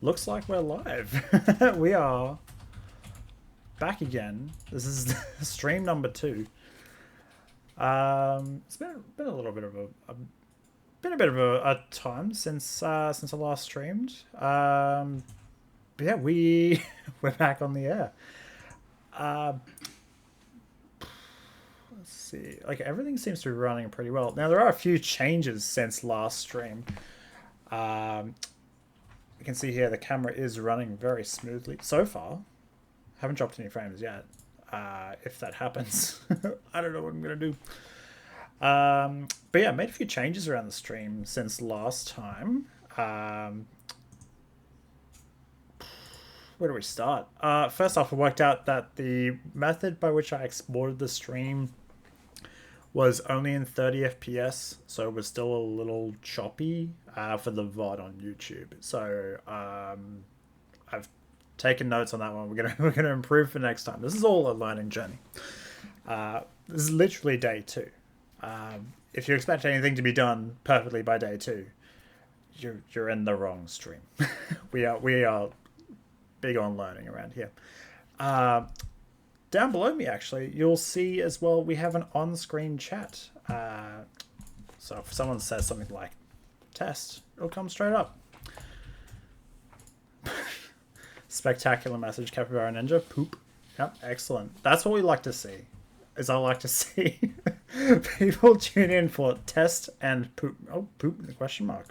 Looks like we're live. We are back again. This is stream number 2. It's been a little bit of a time since I last streamed. But yeah, we're back on the air. Let's see. Like everything seems to be running pretty well. Now there are a few changes since last stream. You can see here the camera is running very smoothly so far. Haven't dropped any frames yet. If that happens, I don't know what I'm gonna do. But yeah, I made a few changes around the stream since last time. Where do we start? First off, I worked out that the method by which I exported the stream was only in 30 FPS, so it was still a little choppy for the VOD on YouTube. So I've taken notes on that one. We're gonna improve for next time. This is all a learning journey. This is literally day 2. If you expect anything to be done perfectly by day 2, you're in the wrong stream. we are big on learning around here. Down below me, actually, you'll see as well we have an on-screen chat. So if someone says something like test, it'll come straight up. Spectacular message, Capybara Ninja. Poop. Yep, excellent. That's what we like to see. Is I like to see people tune in for test and poop. Oh, poop, the question mark.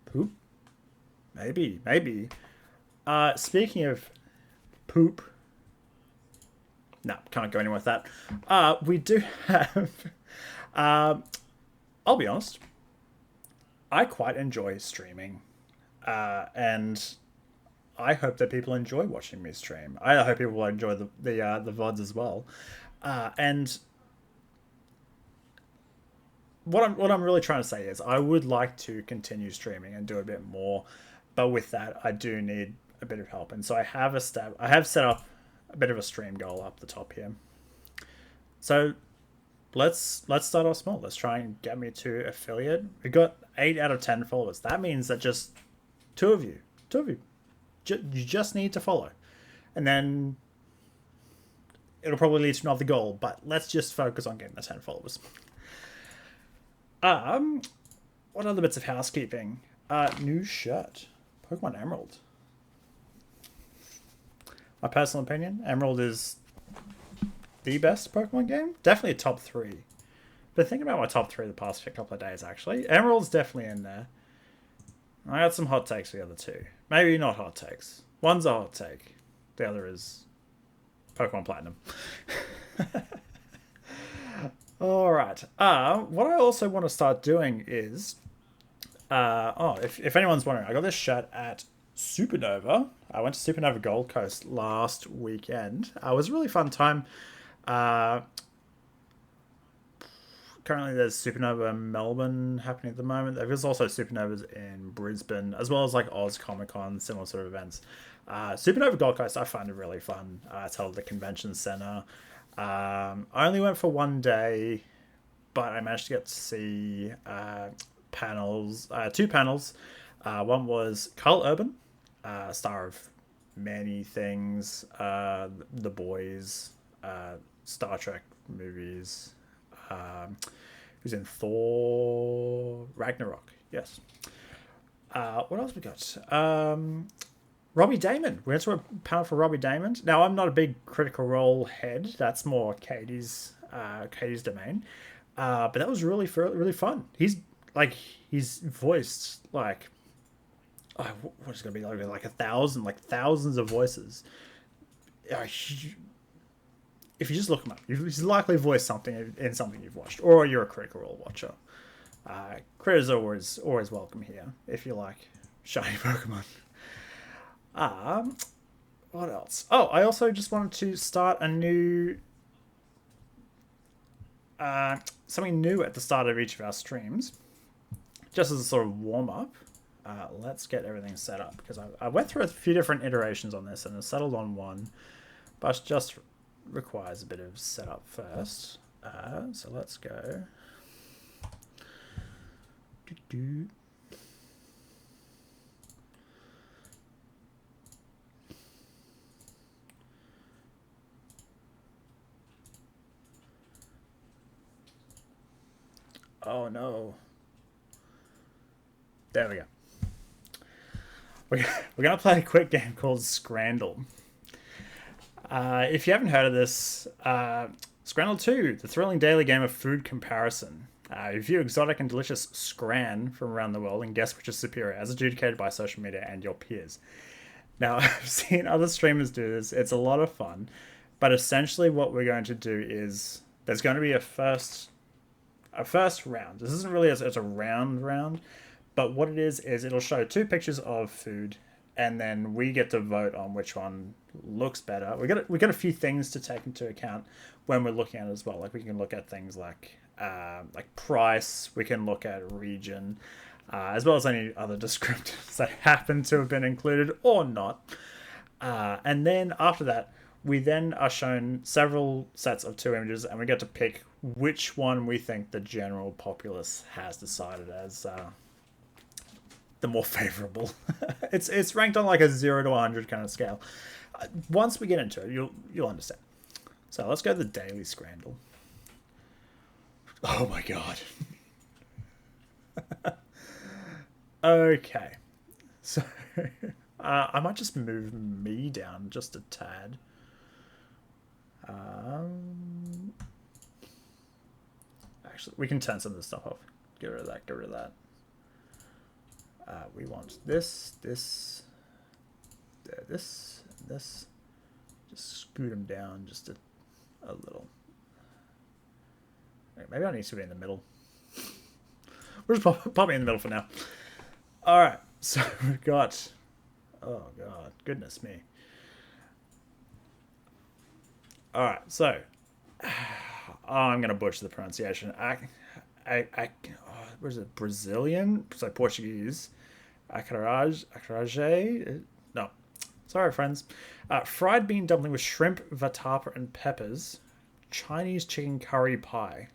Poop? Maybe. Speaking of poop, no, can't go anywhere with that. We do have, I'll be honest, I quite enjoy streaming, and I hope that people enjoy watching me stream. I hope people will enjoy the VODs as well. And what I'm really trying to say is I would like to continue streaming and do a bit more, but with that I do need a bit of help. And so I have set up a bit of a stream goal up the top here. So let's start off small. Let's try and get me to affiliate. We got 8 out of 10 followers. That means that just two of you, you just need to follow, and then it'll probably lead to another goal. But let's just focus on getting the 10 followers. What other bits of housekeeping? New shirt, Pokemon Emerald. My personal opinion, Emerald is the best Pokemon game. Definitely a top 3. But thinking about my top 3 the past couple of days, actually, Emerald's definitely in there. I got some hot takes for the other 2. Maybe not hot takes. One's a hot take. The other is Pokemon Platinum. Alright. What I also want to start doing is... if anyone's wondering, I got this shirt at Supernova. I went to Supernova Gold Coast last weekend. It was a really fun time. Currently there's Supernova Melbourne happening at the moment. There's also Supernovas in Brisbane, as well as like Oz Comic Con, similar sort of events. Supernova Gold Coast I find it really fun. It's held at the convention centre. I only went for one day, but I managed to get to see panels, 2 panels. One was Carl Urban, star of many things, The Boys, Star Trek movies, who's in Thor Ragnarok. Yes. What else we got? Robbie Damon. We went to a panel for Robbie Damon. Now, I'm not a big Critical Role head. That's more Katie's domain. But that was really fun. He's voiced like, what is it going to be like 1,000, like thousands of voices. If you just look him up, he's likely voiced something in something you've watched, or you're a Critical Role watcher. Critters are always welcome here if you like shiny Pokemon. What else? Oh, I also just wanted to start a new something new at the start of each of our streams, just as a sort of warm up. Let's get everything set up, because I went through a few different iterations on this and I settled on one, but it just requires a bit of setup first. So let's go. Oh no. There we go. We're going to play a quick game called Scrandle. If you haven't heard of this, Scrandle 2, the thrilling daily game of food comparison. You view exotic and delicious scran from around the world and guess which is superior, as adjudicated by social media and your peers. Now, I've seen other streamers do this. It's a lot of fun. But essentially what we're going to do is there's going to be a first round. This isn't really it's a round, but what it is it'll show two pictures of food, and then we get to vote on which one looks better. We got a few things to take into account when we're looking at it as well. Like we can look at things like price. We can look at region, as well as any other descriptors that happen to have been included or not. And then after that, we then are shown several sets of two images, and we get to pick which one we think the general populace has decided as the more favorable. It's ranked on like a 0 to 100 kind of scale. Once we get into it, you'll understand. So let's go to the daily Scrandle. Oh my god. Okay. So I might just move me down just a tad. Actually, we can turn some of this stuff off. Get rid of that. Get rid of that. We want this. Just scoot them down just a little. Maybe I need to be in the middle. We're just probably in the middle for now. All right. So we've got. Oh god, goodness me. All right. So I'm gonna butcher the pronunciation. What is it? Brazilian? So Portuguese. Acarajé? No. Sorry, friends. Fried bean dumpling with shrimp, vatapa, and peppers. Chinese chicken curry pie.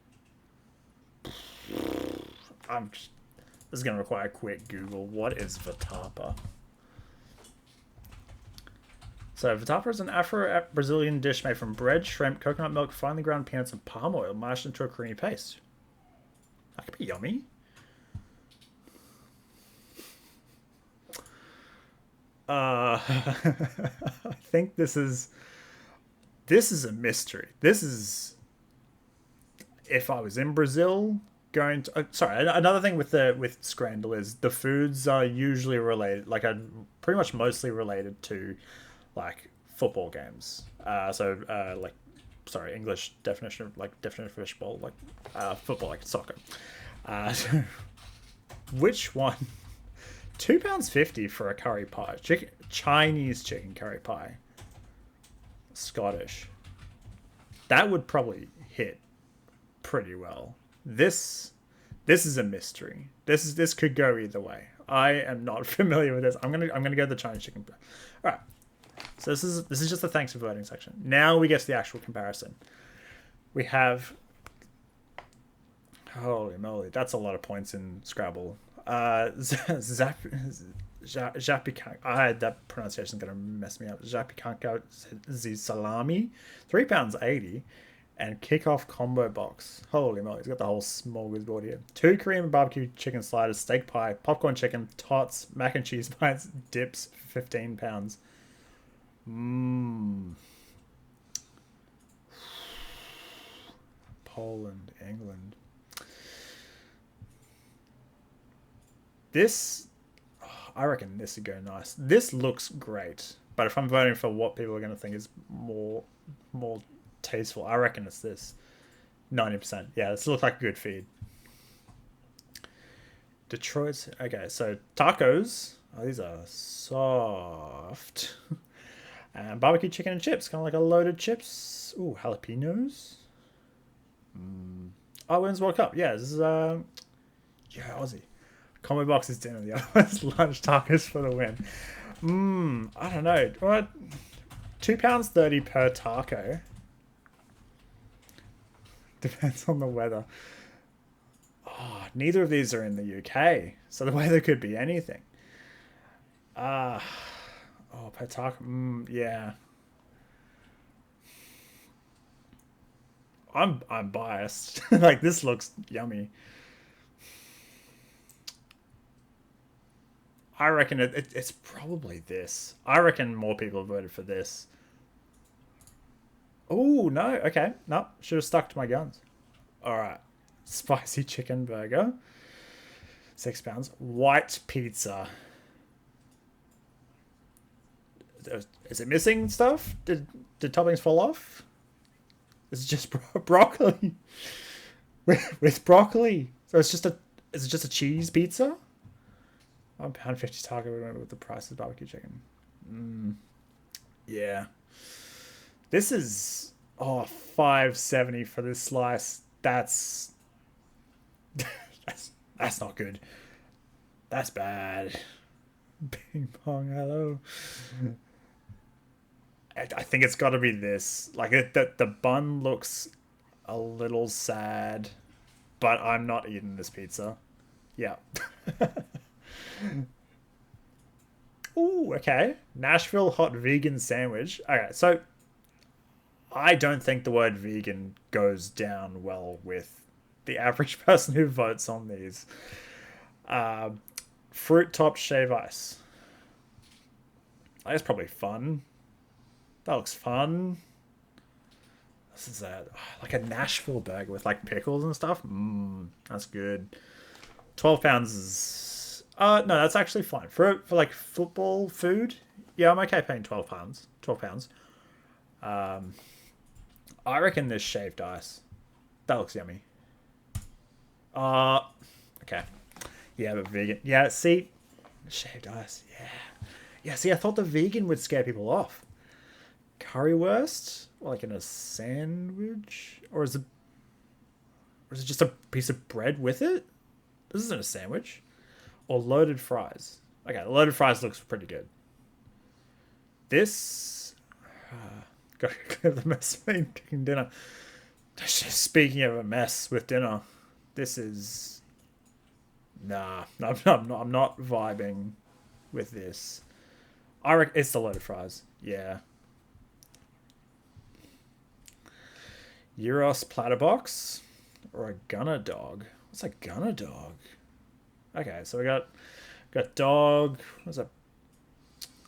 This is going to require a quick Google. What is vatapa? So vatapa is an Afro-Brazilian dish made from bread, shrimp, coconut milk, finely ground peanuts, and palm oil mashed into a creamy paste. That could be yummy. I think this is a mystery. This is, if I was in Brazil, going to. Sorry, another thing with Scrandle is the foods are usually related, like pretty much mostly related to, like football games. English definition of fishbowl, football, like soccer. So which one? £2.50 for a curry pie. Chinese chicken curry pie. Scottish. That would probably hit pretty well. This is a mystery. This could go either way. I am not familiar with this. I'm gonna go the Chinese chicken pie. All right. So this is just the thanks for voting section. Now we get to the actual comparison. We have. Holy moly, that's a lot of points in Scrabble. Zapikanka, that pronunciation is going to mess me up. Zapikanka salami, £3.80, and kickoff combo box. Holy moly, he's got the whole smorgasbord here. 2 Korean barbecue chicken sliders, steak pie, popcorn chicken, tots, mac and cheese bites, dips for £15. Poland, England. This, I reckon this would go nice. This looks great, but if I'm voting for what people are going to think is more tasteful, I reckon it's this. 90%. Yeah, this looks like a good feed. Detroit's, okay, so tacos. Oh, these are soft. And barbecue chicken and chips, kind of like a loaded chips. Ooh, jalapenos. Oh, Women's World Cup. Yeah, this is Aussie. Combo box is dinner. The other one's lunch. Tacos for the win. I don't know. What? £2.30 per taco. Depends on the weather. Oh, neither of these are in the UK, so the weather could be anything. Per taco. Yeah. I'm biased. Like, this looks yummy. I reckon it's probably this. I reckon more people voted for this. Oh, no. Okay. No, should have stuck to my guns. All right. Spicy chicken burger. £6. White pizza. Is it missing stuff? Did toppings fall off? Is it just broccoli? with broccoli. So is it just a cheese pizza? £1.50 target with the price of barbecue chicken. Yeah. This is $5.70 for this slice. That's that's not good. That's bad. Ping pong, hello. I think it's got to be this. Like the bun looks a little sad, but I'm not eating this pizza. Yeah. Ooh, okay. Nashville hot vegan sandwich. Okay, so I don't think the word vegan goes down well with the average person who votes on these. Fruit topped shave ice. That's probably fun. That looks fun. This is like a Nashville burger with like pickles and stuff. That's good. £12 is no, that's actually fine for like football food. Yeah, I'm okay paying £12. £12. I reckon this shaved ice. That looks yummy. Okay. Yeah, but vegan. Yeah, see, shaved ice. Yeah, yeah. See, I thought the vegan would scare people off. Currywurst, like in a sandwich, or is it just a piece of bread with it? This isn't a sandwich. Or loaded fries. Okay, loaded fries looks pretty good. This, got to clear the mess of cooking dinner. Speaking of a mess with dinner, this is nah. I'm not vibing with this. I reckon it's the loaded fries. Yeah. Euros platter box or a gunner dog. What's a gunner dog? Okay, so we got dog. What's that?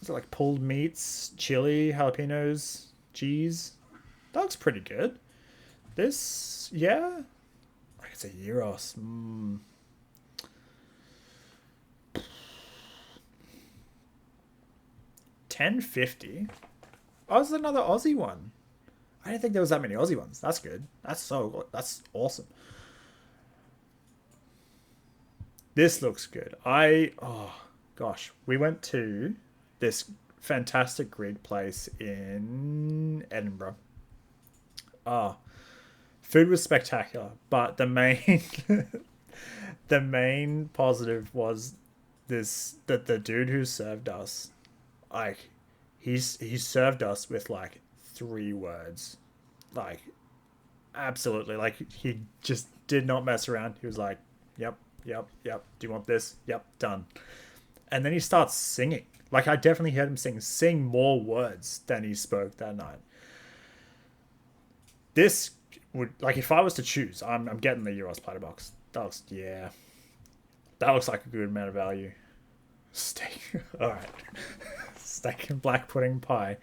Is it like pulled meats, chili, jalapenos, cheese? That looks pretty good. This, yeah, like it's a Euros. $10.50. Oh, it's another Aussie one. I didn't think there was that many Aussie ones. That's good. That's awesome. This looks good. Oh gosh, we went to this fantastic Greek place in Edinburgh. Food was spectacular, but the main the main positive was that the dude who served us, like, he served us with like 3 words, like, absolutely, like, he just did not mess around. He was like, yep, do you want this? Yep, done. And then he starts singing. Like, I definitely heard him sing more words than he spoke that night. This would, like, if I was to choose, I'm getting the Euros platter box. That looks like a good amount of value. Steak. All right. Steak and black pudding pie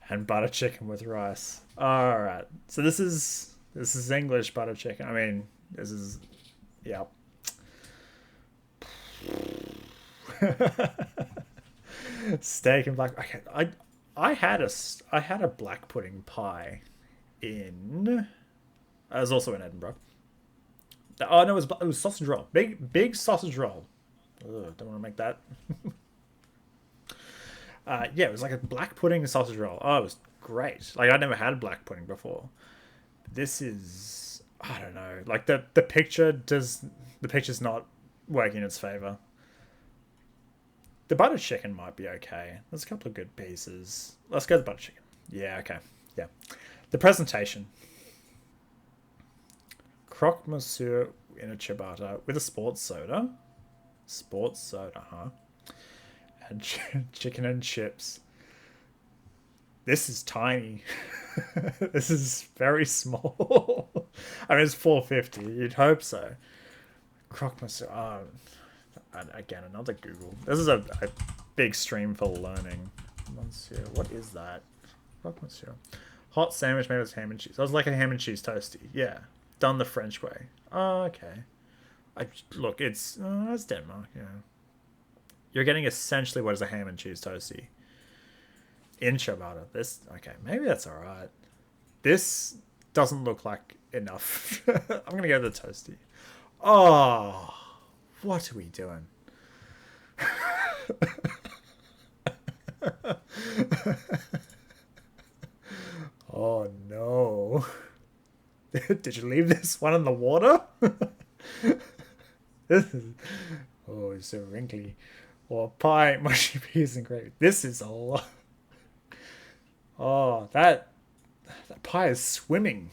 and butter chicken with rice. All right. So this is English butter chicken. I mean, this is, yeah. Steak and black. Okay, I had a black pudding pie in. I was also in Edinburgh. Oh no, it was sausage roll. Big sausage roll. Ugh, don't want to make that. Yeah, it was like a black pudding sausage roll. Oh, it was great. Like, I'd never had black pudding before. This is, I don't know. Like, the picture's not working in its favor. The butter chicken might be okay. There's a couple of good pieces. Let's go to the butter chicken. Yeah, okay. Yeah. The presentation. Croque monsieur in a ciabatta with a sports soda. Sports soda, huh? And chicken and chips. This is tiny. This is very small. I mean, it's $4.50. You'd hope so. Croque monsieur. And again, another Google. This is a big stream for learning. Monsieur, what is that? Fuck Monsieur. Hot sandwich made with ham and cheese. I was like a ham and cheese toasty. Yeah, done the French way. Oh, okay. Look, it's Denmark. Yeah, you're getting essentially what is a ham and cheese toasty in ciabatta. This okay? Maybe that's all right. This doesn't look like enough. I'm gonna go to the toasty. Oh, what are we doing? Oh no. Did you leave this one in the water? This is, oh, it's so wrinkly. Or pie, mushy peas and gravy. This is a lot. Oh, that pie is swimming.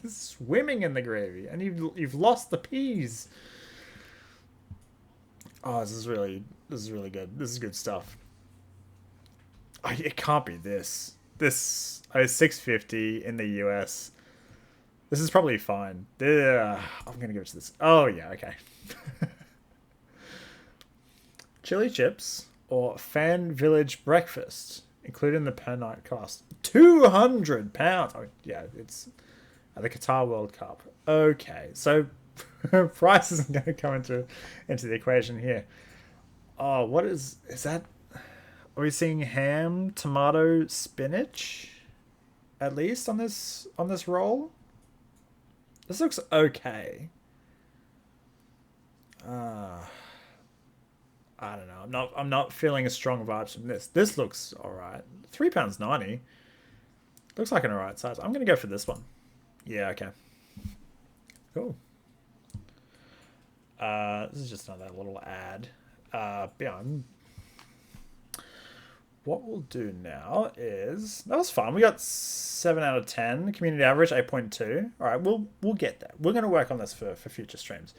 Swimming in the gravy, and you've lost the peas. Oh, this is really good. This is good stuff. It can't be this. This is $6.50 in the US. This is probably fine. I'm gonna give it to this. Oh yeah, okay. Chili chips or Fan Village breakfast, including the per night cost. £200. Oh yeah, it's at the Qatar World Cup. Okay, so price isn't going to come into the equation here. Oh, what is that? Are we seeing ham, tomato, spinach? At least on this roll. This looks okay. I don't know. I'm not feeling a strong vibes from this. This looks all right. £3.90. Looks like an alright size. I'm gonna go for this one. Yeah. Okay. Cool. This is just another little ad. Yeah. What we'll do now is that was fun. We got 7 out of 10. Community average 8.2. All right, we'll get that. We're gonna work on this for future streams.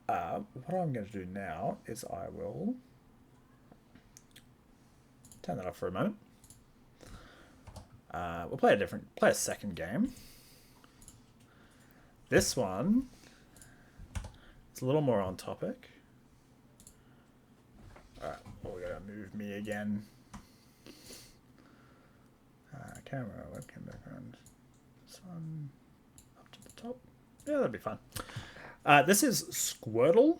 What I'm going to do now is I will turn that off for a moment. We'll play a second game. This one is a little more on topic. Alright, well, we gotta move me again. Camera, webcam background. This one up to the top. Yeah, that'd be fun. This is Squirtle.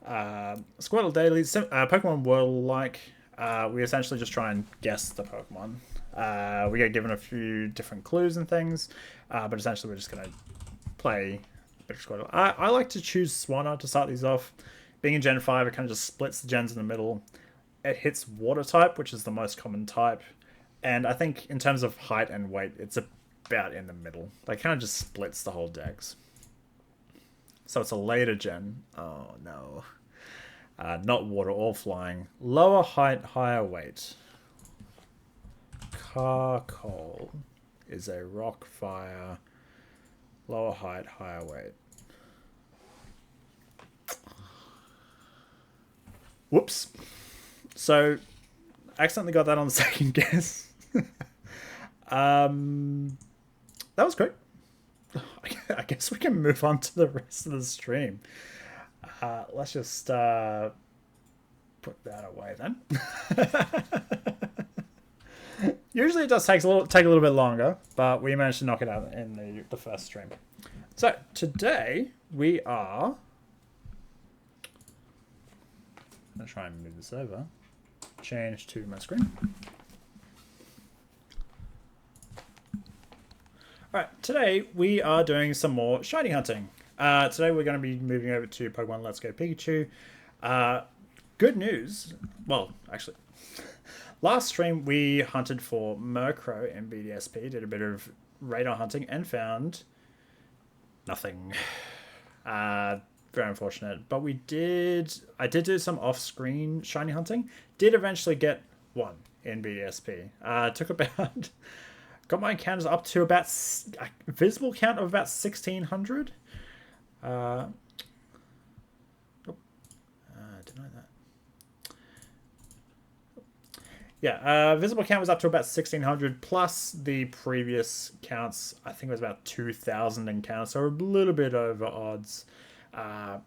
Squirtle Daily, Pokemon World-like. We essentially just try and guess the Pokemon. We get given a few different clues and things, but essentially we're just going to play a bit of Squirtle. I like to choose Swanna to start these off. Being in Gen 5, it kind of just splits the gens in the middle. It hits Water type, which is the most common type. And I think in terms of height and weight, it's about in the middle. Like, kind of just splits the whole dex. So it's a later gen. Oh no. Not water or flying. Lower height, higher weight. Carcoal is a rock fire. Lower height, higher weight. Whoops. So, accidentally got that on the second guess. That was great. I guess we can move on to the rest of the stream. Let's just put that away then. Usually it does take a little bit longer, but we managed to knock it out in the first stream. So today we are. I'm gonna try and move this over. Change to my screen. Alright, today we are doing some more shiny hunting. Today we're going to be moving over to Pokemon Let's Go Pikachu. Good news. Well, actually, last stream we hunted for Murkrow in BDSP, did a bit of radar hunting and found nothing. Very unfortunate. But I did do some off-screen shiny hunting. Did eventually get one in BDSP. Took about... Got my encounters up to about a visible count of about 1,600. Deny that. Yeah, visible count was up to about 1,600 plus the previous counts. I think it was about 2,000 encounters, so a little bit over odds. But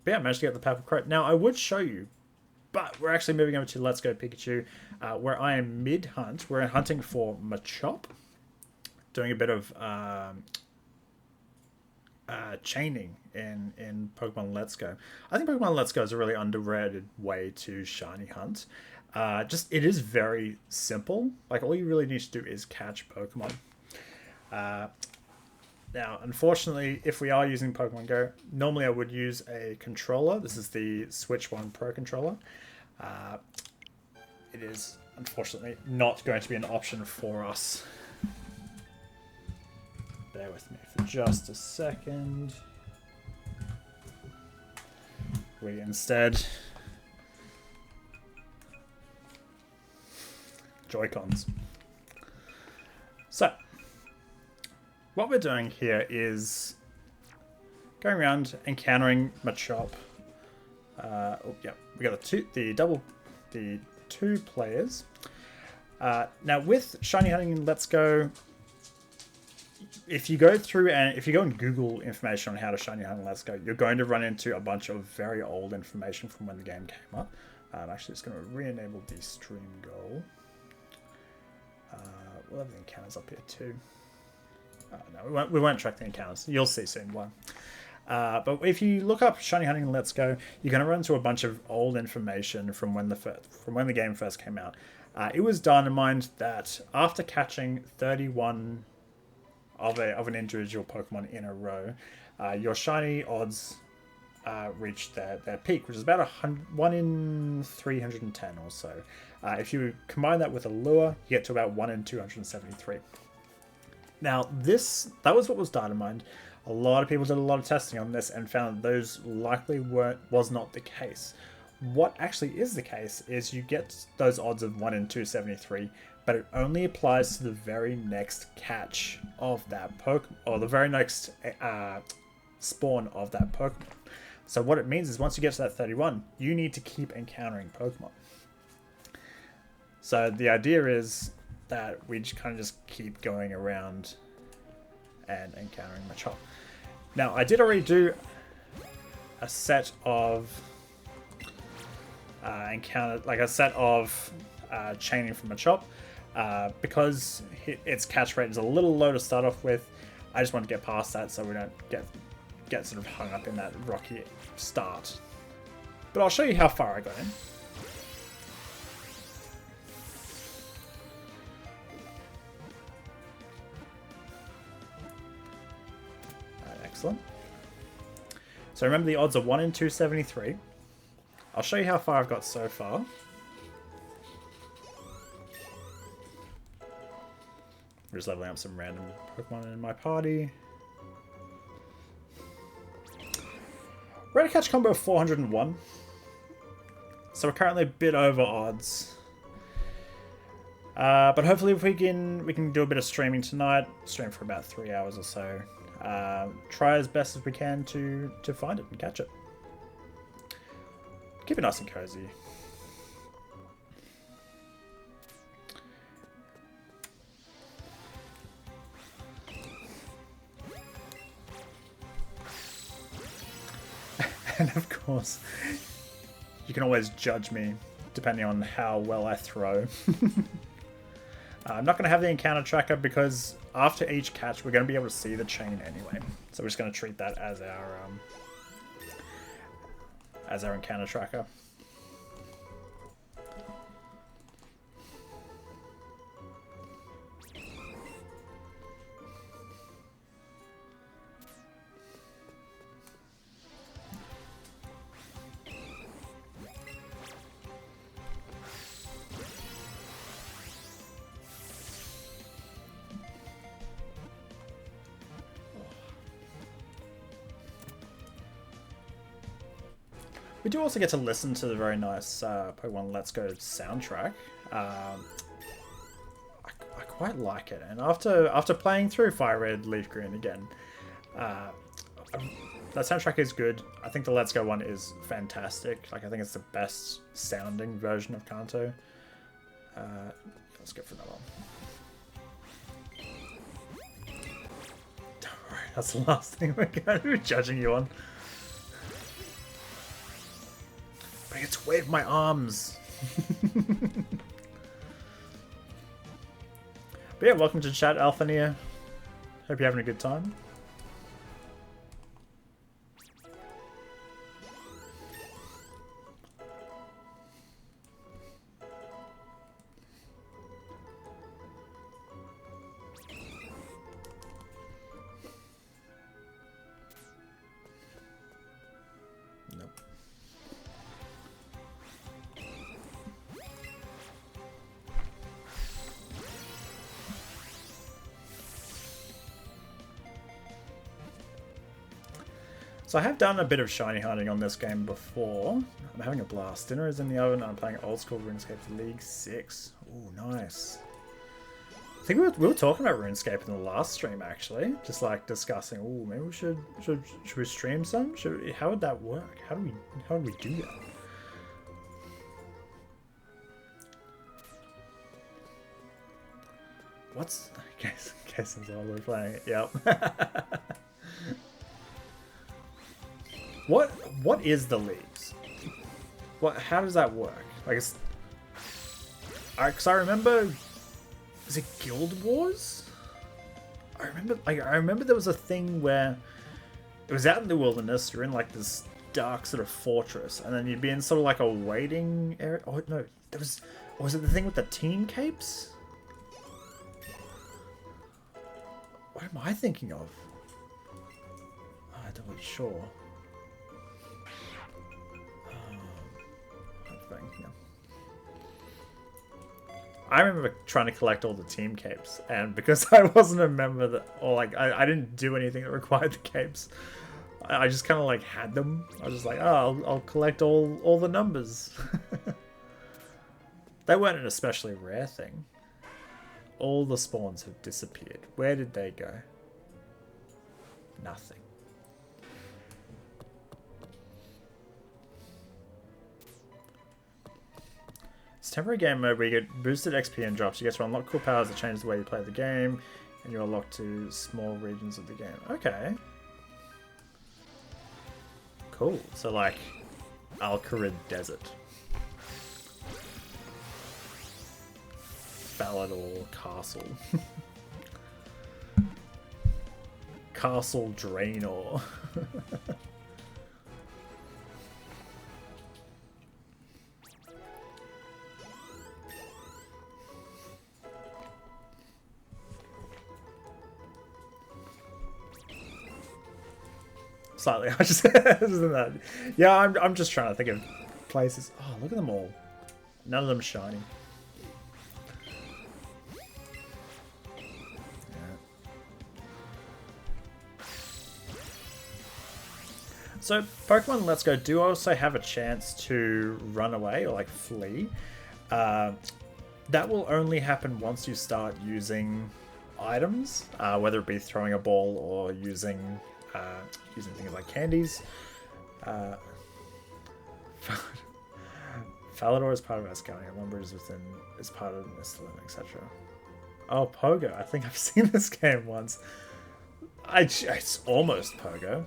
yeah, I managed to get the purple crate. Now, I would show you, but we're actually moving over to Let's Go Pikachu, where I am mid-hunt. We're hunting for Machop, doing a bit of chaining in Pokemon Let's Go. I think Pokemon Let's Go is a really underrated way to shiny hunt. It is very simple. Like, all you really need to do is catch Pokemon. Now, unfortunately, if we are using Pokemon Go, normally I would use a controller. This is the Switch 1 Pro controller. It is, unfortunately, not going to be an option for us. Bear with me for just a second. We instead... Joy-Cons. So... what we're doing here is going around encountering Machop. We got the two players. Now with shiny hunting in Let's Go, if you go through and if you go and Google information on how to shiny hunt in Let's Go, you're going to run into a bunch of very old information from when the game came up. I'm actually just going to re-enable the stream goal. We'll have the encounters up here too. No, we won't track the encounters. You'll see soon why. But if you look up shiny hunting in Let's Go, you're going to run into a bunch of old information from when the game first came out. It was dynamite that after catching 31 of an individual Pokemon in a row, your shiny odds reached their peak, which is about 1 in 310 or so. If you combine that with a lure, you get to about 1 in 273. Now, that was what was data-mined. A lot of people did a lot of testing on this and found that those likely was not the case. What actually is the case is you get those odds of 1 in 273, but it only applies to the very next catch of that Pokemon, or the very next spawn of that Pokemon. So what it means is once you get to that 31, you need to keep encountering Pokemon. So the idea is that we just kind of just keep going around and encountering Machop. Now, I did already do a set of chaining from Machop. Because its catch rate is a little low to start off with, I just want to get past that so we don't get sort of hung up in that rocky start. But I'll show you how far I got in. Excellent. So remember the odds are 1 in 273. I'll show you how far I've got so far. We're just leveling up some random Pokemon in my party. We're at a catch combo of 401. So we're currently a bit over odds. But hopefully if we can do a bit of streaming tonight. Stream for about 3 hours or so. Try as best as we can to find it and catch it. Keep it nice and cozy. And of course, you can always judge me depending on how well I throw. I'm not going to have the encounter tracker because after each catch we're going to be able to see the chain anyway. So we're just going to treat that as our encounter tracker. We do also get to listen to the very nice Pokemon Let's Go soundtrack. I quite like it, and after playing through Fire Red, Leaf Green again, that soundtrack is good. I think the Let's Go one is fantastic. Like, I think it's the best sounding version of Kanto. Let's go for another one. Don't worry, that's the last thing we're going to be judging you on. I get to wave my arms. But yeah, welcome to chat, Alphania. Hope you're having a good time. So I have done a bit of shiny hunting on this game before. I'm having a blast. Dinner is in the oven. I'm playing old school RuneScape League 6. Ooh, nice. I think we were talking about RuneScape in the last stream, actually. Just like discussing, ooh, maybe we should we stream some? How would that work? How would we do that? What's guess while we're playing it? Yep. What is the leagues? How does that work? Like, because I remember, is it Guild Wars? I remember there was a thing where it was out in the wilderness. You're in like this dark sort of fortress, and then you'd be in sort of like a waiting area. Oh no, was it the thing with the team capes? What am I thinking of? Oh, I'm not really sure. I remember trying to collect all the team capes, and because I wasn't a member that, or like I didn't do anything that required the capes, I just kind of like had them. I was just like, oh, I'll collect all the numbers. They weren't an especially rare thing. All the spawns have disappeared. Where did they go? Nothing. It's temporary game mode where you get boosted XP and drops. You get to unlock cool powers that change the way you play the game, and you're locked to small regions of the game. Okay. Cool. So like Al-Kharid Desert. Falador Castle. Castle Draenor. Slightly, I just that. Yeah, I'm just trying to think of places. Oh, look at them all. None of them shiny. Yeah. So Pokemon Let's Go do also have a chance to run away or like flee. That will only happen once you start using items, whether it be throwing a ball or using things like candies. Falador is part of Ascalia. Lumber is part of Misthalin, etc. Oh, Pogo. I think I've seen this game once. It's almost Pogo.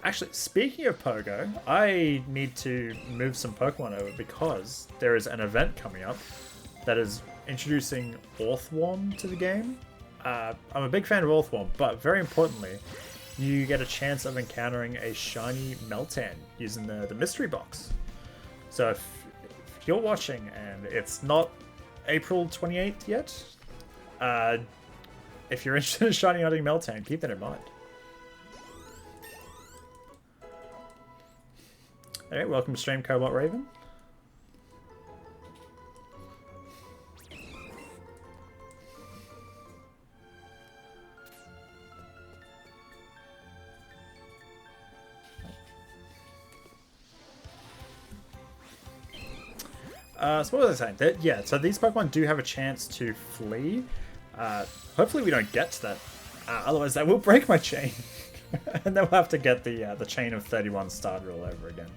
Actually, speaking of Pogo, I need to move some Pokemon over because there is an event coming up that is introducing Orthworm to the game. I'm a big fan of Orthworm, but very importantly, you get a chance of encountering a shiny Meltan using the mystery box. So if you're watching and it's not April 28th yet, if you're interested in shiny hunting Meltan, keep that in mind. Alright, welcome to stream, Cobalt Raven. So what was I saying? Yeah, so these Pokemon do have a chance to flee. Hopefully we don't get to that. Otherwise that will break my chain. And then we'll have to get the chain of 31 started all over again.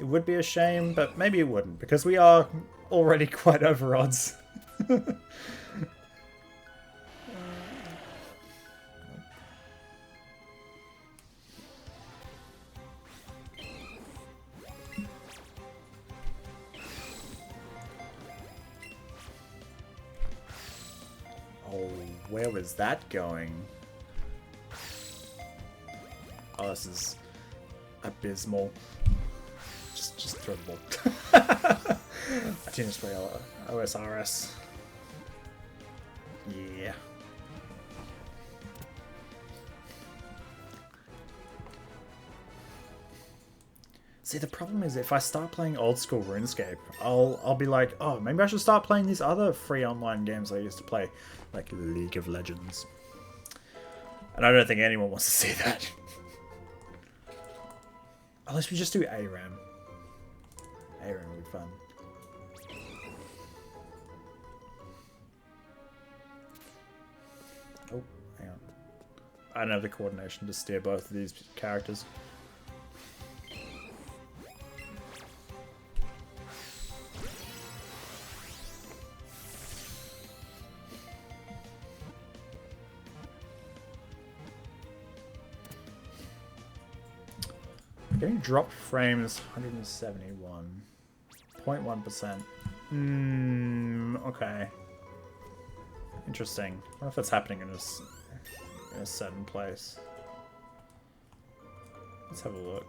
It would be a shame, but maybe it wouldn't, because we are already quite over odds. Oh, where was that going? Oh, this is abysmal. Just throw the ball. I didn't just play OSRS. Yeah. See, the problem is if I start playing old school RuneScape, I'll be like, oh, maybe I should start playing these other free online games I used to play, like League of Legends. And I don't think anyone wants to see that. Unless we just do ARAM. ARAM would be fun. Oh, hang on. I don't have the coordination to steer both of these characters. Getting dropped frames 171. 0.1%. Okay. Interesting. I wonder if that's happening in a certain place. Let's have a look.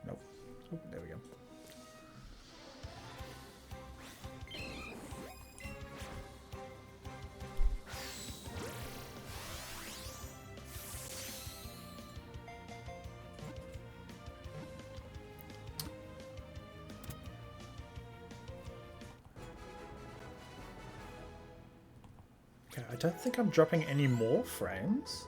Nope. Oh, there we go. I don't think I'm dropping any more frames.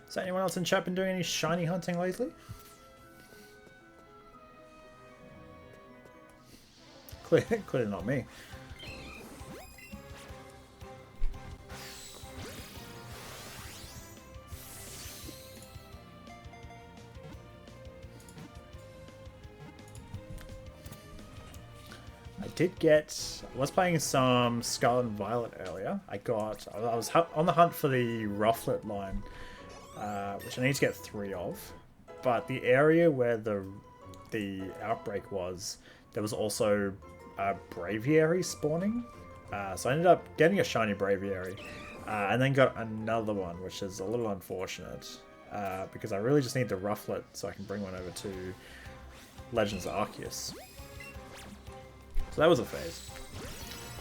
Has anyone else in chat been doing any shiny hunting lately? Clearly not me. I was playing some Scarlet and Violet earlier. I was on the hunt for the Rufflet line, which I need to get 3 of. But the area where the outbreak was, there was also a Braviary spawning. So I ended up getting a shiny Braviary, and then got another one, which is a little unfortunate, because I really just need the Rufflet so I can bring one over to Legends Arceus. So that was a phase.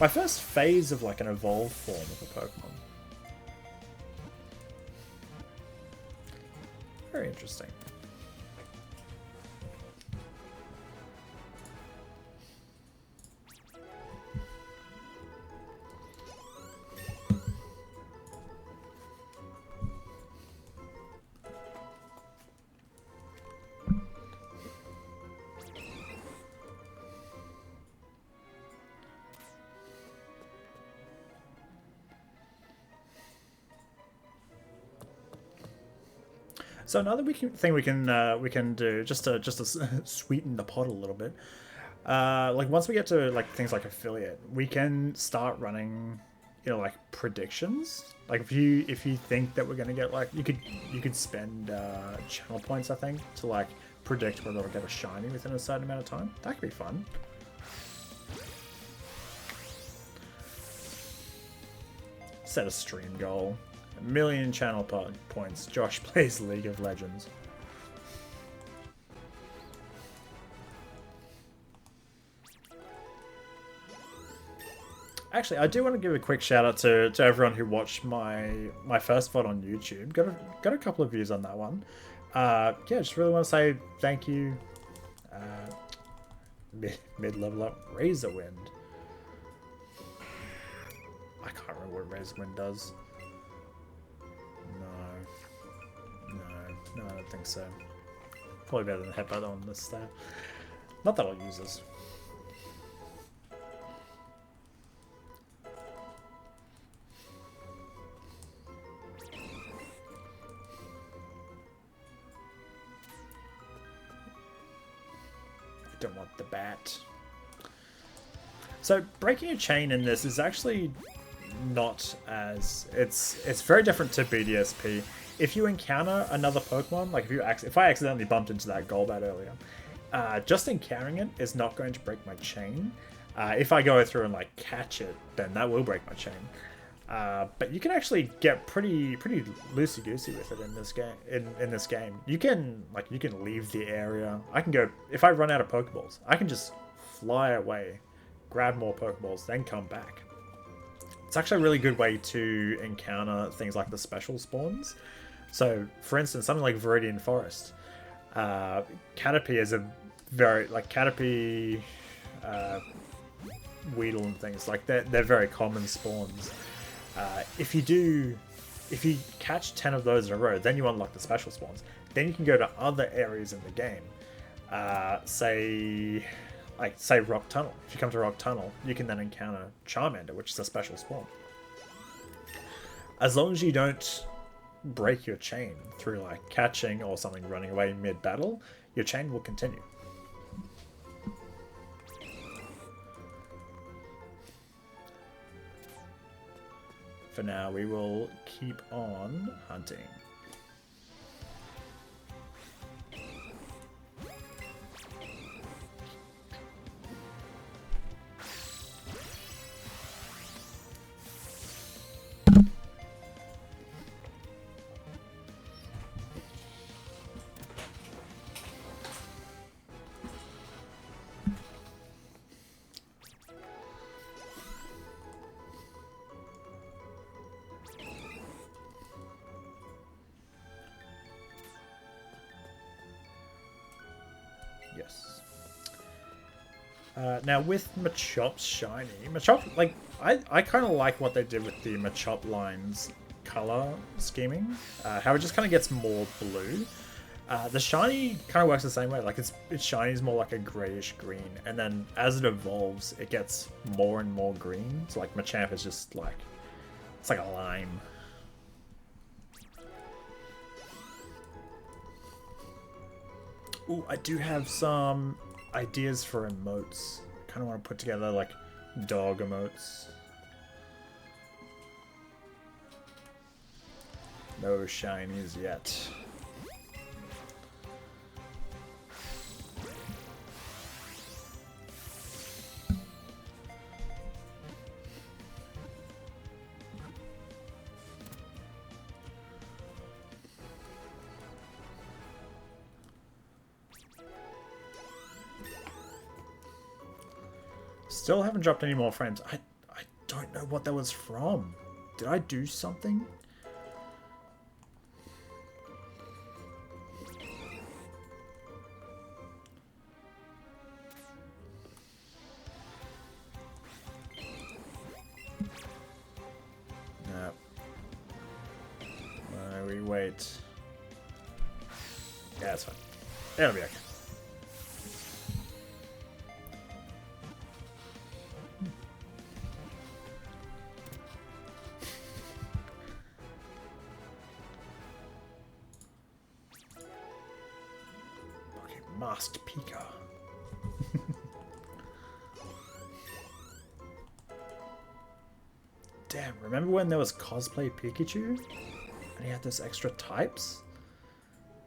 My first phase of like an evolved form of a Pokemon. Very interesting. So another thing we can do just to sweeten the pot a little bit, like once we get to like things like affiliate, we can start running, like predictions. Like if you think that we're gonna get like you could spend channel points, I think, to like predict whether we'll get a shiny within a certain amount of time. That could be fun. Set a stream goal. 1 million channel points. Josh plays League of Legends. Actually, I do want to give a quick shout out to everyone who watched my first VOD on YouTube. Got a couple of views on that one. Yeah, just really want to say thank you. Mid level up Razorwind. I can't remember know what Razor Wind does. No, I don't think so. Probably better than Headbutt on this there. Not that I'll use this. I don't want the bat. So breaking a chain in this is actually not as it's very different to BDSP. If you encounter another Pokemon, like if I accidentally bumped into that Golbat earlier, just encountering it is not going to break my chain. If I go through and like catch it, then that will break my chain. But you can actually get pretty loosey goosey with it in this game. In this game, you can leave the area. I can go if I run out of Pokeballs, I can just fly away, grab more Pokeballs, then come back. It's actually a really good way to encounter things like the special spawns. So, for instance, something like Viridian Forest. Caterpie is a very, Caterpie, Weedle and things, they're very common spawns. If you catch 10 of those in a row, then you unlock the special spawns. Then you can go to other areas in the game. Say Rock Tunnel. If you come to Rock Tunnel, you can then encounter Charmander, which is a special spawn. As long as you don't break your chain through catching or something running away mid-battle, your chain will continue. For now, we will keep on hunting. Yes. Now with Machop's shiny, Machop, I kind of like what they did with the Machop line's color scheming. How it just kind of gets more blue. The shiny kind of works the same way. Its shiny is more like a grayish green, and then as it evolves, it gets more and more green. So Machamp is just it's like a lime. Ooh, I do have some ideas for emotes. Kind of want to put together dog emotes. No shinies yet. Still haven't dropped any more frames. I don't know what that was from. Did I do something? No. We wait. Yeah, that's fine. It'll be okay. Masked Pika. Damn, remember when there was cosplay Pikachu? And he had those extra types?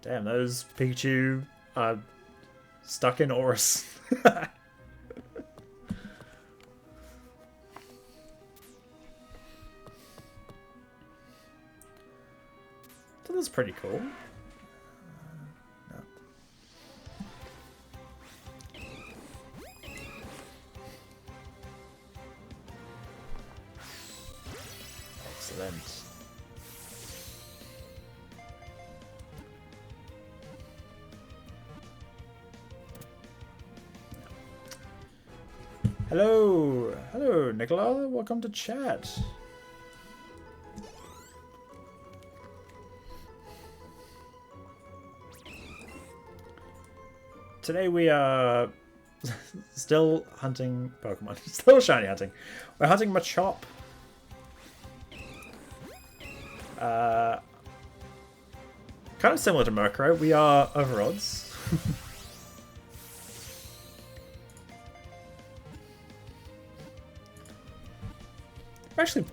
Damn, those Pikachu are stuck in Oris. That was pretty cool. Excellent. Hello, Nicola. Welcome to chat. Today we are still hunting Pokemon. Still shiny hunting. We're hunting Machop. Kind of similar to Murkrow. We are overodds. We're actually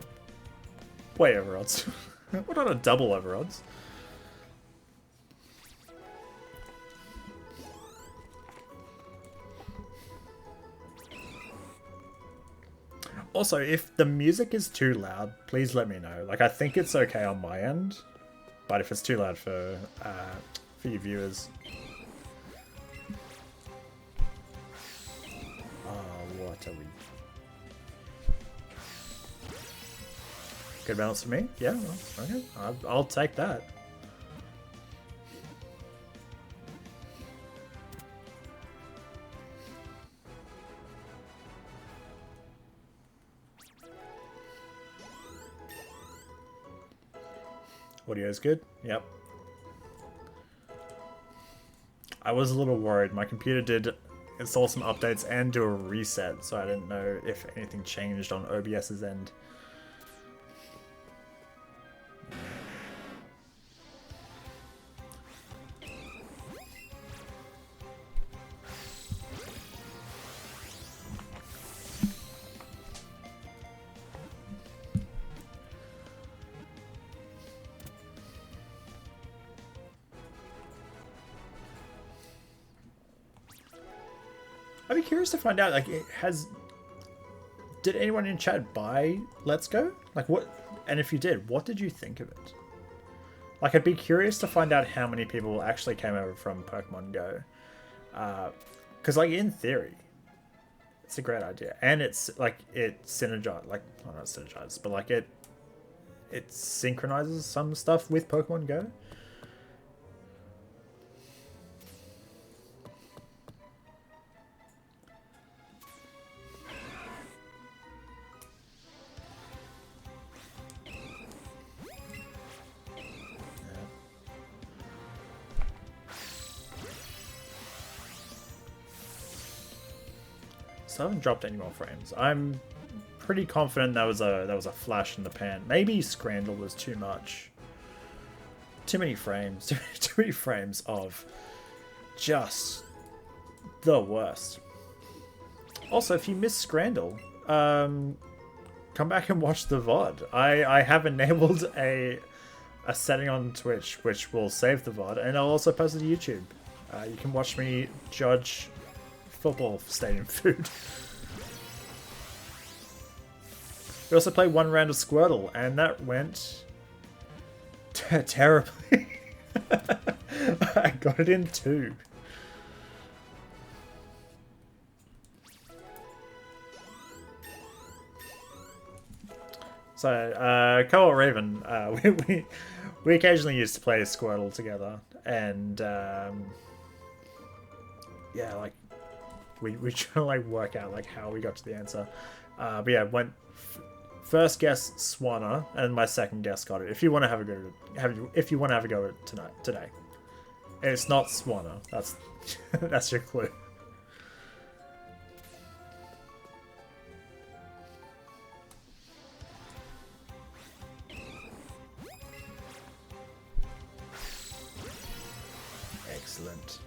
way overodds. We're not a double overodds. Also, if the music is too loud, please let me know. Like, I think it's okay on my end, but if it's too loud for you viewers. Oh, what are we? Good balance for me? Yeah, well, okay. I'll take that. Audio is good. Yep. I was a little worried. My computer did install some updates and do a reset, so I didn't know if anything changed on OBS's end. I'd be curious to find out, like, did anyone in chat buy Let's Go? Like, what, and if you did, what did you think of it? Like, I'd be curious to find out how many people actually came over from Pokemon Go. Because, like, in theory, it's a great idea. And it's, like, it synergizes, like, well, not synergizes, but, like, it synchronizes some stuff with Pokemon Go. I haven't dropped any more frames. I'm pretty confident that was a flash in the pan. Maybe Scrandle was too much. Too many frames. Too many frames of just the worst. Also, if you miss Scrandle, come back and watch the VOD. I have enabled a setting on Twitch which will save the VOD, and I'll also post it to YouTube. You can watch me judge football stadium food. We also played one round of Squirtle, and that went terribly. I got it in 2. So, Co-op Raven, we occasionally used to play Squirtle together, and yeah, like, we try to, like, work out, like, how we got to the answer. But yeah, first guess Swanna, and my second guess got it. If you want to have a go, if you want to have a go at it today, and it's not Swanna. That's that's your clue. Excellent.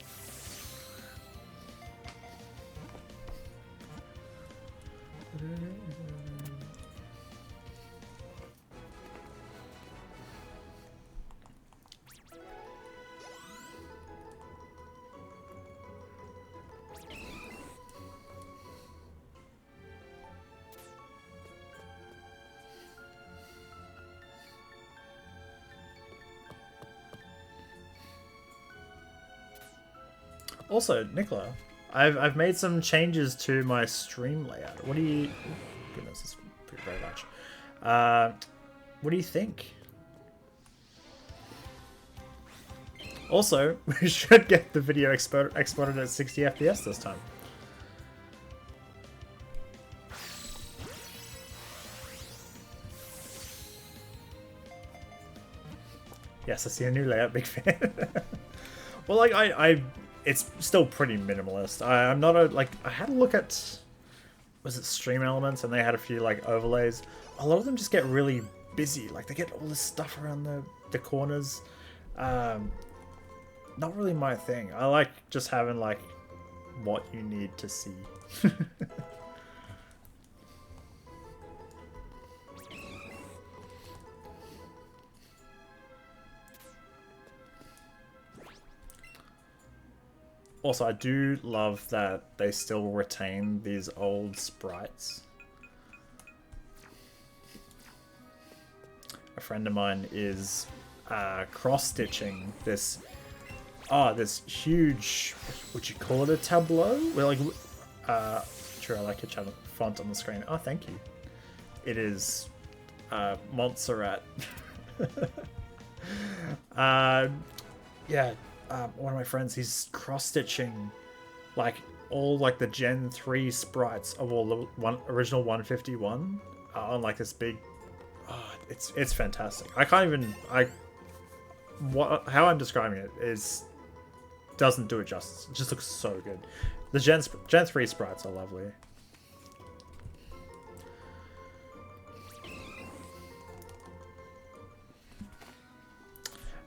Also, Nicola, I've made some changes to my stream layout. What do you... Oh, goodness, this is very much. What do you think? Also, we should get the video exported at 60 FPS this time. Yes, I see a new layout, big fan. Well, like, I it's still pretty minimalist. I'm not a like. I had a look at, was it Stream Elements, and they had a few like overlays. A lot of them just get really busy. Like they get all this stuff around the corners. Not really my thing. I like just having like what you need to see. Also, I do love that they still retain these old sprites. A friend of mine is cross-stitching this this huge, would you call it a tableau? Well, like, sure, I like your channel font on the screen. Oh, thank you. It is Montserrat. Yeah, one of my friends, he's cross-stitching like all like the Gen 3 sprites of all the original 151 on like this big. It's fantastic. I can't even how I'm describing it is doesn't do it justice. It just looks so good. The Gen 3 sprites are lovely.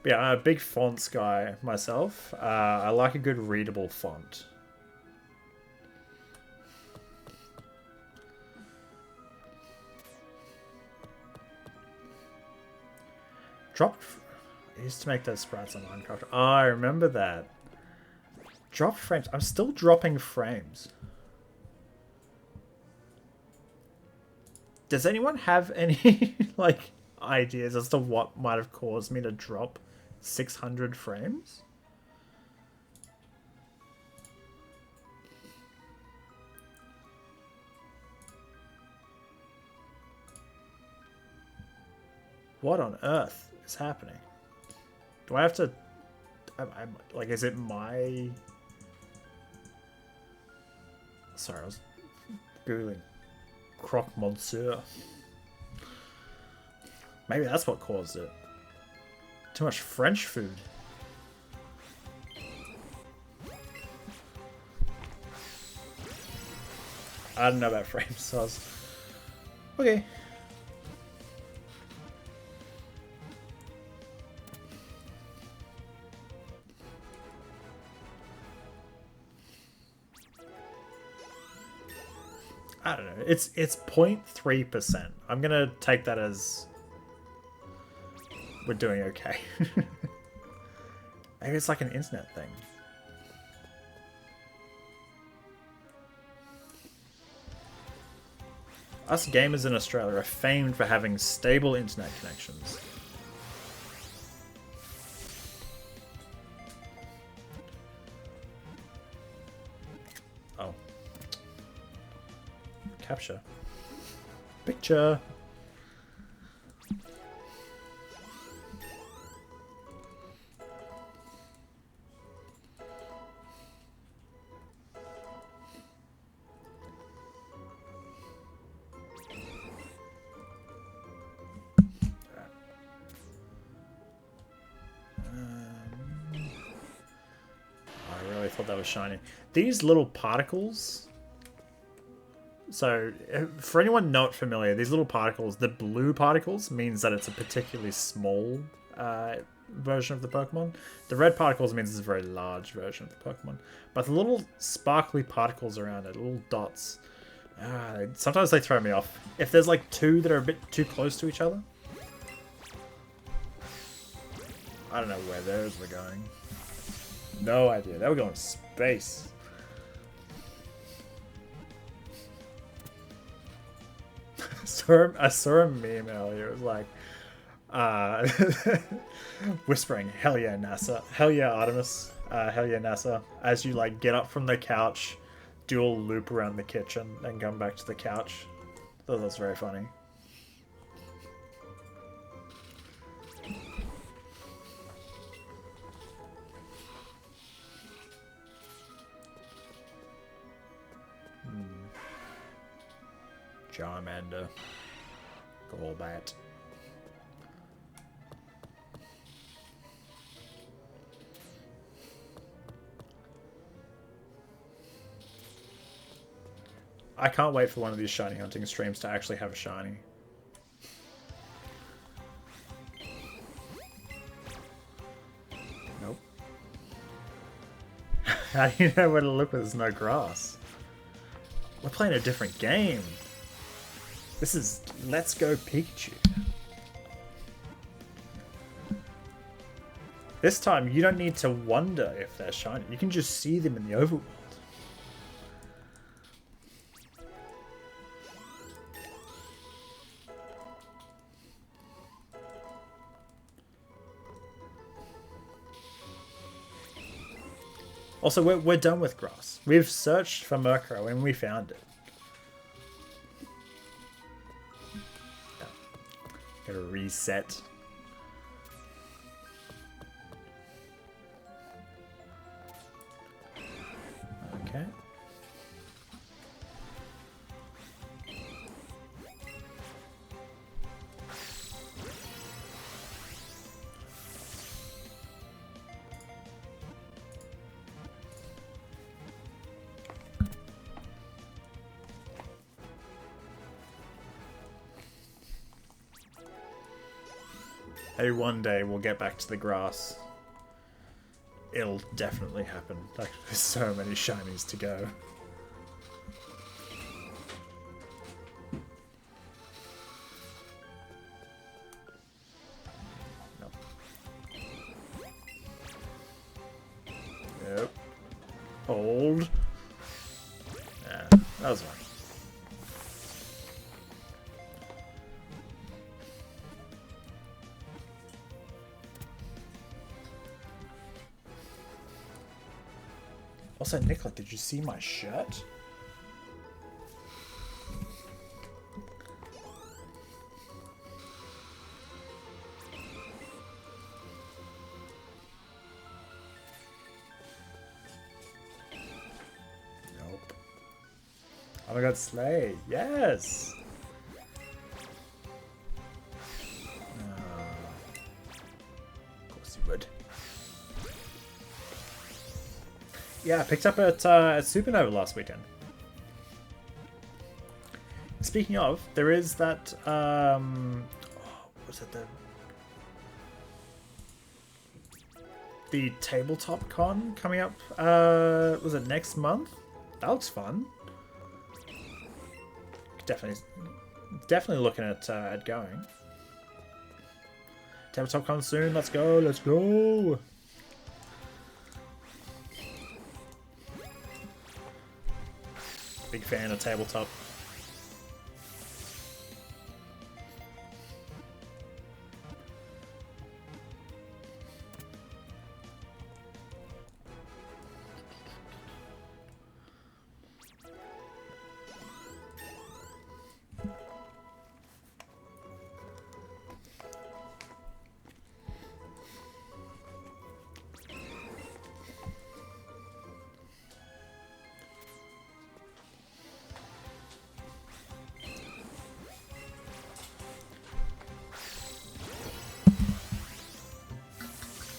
But yeah, I'm a big fonts guy myself. I like a good readable font. I used to make those sprites on Minecraft. Oh, I remember that. Drop frames. I'm still dropping frames. Does anyone have any like ideas as to what might have caused me to drop 600 frames? What on earth is happening? Do I have to... like, is it my... Sorry, I was Googling croque monsieur. Maybe that's what caused it. Too much French food. I don't know about frames, so I was... Okay. I don't know. It's 0.3%. I'm gonna take that as we're doing okay. Maybe it's like an internet thing. Us gamers in Australia are famed for having stable internet connections. Oh. Capture. Picture. I really thought that was shiny. These little particles... So, for anyone not familiar, these little particles, the blue particles, means that it's a particularly small version of the Pokemon. The red particles means it's a very large version of the Pokemon. But the little sparkly particles around it, little dots, sometimes they throw me off. If there's like two that are a bit too close to each other, I don't know where those were going. No idea. They were going to space. I saw a meme earlier. It was like, whispering, "Hell yeah, NASA! Hell yeah, Artemis! Hell yeah, NASA!" As you like get up from the couch, do a loop around the kitchen, and come back to the couch. I thought that was very funny. Charmander. Golbat. I can't wait for one of these shiny hunting streams to actually have a shiny. Nope. How do you know where to look when there's no grass? We're playing a different game. This is Let's Go Pikachu. This time, you don't need to wonder if they're shiny. You can just see them in the overworld. Also, we're done with grass. We've searched for Murkrow and we found it. Gotta reset. Okay. Hey, one day we'll get back to the grass. It'll definitely happen. Like, there's so many shinies to go. Nope. Yep. Hold. Yeah, that was one. Also, Nicola, did you see my shirt? Nope. Oh my god, Slay. Yes! Of course you would. Yeah, I picked up at Supernova last weekend. Speaking of, there is that, what was it, the tabletop con coming up, was it next month? That looks fun. Definitely looking at going. Tabletop con soon, let's go, let's go! Big fan of tabletop.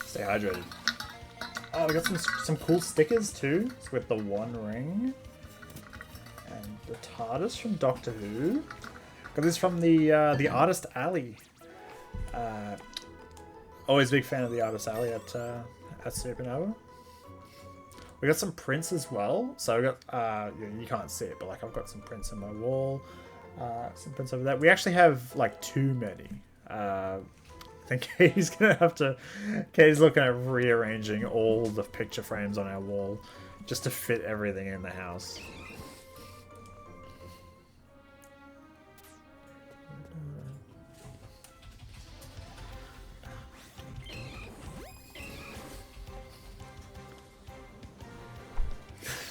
Stay hydrated. Oh, we got some cool stickers too. It's with the One Ring and the TARDIS from Doctor Who. Got this from the Artist Alley. Always a big fan of the Artist Alley at Supernova. We got some prints as well. So we got you can't see it, but like I've got some prints on my wall. Some prints over there. We actually have like too many. I think Katie's gonna have to. Katie's looking at rearranging all the picture frames on our wall just to fit everything in the house.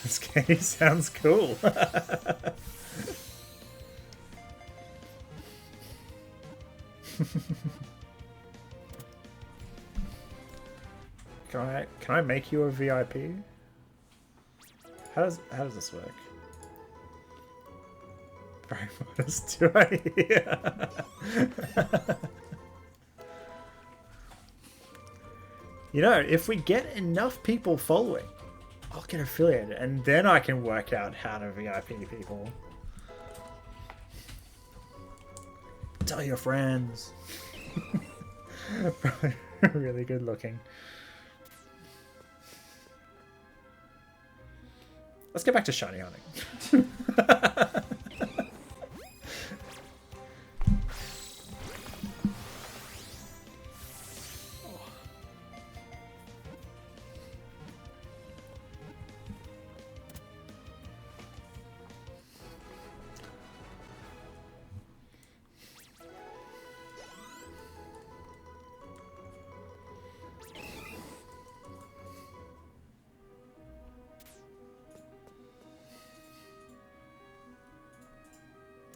This game sounds cool. Can I make you a VIP? How does this work? Very modest, do I? You know, if we get enough people following, I'll get affiliated, and then I can work out how to VIP people. Tell your friends. Probably really good looking. Let's get back to shiny hunting.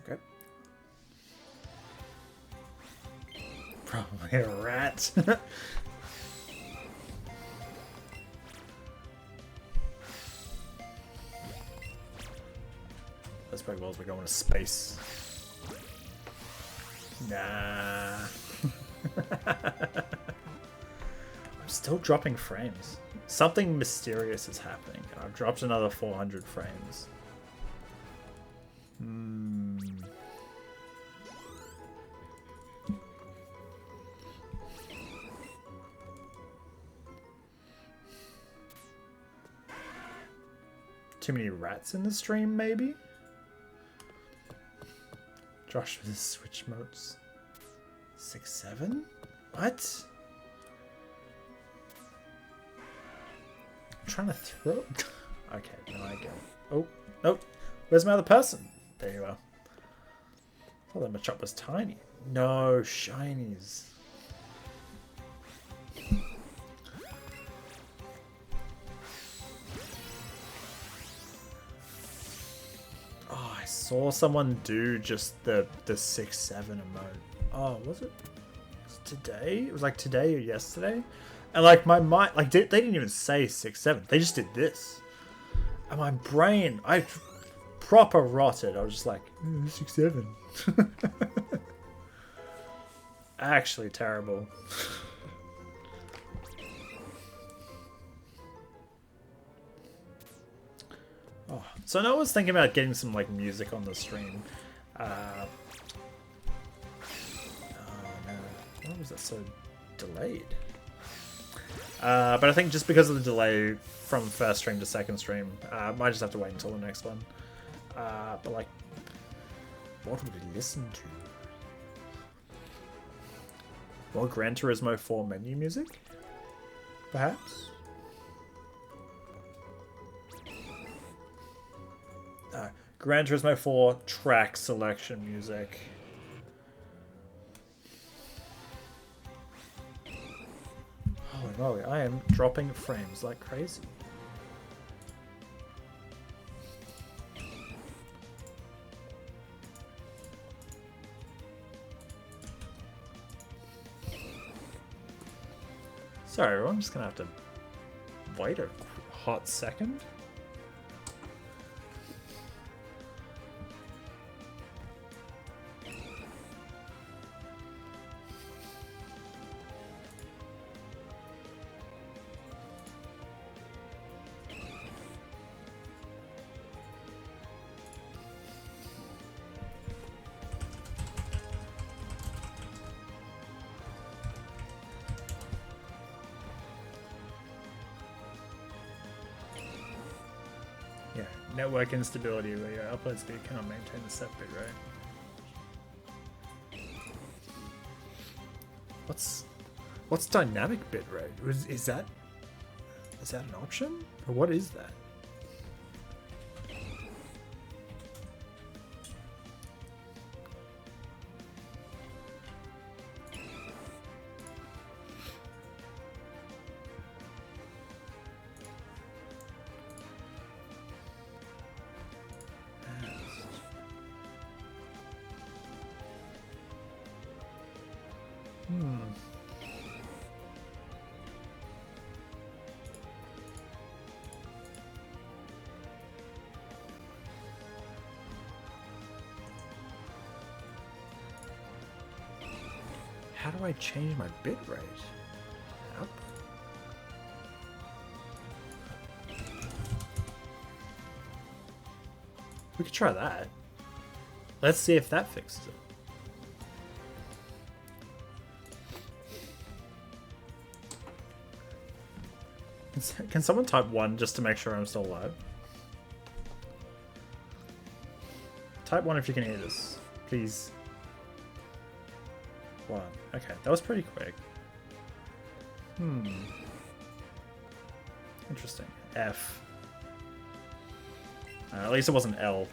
Okay. Probably a rat. Those Pokeballs were going to space. Nah. I'm still dropping frames. Something mysterious is happening. I've dropped another 400 frames. Too many rats in the stream, maybe? Josh with his switch modes. 6-7? What? I'm trying to throw. Okay, now I get it. Oh, nope. Where's my other person? There you are. I thought that Machop was tiny. No, shinies. Oh, I saw someone do just the 6-7 emote. Oh, was it? Today? It was like today or yesterday? And like my mind, like they didn't even say 6-7. They just did this. And my brain, I proper rotted. I was just like, 6-7. Actually terrible. Oh, so I was thinking about getting some like music on the stream. Oh no, why was that so delayed? But I think just because of the delay from first stream to second stream, I might just have to wait until the next one. But like, what would we listen to? More Gran Turismo 4 menu music? Perhaps? Gran Turismo 4 track selection music. Holy moly, I am dropping frames like crazy. Sorry everyone, I'm just gonna have to wait a hot second. Network instability where your upload speed cannot maintain the set bit rate. What's dynamic bit rate? Is that an option? Or what is that? How do I change my bit rate? Up? We could try that. Let's see if that fixes it. Can someone type 1 just to make sure I'm still alive? Type 1 if you can hear this, please. 1. Okay, that was pretty quick. Interesting. F. At least it wasn't L.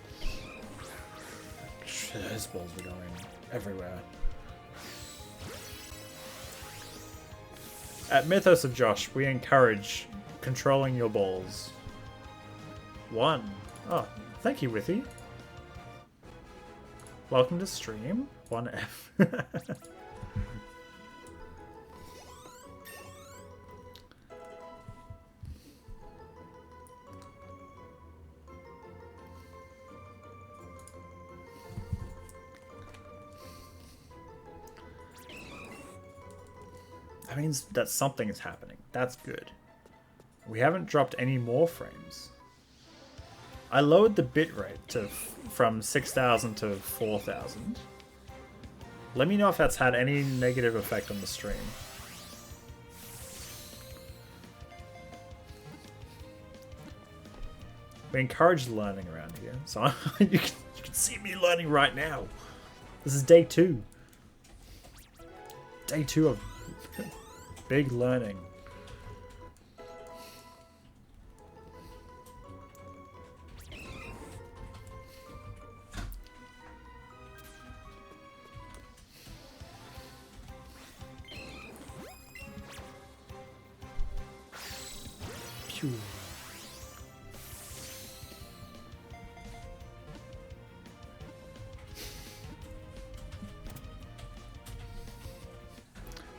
Those balls were going everywhere. At MythosOfJosh, we encourage controlling your balls. 1. Oh, thank you, Withy. Welcome to stream. 1F. That means that something is happening. That's good. We haven't dropped any more frames. I lowered the bitrate from 6,000 to 4,000. Let me know if that's had any negative effect on the stream. We encourage learning around here, so you can see me learning right now. This is day 2. Day 2 of big learning. Phew.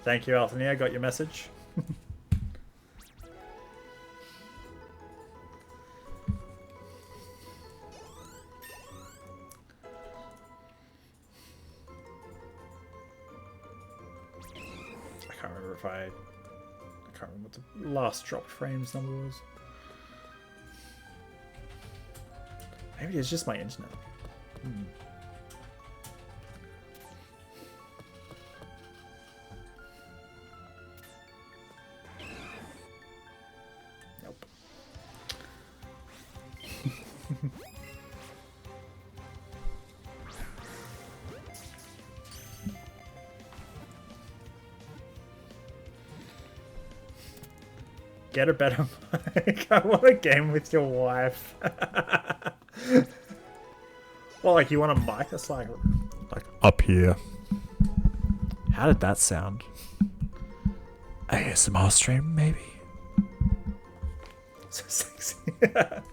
Thank you, Anthony. I got your message. I can't remember what the last dropped frames number was. Maybe it's just my internet. Nope. Get a better mic. I want a game with your wife. Well, like, you want a mic that's like up here. How did that sound? ASMR stream, maybe? So sexy. That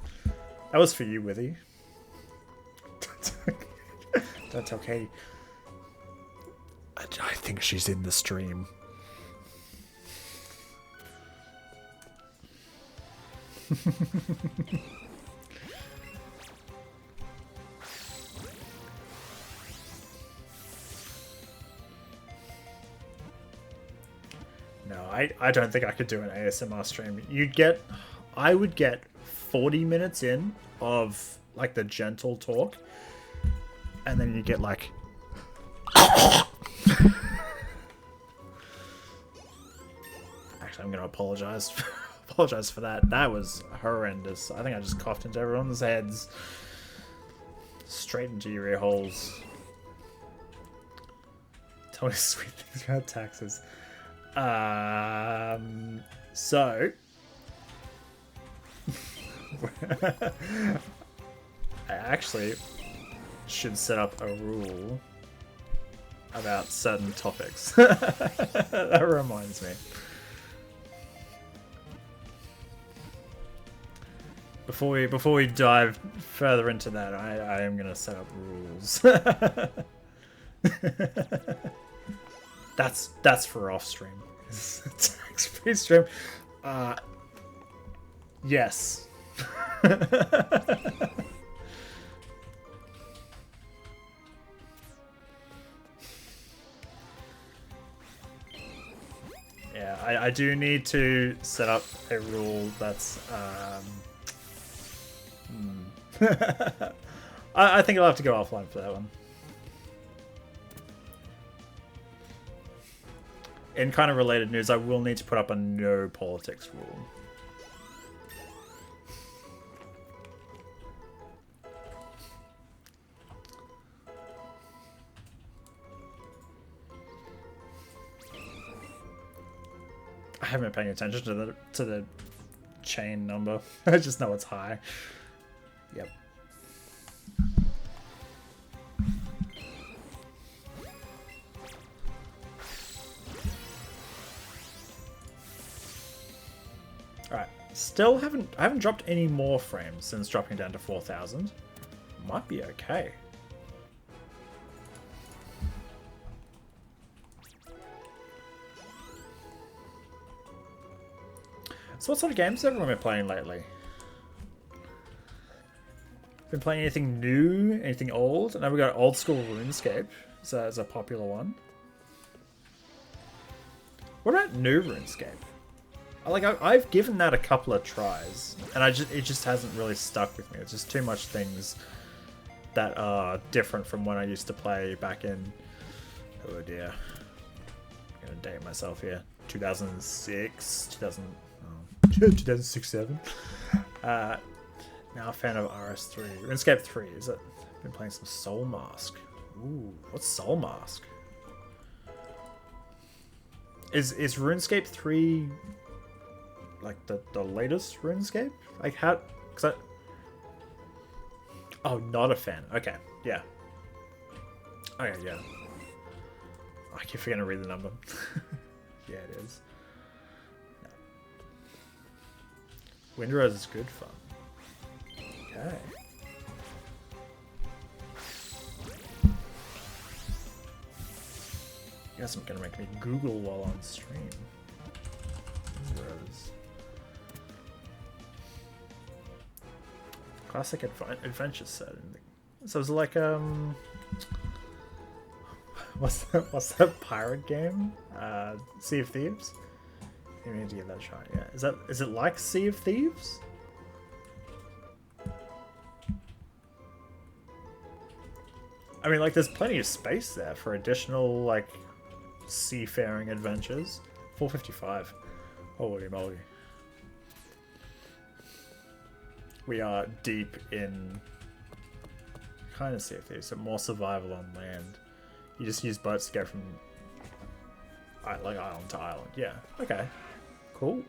was for you, Withy. Don't tell Katie. I think she's in the stream. No, I don't think I could do an ASMR stream. I would get 40 minutes in of like the gentle talk, and then you get like actually, I'm gonna apologize for that. That was horrendous. I think I just coughed into everyone's heads, straight into your ear holes. Tell me sweet things about taxes. So I actually should set up a rule about certain topics. That reminds me. Before we dive further into that, I am gonna set up rules. That's for off stream. Tax-free stream. Yes. Yeah, I do need to set up a rule that's I think I'll have to go offline for that one. In kind of related news, I will need to put up a no politics rule. I haven't been paying attention to the chain number. I just know it's high. Yep. Alright. Still I haven't dropped any more frames since dropping down to 4,000. Might be okay. So what sort of games have everyone been playing lately? Been playing anything new? Anything old? And now we got old school RuneScape. So that's a popular one. What about new RuneScape? I've given that a couple of tries, and it just hasn't really stuck with me. It's just too much things that are different from when I used to play back in, oh dear, I'm gonna date myself here, 2006, 2006, 7. Now a fan of RS3. RuneScape 3, is it? Been playing some Soul Mask. Ooh, what's Soul Mask? Is RuneScape 3 like the latest RuneScape? Like how? Oh, not a fan. Okay, yeah. Okay, yeah. I keep forgetting to read the number. Yeah, it is. Yeah. Windrose is good fun. Okay. Guess I'm gonna make me Google while on stream. Windrose. Classic adventure set. So it's like what's that pirate game? Sea of Thieves. You need to give that a try. Yeah, is it like Sea of Thieves? I mean, like, there's plenty of space there for additional like seafaring adventures. 455. Holy moly. We are deep in kind of Sea of Thieves, so more survival on land. You just use boats to go from like island to island. Yeah. Okay. Cool.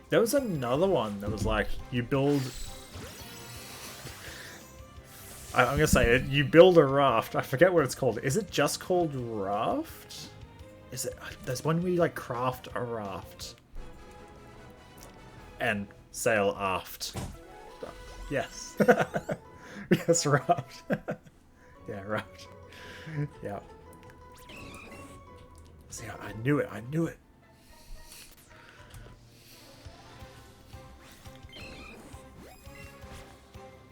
There was another one that was like you build. I'm gonna say it. You build a raft. I forget what it's called. Is it just called raft? Is it? There's one where you like craft a raft and sail aft. Yes. Yes, raft. Yeah, raft. Yeah. See, I knew it. I knew it.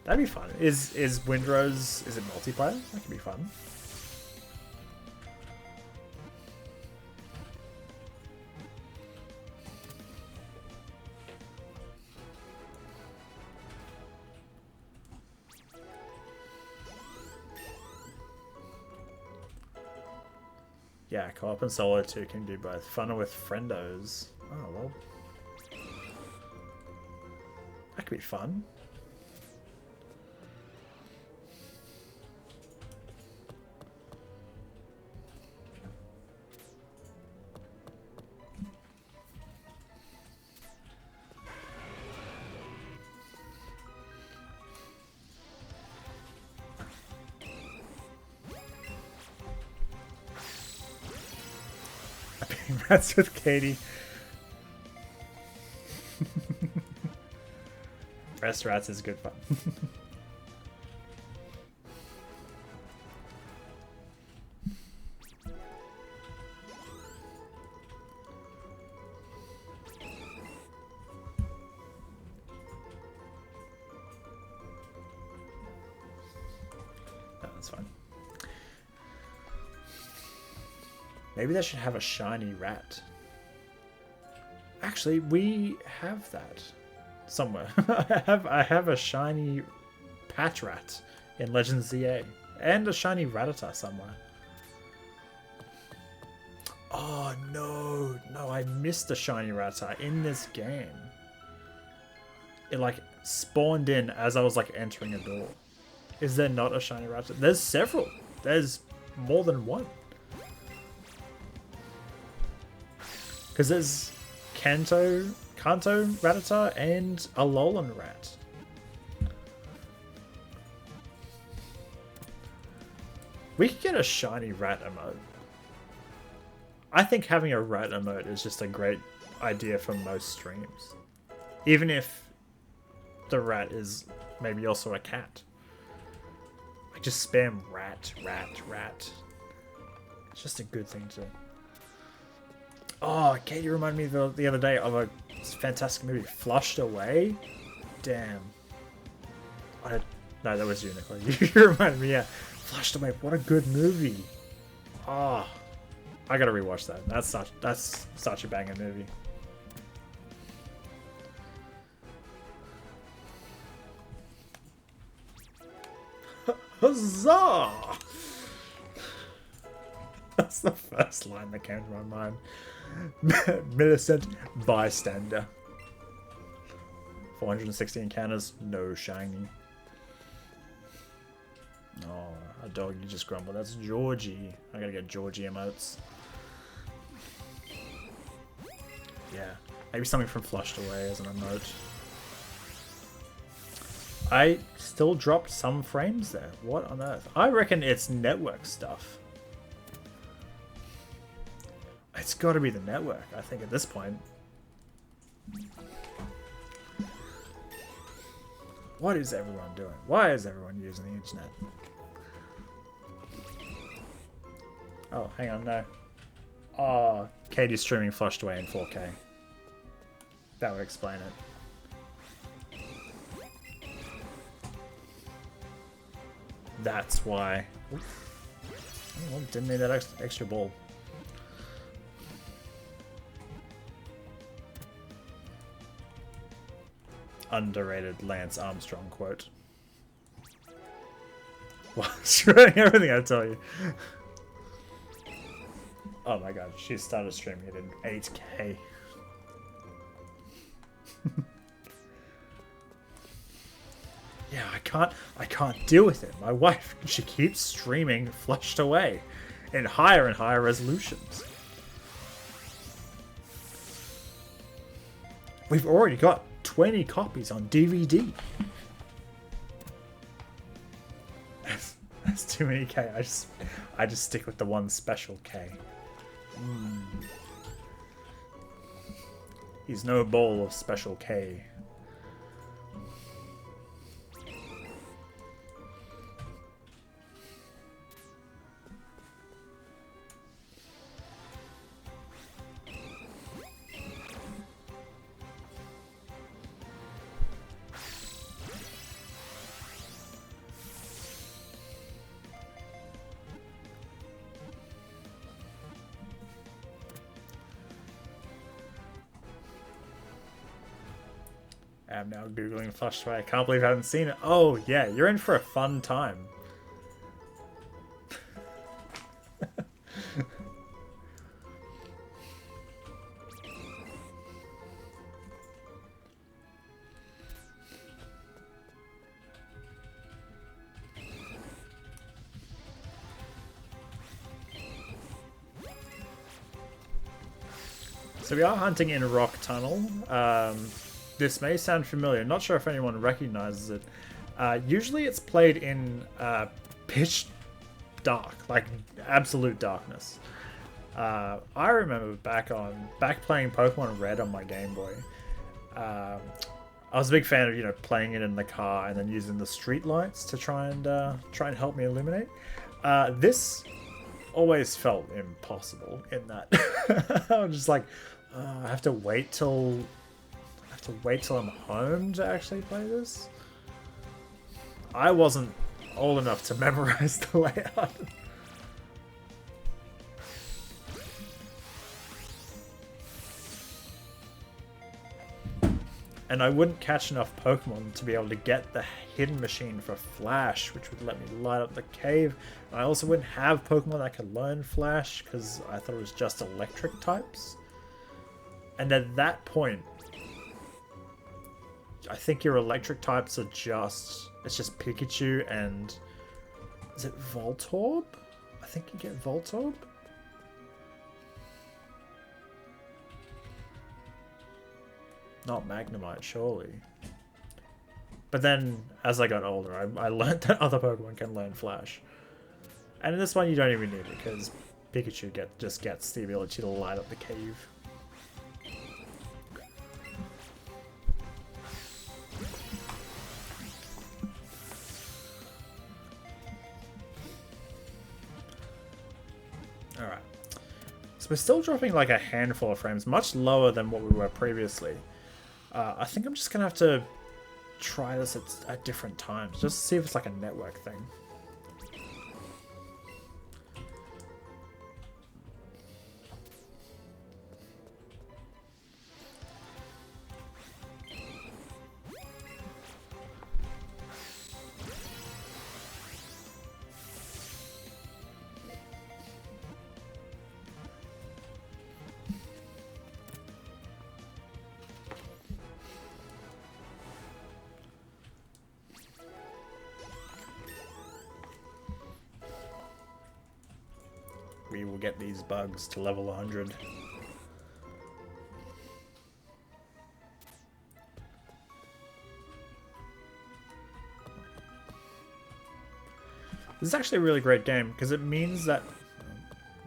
That'd be fun. Is Windrose? Is it multiplayer? That could be fun. Yeah, co-op and solo too can do both. Fun with friendos. Oh well. That could be fun. That's with Katie. Rats is good fun. That's fine. Maybe they should have a shiny rat. Actually, we have that somewhere. I have a shiny Patrat in Legends ZA and a shiny Rattata somewhere. Oh no, I missed a shiny Rattata in this game. It like spawned in as I was like entering a door. Is there not a shiny Rattata? There's several. There's more than one. Because there's Kanto Rattata and a Alolan rat. We could get a shiny rat emote. I think having a rat emote is just a great idea for most streams. Even if the rat is maybe also a cat. I just spam rat, rat, rat. It's just a good thing to... Oh, Katie reminded me the other day of a fantastic movie, Flushed Away. Damn. No, that was you, Nicola. You reminded me, yeah. Flushed Away, what a good movie. Oh, I gotta rewatch that. That's such a banger movie. Huzzah! That's the first line that came to my mind. Millicent bystander. 460 encounters, no shiny. Oh, a dog you just grumbled. That's Georgie. I gotta get Georgie emotes. Yeah, maybe something from Flushed Away as an emote. I still dropped some frames there. What on earth? I reckon it's network stuff. It's got to be the network, I think, at this point. What is everyone doing? Why is everyone using the internet? Oh, hang on, no. Oh, Katie's streaming Flushed Away in 4K. That would explain it. That's why. Oh, didn't need that extra ball. Underrated Lance Armstrong quote. Well, screwing everything I tell you. Oh my god, she started streaming it in 8K. Yeah, I can't deal with it. My wife, she keeps streaming Flushed Away in higher and higher resolutions. We've already got 20 copies on DVD. That's too many K. I just stick with the one special K. He's no bowl of special K. I'm now Googling Flushed Away. I can't believe I haven't seen it. Oh, yeah, you're in for a fun time. So we are hunting in Rock Tunnel. This may sound familiar. Not sure if anyone recognizes it. Usually it's played in pitch dark, like absolute darkness. I remember back playing Pokemon Red on my Game Boy. I was a big fan of playing it in the car and then using the street lights to try and help me illuminate. This always felt impossible in that. I was just like, I have to wait till I'm home to actually play this. I wasn't old enough to memorize the layout. And I wouldn't catch enough Pokemon to be able to get the hidden machine for Flash, which would let me light up the cave. And I also wouldn't have Pokemon that could learn Flash, because I thought it was just electric types. And at that point, I think your electric types are it's just Pikachu and Is it Voltorb? I think you get Voltorb. Not Magnemite, surely. But then, as I got older, I learned that other Pokemon can learn Flash. And in this one, you don't even need it, because Pikachu just gets the ability to light up the cave. Alright. So we're still dropping like a handful of frames, much lower than what we were previously. I think I'm just going to have to try this at different times, just to see if it's like a network thing. We will get these bugs to level 100. This is actually a really great game because it means that...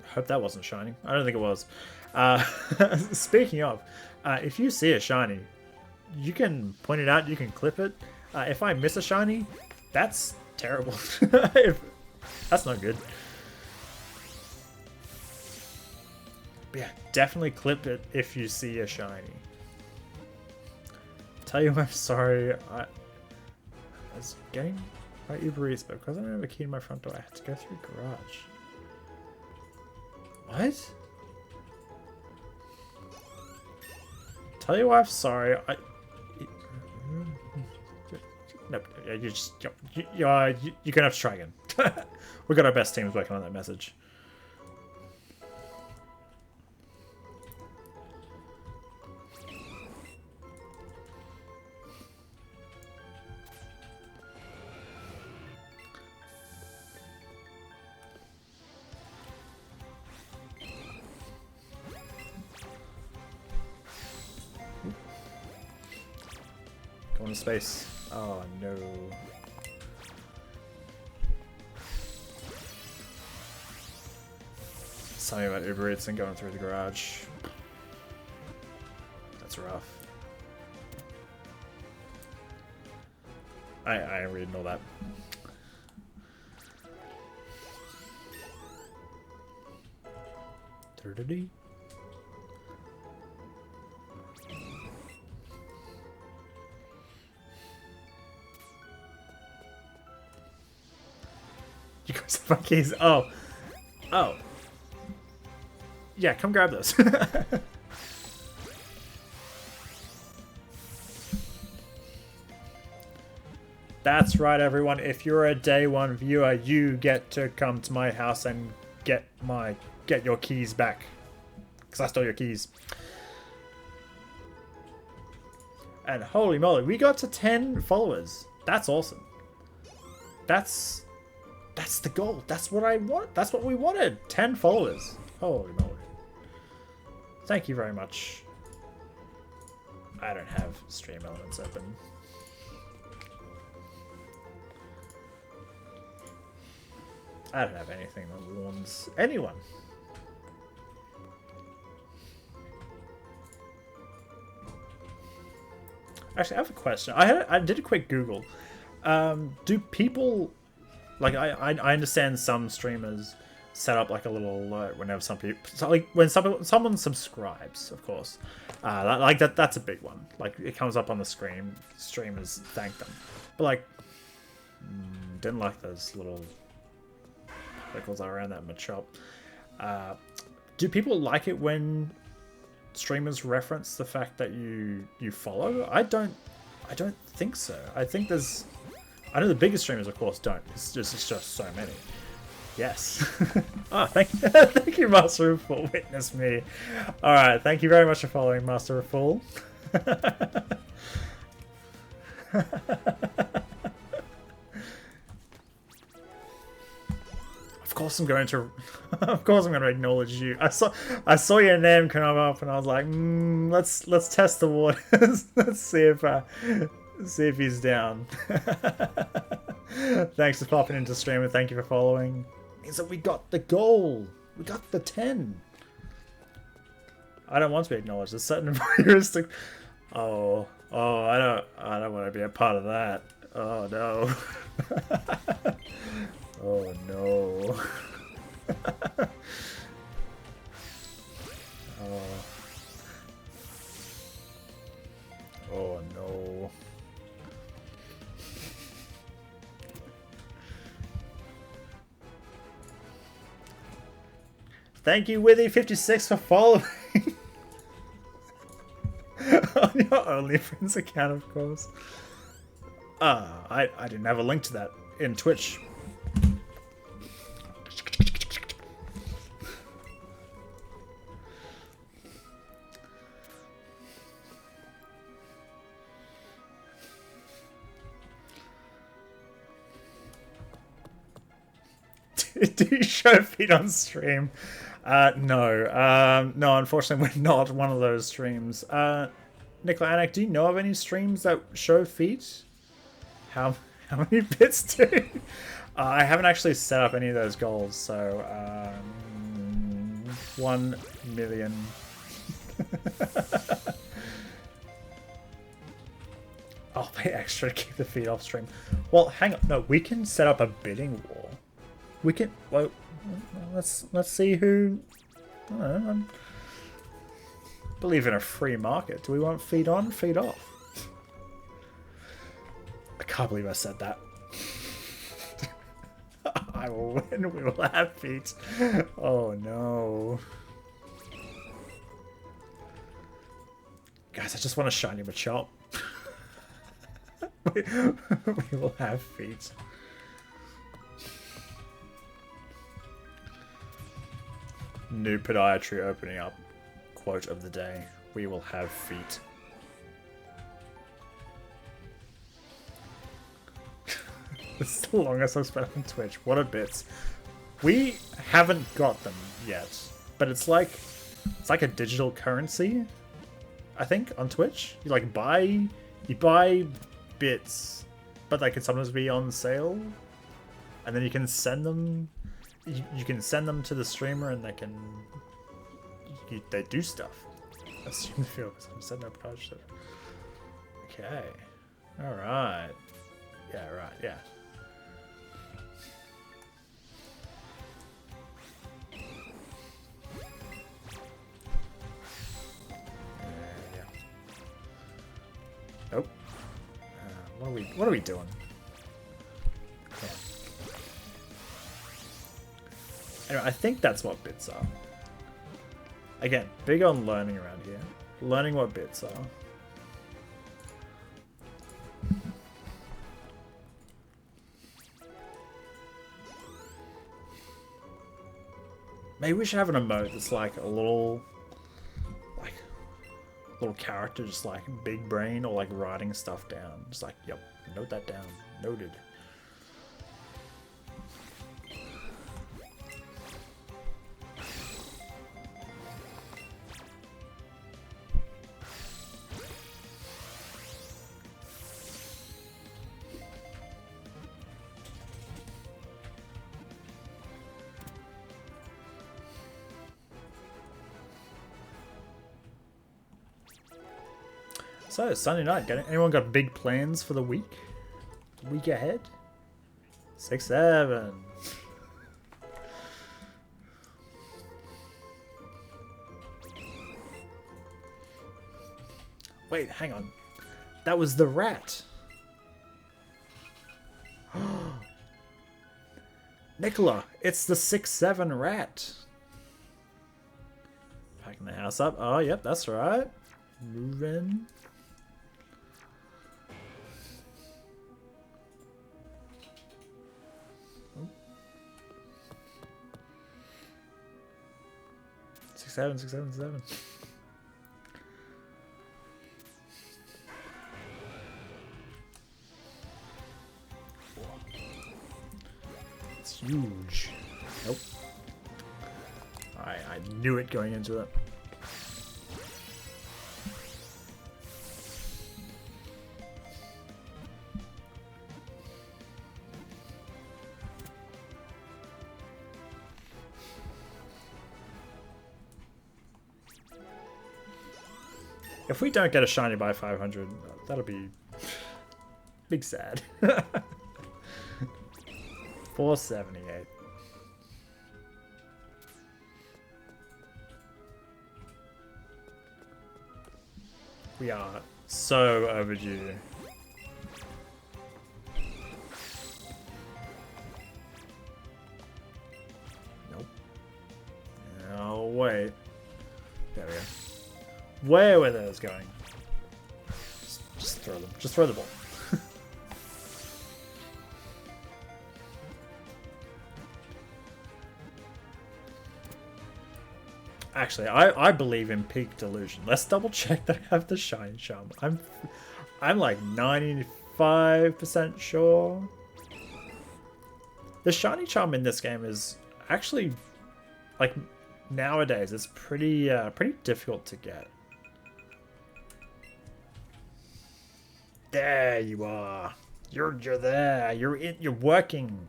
I hope that wasn't shiny. I don't think it was. Speaking of, if you see a shiny, you can point it out, you can clip it. If I miss a shiny, that's terrible. That's not good. But yeah, definitely clip it if you see a shiny. Tell you I'm sorry. I was getting my Uber Eats, but because I don't have a key in my front door, I had to go through garage. What? Tell you why I'm sorry. No, you're gonna have to try again. We got our best teams working on that message. Go into space. Oh no. Something about Uber Eats and going through the garage. That's rough. I ain't reading all that. Turtity? You guys have my keys. Oh. Oh. Yeah, come grab those. That's right, everyone. If you're a day one viewer, you get to come to my house and get your keys back. Because I stole your keys. And holy moly, we got to 10 followers. That's awesome. That's the goal. That's what I want. That's what we wanted. 10 followers. Holy moly. Thank you very much. I don't have stream elements open. I don't have anything that warns anyone. Actually, I have a question. I did a quick Google. Do people... Like, I understand some streamers set up like a little alert whenever some people... So like, when someone subscribes, of course. Like, that's a big one. Like, it comes up on the screen. Streamers thank them. But, like... didn't like those little... circles around that Machop. Do people like it when streamers reference the fact that you follow? I don't think so. I think there's... I know the biggest streamers, of course, don't. It's just so many. Yes. Oh, thank you, Master of Fool. Witness me. All right, thank you very much for following, Master of Fool. Of course I'm going to. Of course I'm going to acknowledge you. I saw your name come up, and I was like, let's test the waters. Let's see if he's down. Thanks for popping into stream, and thank you for following. Means that we got the goal. We got the 10. I don't want to be acknowledged. There's certain heuristic. Oh, I don't want to be a part of that. Oh no. Oh no. Oh. Oh no. Thank you, Withy56, for following. On your OnlyFans account, of course. I didn't have a link to that in Twitch. Do you show feet on stream? No. No, unfortunately, we're not one of those streams. Nicola Anak, do you know of any streams that show feet? How many bits do? I haven't actually set up any of those goals, so 1 million. I'll pay extra to keep the feet off stream. Well, hang on. No, we can set up a bidding war. We can. Well, let's see who. I don't know, believe in a free market. Do we want feet on, feet off? I can't believe I said that. I will win. We will have feet. Oh no. Guys, I just want a shiny Machop. We will have feet. New podiatry opening up. Quote of the day. We will have feet. This is the longest I've spent on Twitch. What a bits. We haven't got them yet, but it's like a digital currency, I think, on Twitch. You buy bits, but they can sometimes be on sale, and then you can send them. You can send them to the streamer, and they can. They do stuff. Assume the field because I'm setting up project stuff. Okay. All right. Yeah. Right. Yeah. Nope. What are we doing? Yeah. Anyway, I think that's what bits are. Again, big on learning around here. Learning what bits are. Maybe we should have an emote that's like a little character, just like big brain, or like writing stuff down. Just like, yep, note that down. Noted. So, Sunday night, anyone got big plans for the week? Week ahead? 6-7. Wait, hang on. That was the rat. Nicola, it's the 6-7 rat. Packing the house up. Oh, yep, that's right. Move in. Seven. It's huge. Nope. I knew it going into it. If we don't get a shiny by 500, that'll be big sad. 478. We are so overdue. Nope. Oh, wait. There we go. Where were those going? Just throw them. Just throw the ball. Actually, I believe in peak delusion. Let's double check that I have the shine charm. I'm like 95% sure. The shiny charm in this game is actually, like, nowadays it's pretty difficult to get. There you are. You're there. You're in. You're working.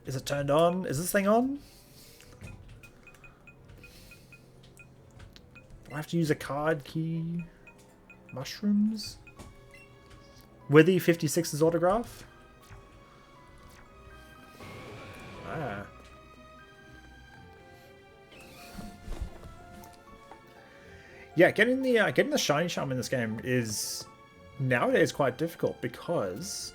Is it turned on? Is this thing on? Do I have to use a card key? Mushrooms? Withy 56's autograph? Ah. Yeah, getting the shiny charm in this game is nowadays quite difficult because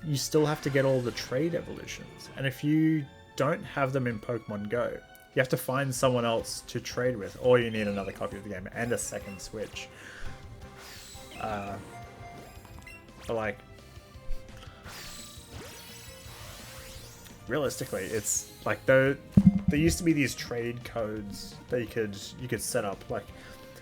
you still have to get all the trade evolutions, and if you don't have them in Pokemon Go, you have to find someone else to trade with, or you need another copy of the game and a second Switch. But like, realistically, it's like there used to be these trade codes that you could set up. Like,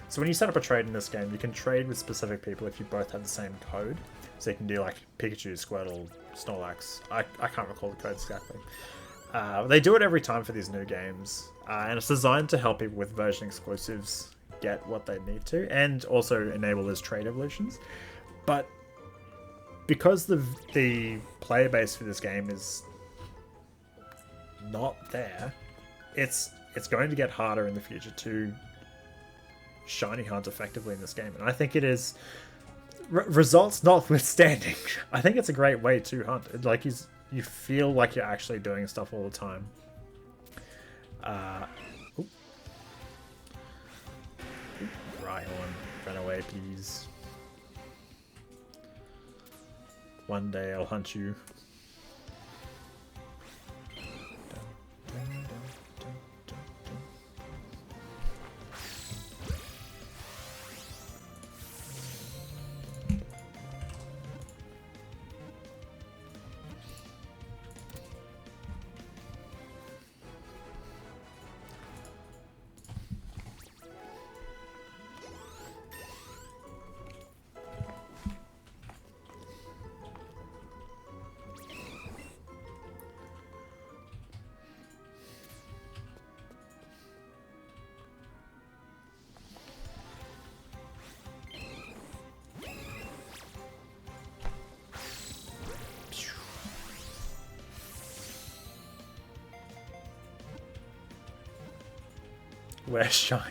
so when you set up a trade in this game, you can trade with specific people if you both have the same code. So you can do like Pikachu, Squirtle, Snorlax. I can't recall the codes exactly. They do it every time for these new games, and it's designed to help people with version exclusives get what they need to, and also enable those trade evolutions. But because the player base for this game is not there, it's going to get harder in the future to shiny hunt effectively in this game, and I think it is. Results notwithstanding, I think it's a great way to hunt. Like, you feel like you're actually doing stuff all the time. Rhyhorn, run away, please. One day I'll hunt you. Where's shiny?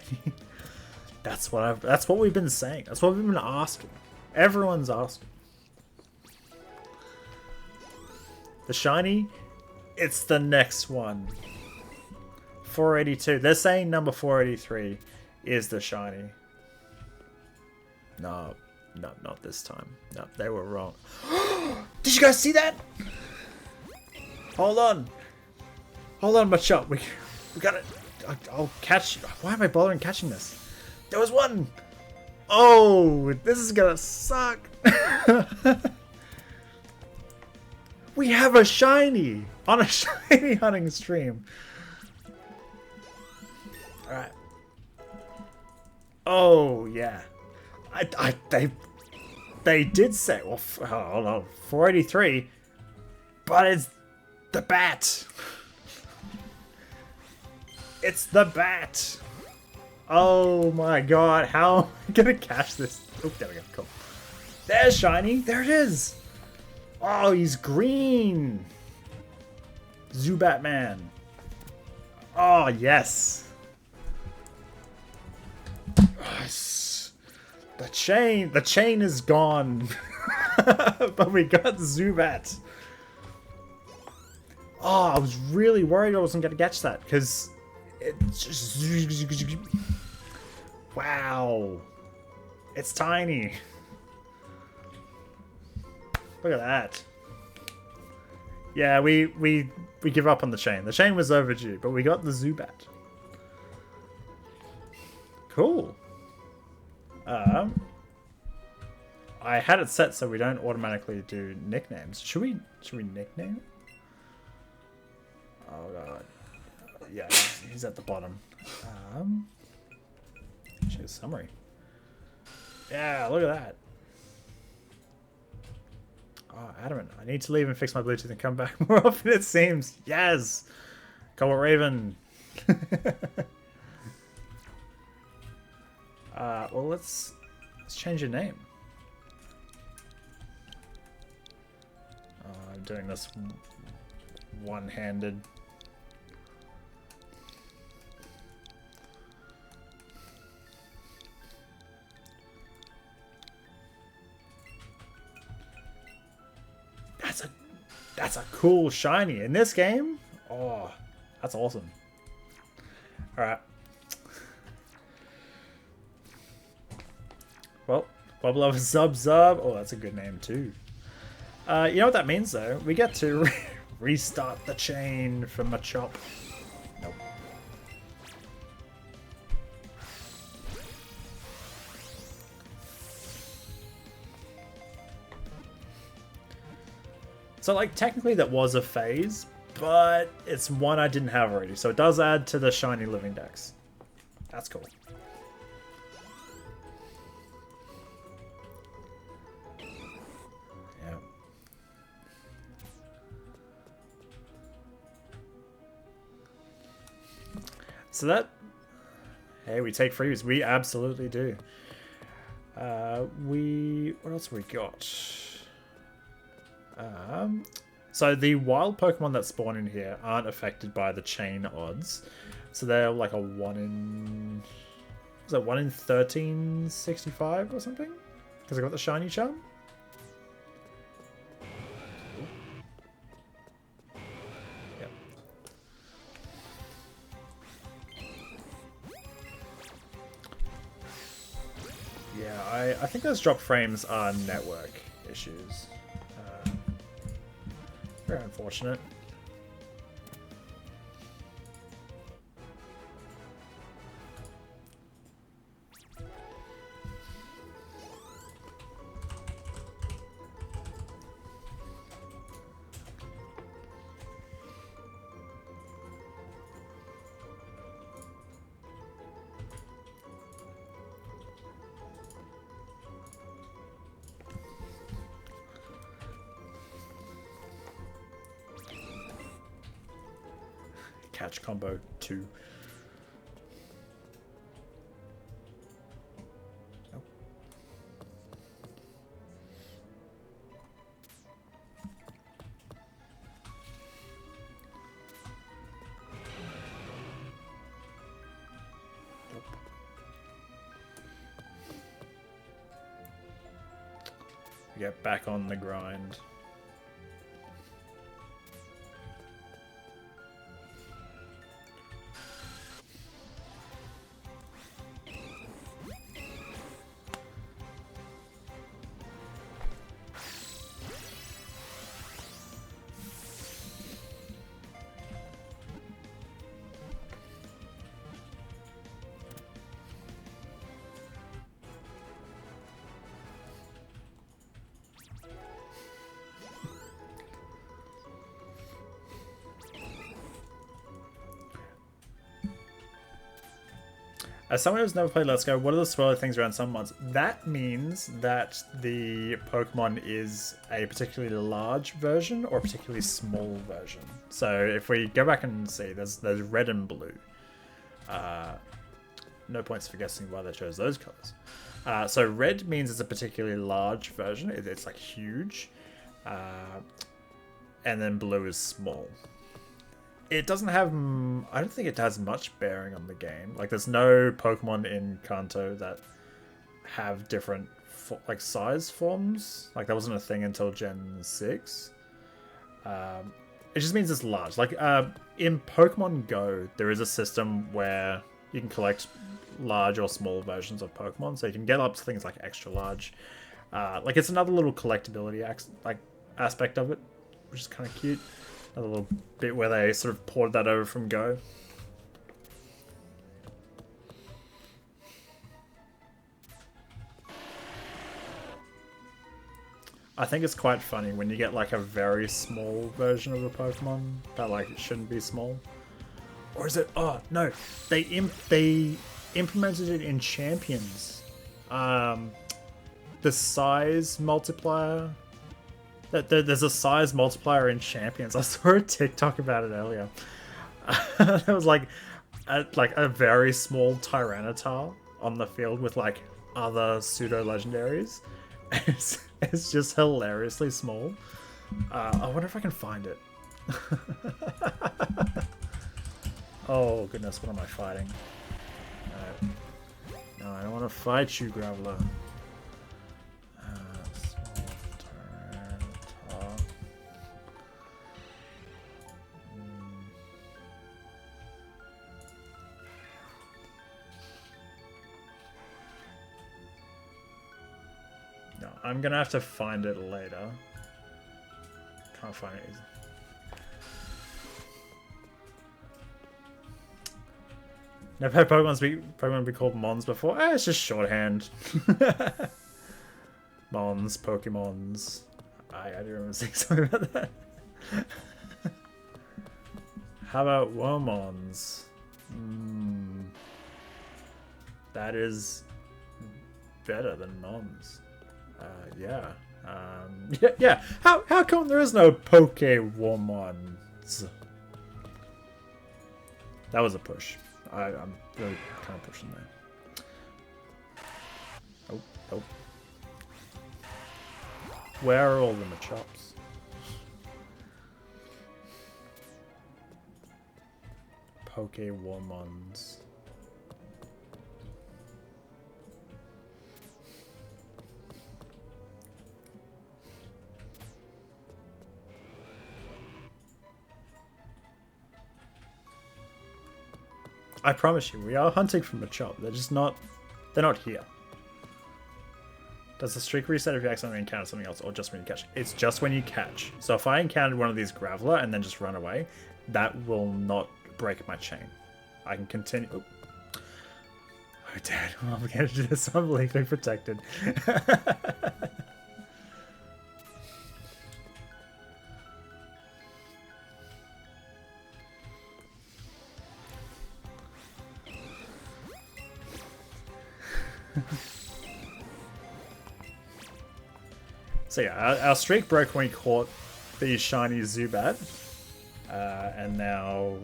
That's what we've been saying. That's what we've been asking. Everyone's asking. The shiny, it's the next one. 482. They're saying number 483 is the shiny. No, not this time. No, they were wrong. Did you guys see that? Hold on, Machop. We got it. I'll catch. Why am I bothering catching this? There was one. Oh, this is gonna suck. We have a shiny on a shiny hunting stream. All right. Oh yeah. They did say, well, hold on, 483, but it's the bat. It's the bat! Oh my god, how am I gonna catch this? Oh, there we go, cool. There's shiny, there it is! Oh, he's green! Zubat Man. Oh, yes! The chain is gone. But we got Zubat. Oh, I was really worried I wasn't going to catch that, because it's just... Wow. It's tiny. Look at that. Yeah, we give up on the chain. The chain was overdue, but we got the Zubat. Cool. I had it set so we don't automatically do nicknames. Should we nickname it? Oh god. Yeah, he's at the bottom. Show summary. Yeah, look at that. Oh, adamant. I need to leave and fix my Bluetooth and come back more often, it seems. Yes! Cobalt Raven. Well, let's change your name. I'm doing this one-handed. That's a cool shiny in this game. Oh, that's awesome. All right. Well, Bubble of Zub. Oh, that's a good name too. You know what that means though? We get to restart the chain for Machop. Nope. So like technically that was a phase, but it's one I didn't have already. So it does add to the shiny living dex. That's cool. Yeah. So that, hey, we take freebies. We absolutely do. What else we got? So the wild Pokemon that spawn in here aren't affected by the chain odds. So they're like a 1 in... Is that 1 in 1365 or something? Because I got the shiny charm? Yep. Yeah, I think those drop frames are network issues. Very unfortunate. Catch combo 2. Nope. Nope. Get back on the grind. As someone who's never played Let's Go, what are the spoiler things around some mods? That means that the Pokemon is a particularly large version or a particularly small version. So if we go back and see, there's red and blue. No points for guessing why they chose those colors. So red means it's a particularly large version. It's like huge. And then blue is small. It doesn't have... I don't think it has much bearing on the game. Like, there's no Pokemon in Kanto that have different like size forms. Like, that wasn't a thing until Gen 6. It just means it's large. Like, in Pokemon Go, there is a system where you can collect large or small versions of Pokemon. So you can get up to things like extra large. Like, it's another little collectability aspect of it, which is kind of cute. A little bit where they sort of ported that over from Go. I think it's quite funny when you get like a very small version of a Pokemon that like shouldn't be small. Or is it? Oh no, they implemented it in Champions. The size multiplier. There's a size multiplier in Champions. I saw a TikTok about it earlier. There was like a very small Tyranitar on the field with like other pseudo legendaries. It's just hilariously small. I wonder if I can find it. Oh goodness, what am I fighting? No, I don't want to fight you, Graveler. I'm gonna have to find it later. Can't find it easily. Never had Pokemon be called Mons before. It's just shorthand. Mons, Pokemons. I do remember saying something about that. How about Wormons? That is better than Mons. Yeah. Yeah. How come there is no Pokewomons? That was a push. I'm really kind of pushing there. Oh. Where are all the Machops? Pokewomons. I promise you, we are hunting for Machop. They're just not... They're not here. Does the streak reset if you accidentally encounter something else, or just when you catch? It's just when you catch. So if I encountered one of these Graveler and then just run away, that will not break my chain. I can continue... Oh, Dad, I'm going to do this. I'm legally protected. So yeah, our streak broke when we caught the shiny Zubat, and now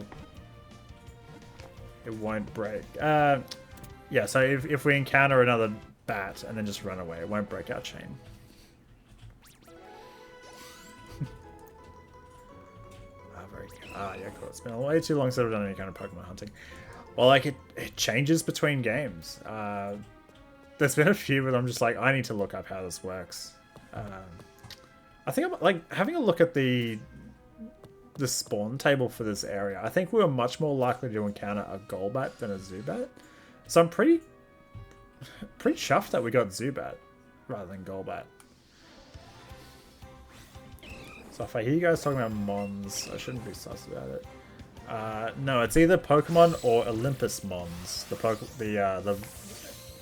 it won't break. Yeah, so if we encounter another bat and then just run away, it won't break our chain. Yeah, cool. It's been way too long since I've done any kind of Pokemon hunting. Well, like it changes between games. There's been a few where I'm just like, I need to look up how this works. I think I'm like having a look at the spawn table for this area. I think we were much more likely to encounter a Golbat than a Zubat. So I'm pretty chuffed that we got Zubat rather than Golbat. So if I hear you guys talking about Mons, I shouldn't be sus about it. No, it's either Pokemon or Olympus Mons, the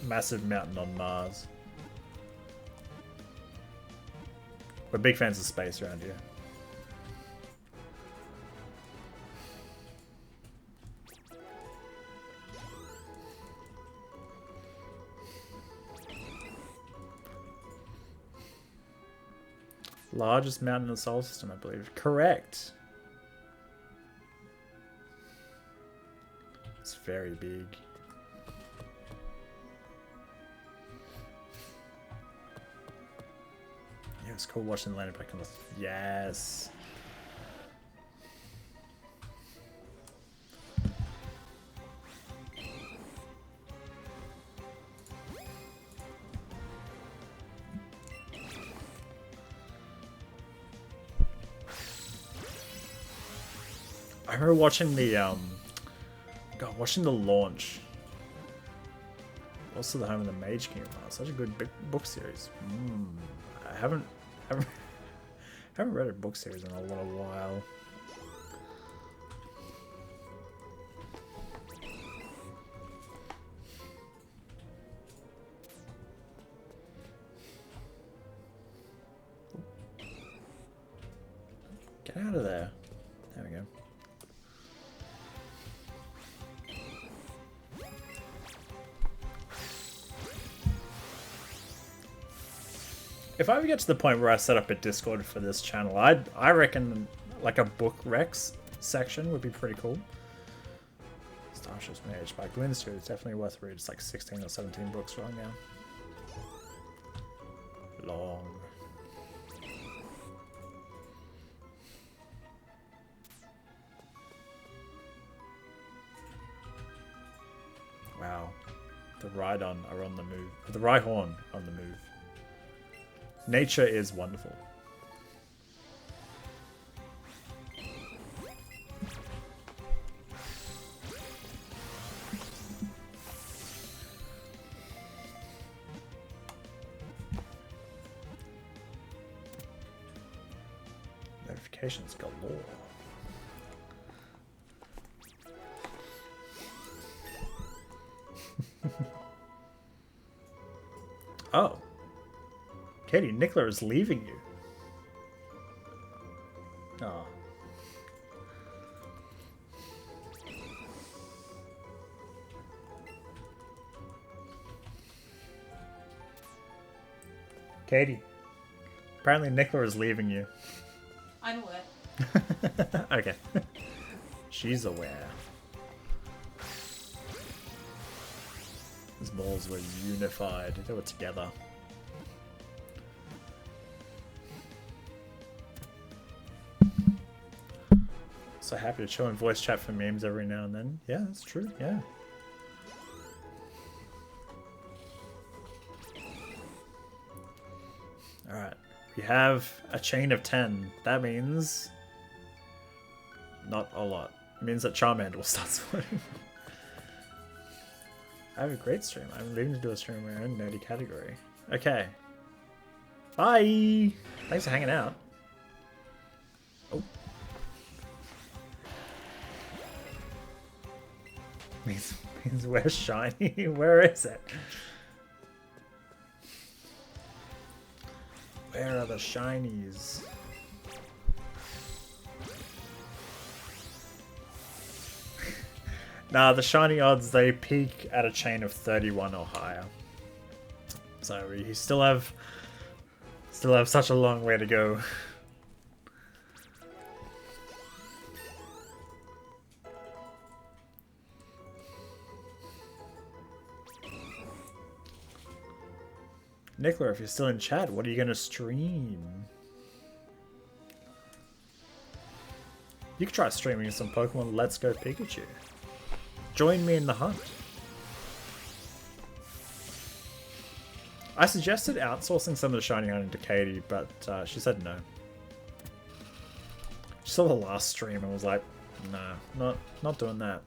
massive mountain on Mars. We're big fans of space around here. Largest mountain in the solar system, I believe. Correct. It's very big. Yeah, it's cool watching the landing back on the... Yes. I remember watching the watching the launch. Also, the home of the Mage King. Oh, such a good book series. I haven't read a book series in a little while. Get out of there. There we go. If I ever get to the point where I set up a Discord for this channel, I reckon like a book Rex section would be pretty cool. Starship's Mage by Glenn Stewart. It's definitely worth reading. It's like 16 or 17 books right now. Long. Wow. The Rhydon are on the move. The Rhyhorn on the move. Nature is wonderful. Notifications galore. Oh. Katie, Nicola is leaving you. Oh. Katie, apparently Nicola is leaving you. I'm aware. Okay. She's aware. These balls were unified. They were together. So happy to chill in voice chat for memes every now and then. Yeah, that's true. Yeah. Alright. We have a chain of 10. That means... not a lot. It means that Charmander will start splitting. I have a great stream. I'm leaving to do a stream in my own nerdy category. Okay. Bye! Thanks for hanging out. Oh. Means where's shiny? Where is it? Where are the shinies? Nah, the shiny odds, they peak at a chain of 31 or higher. So we still have such a long way to go. Nicola, if you're still in chat, what are you going to stream? You could try streaming some Pokemon Let's Go Pikachu. Join me in the hunt. I suggested outsourcing some of the shiny hunting to Katie, but she said no. She saw the last stream and was like, nah, not doing that.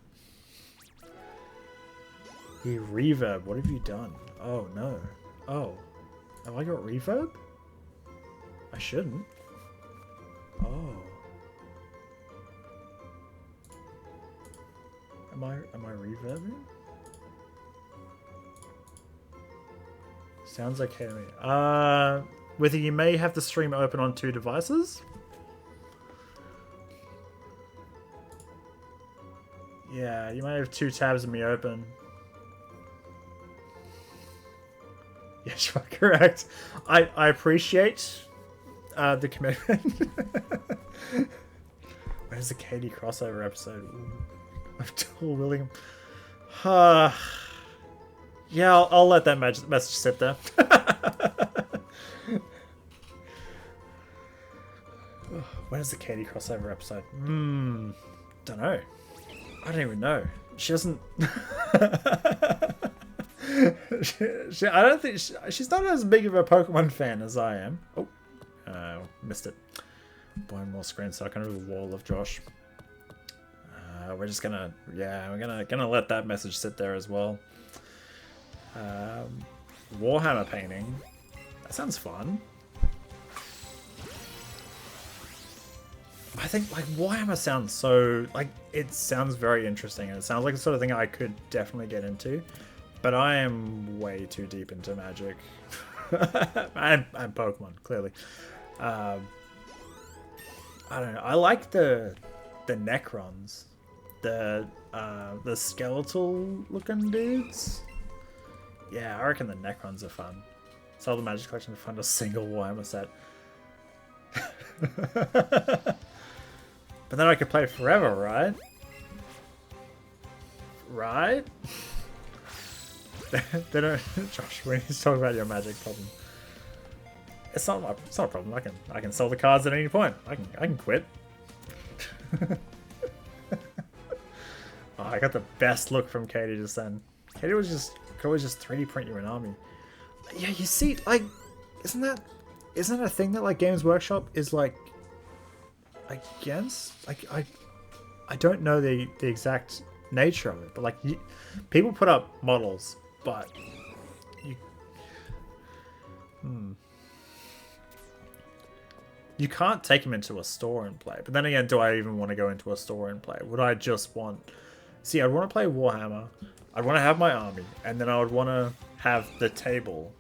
Hey, Reverb, what have you done? Oh, no. Oh. Have I got reverb? I shouldn't. Oh. Am I reverbing? Sounds okay to me. Whether you may have the stream open on 2 devices. Yeah, you might have 2 tabs of me open. Yes, you are correct. I appreciate the commitment. Where's the Katie crossover episode? Ooh, I'm Tool William. Yeah, I'll let that message sit there. When is the Katie crossover episode? Don't know. I don't even know. She doesn't. I don't think she's not as big of a Pokemon fan as I am. Oh, missed it. One more screen, so I can do the wall of Josh. We're just gonna, we're gonna let that message sit there as well. Warhammer painting. That sounds fun. I think like Warhammer sounds so like it sounds very interesting, and it sounds like the sort of thing I could definitely get into. But I am way too deep into Magic and Pokemon, clearly. I don't know. I like the Necrons, the skeletal looking dudes. Yeah, I reckon the Necrons are fun. Sell the Magic collection to fund a single Warhammer set. But then I could play forever, right? Right? They don't, Josh. When he's talking about your Magic problem, it's not a problem. I can sell the cards at any point. I can quit. Oh, I got the best look from Katie just then. Katie could always just 3D print you an army. Yeah, you see, like, isn't that a thing that like Games Workshop is like against? Like, I don't know the exact nature of it, but like people put up models, but you can't take them into a store and play. But then again, do I even want to go into a store and play? Would I just want... See, I'd want to play Warhammer. I'd want to have my army. And then I would want to have the table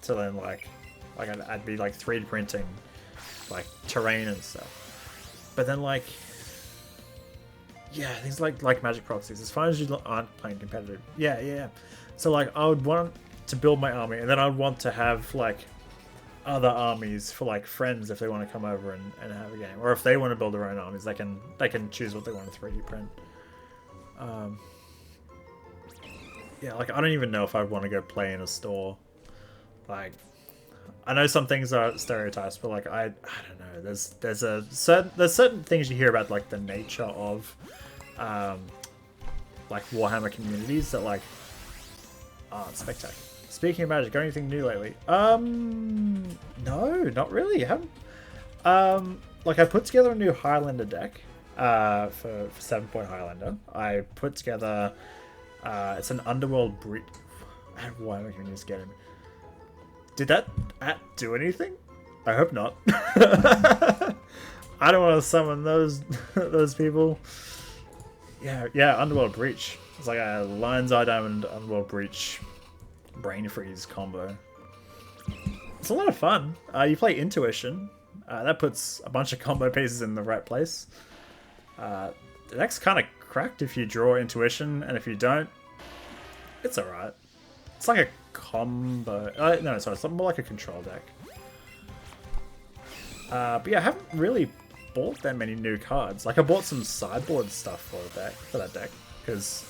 to then, like I'd be, like, 3D printing, like, terrain and stuff. But then, like... Yeah, things like Magic Proxies. As far as you aren't playing competitive. Yeah. So, like, I would want to build my army. And then I'd want to have, like... other armies for like friends if they want to come over and have a game, or if they want to build their own armies, they can choose what they want to 3D print. Yeah, like I don't even know if I'd want to go play in a store. Like, I know some things are stereotypes, but like I don't know. There's certain things you hear about like the nature of like Warhammer communities that like aren't spectacular. Speaking of Magic, got anything new lately? No, not really. I haven't. Like I put together a new Highlander deck for 7-point Highlander. I put together it's an Underworld Breach. Why am I going to get him? Did that do anything? I hope not. I don't want to summon those people. Yeah, Underworld Breach. It's like a Lion's Eye Diamond Underworld Breach Brain Freeze combo. It's a lot of fun. You play Intuition. That puts a bunch of combo pieces in the right place. The deck's kind of cracked if you draw Intuition, and if you don't, it's alright. It's like a combo... no, sorry, it's more like a control deck. But yeah, I haven't really bought that many new cards. Like, I bought some sideboard stuff for that deck, because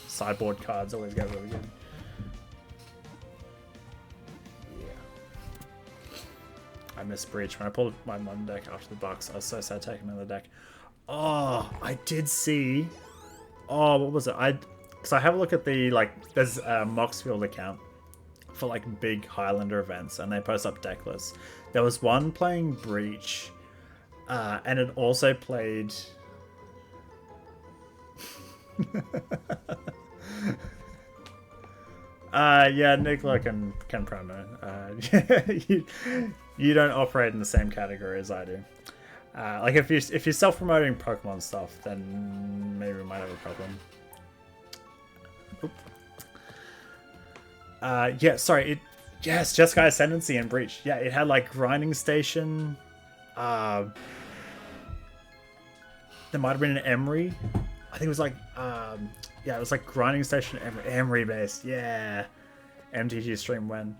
sideboard cards always go really good. I missed Breach. When I pulled my Mon deck after the Bucks, I was so sad taking another deck. Oh, I did see... Oh, what was it? Because I have a look at the, like, there's a Moxfield account for, like, big Highlander events, and they post up deck lists. There was one playing Breach, and it also played... yeah, Nicola can promo. You don't operate in the same category as I do. Like if you're self-promoting Pokemon stuff, then maybe we might have a problem. Oop. Yeah, sorry. Yes, Jeskai Ascendancy and Breach. Yeah, it had like Grinding Station. There might have been an Emery. I think it was like yeah, it was like Grinding Station Emery based. Yeah. MTG stream when.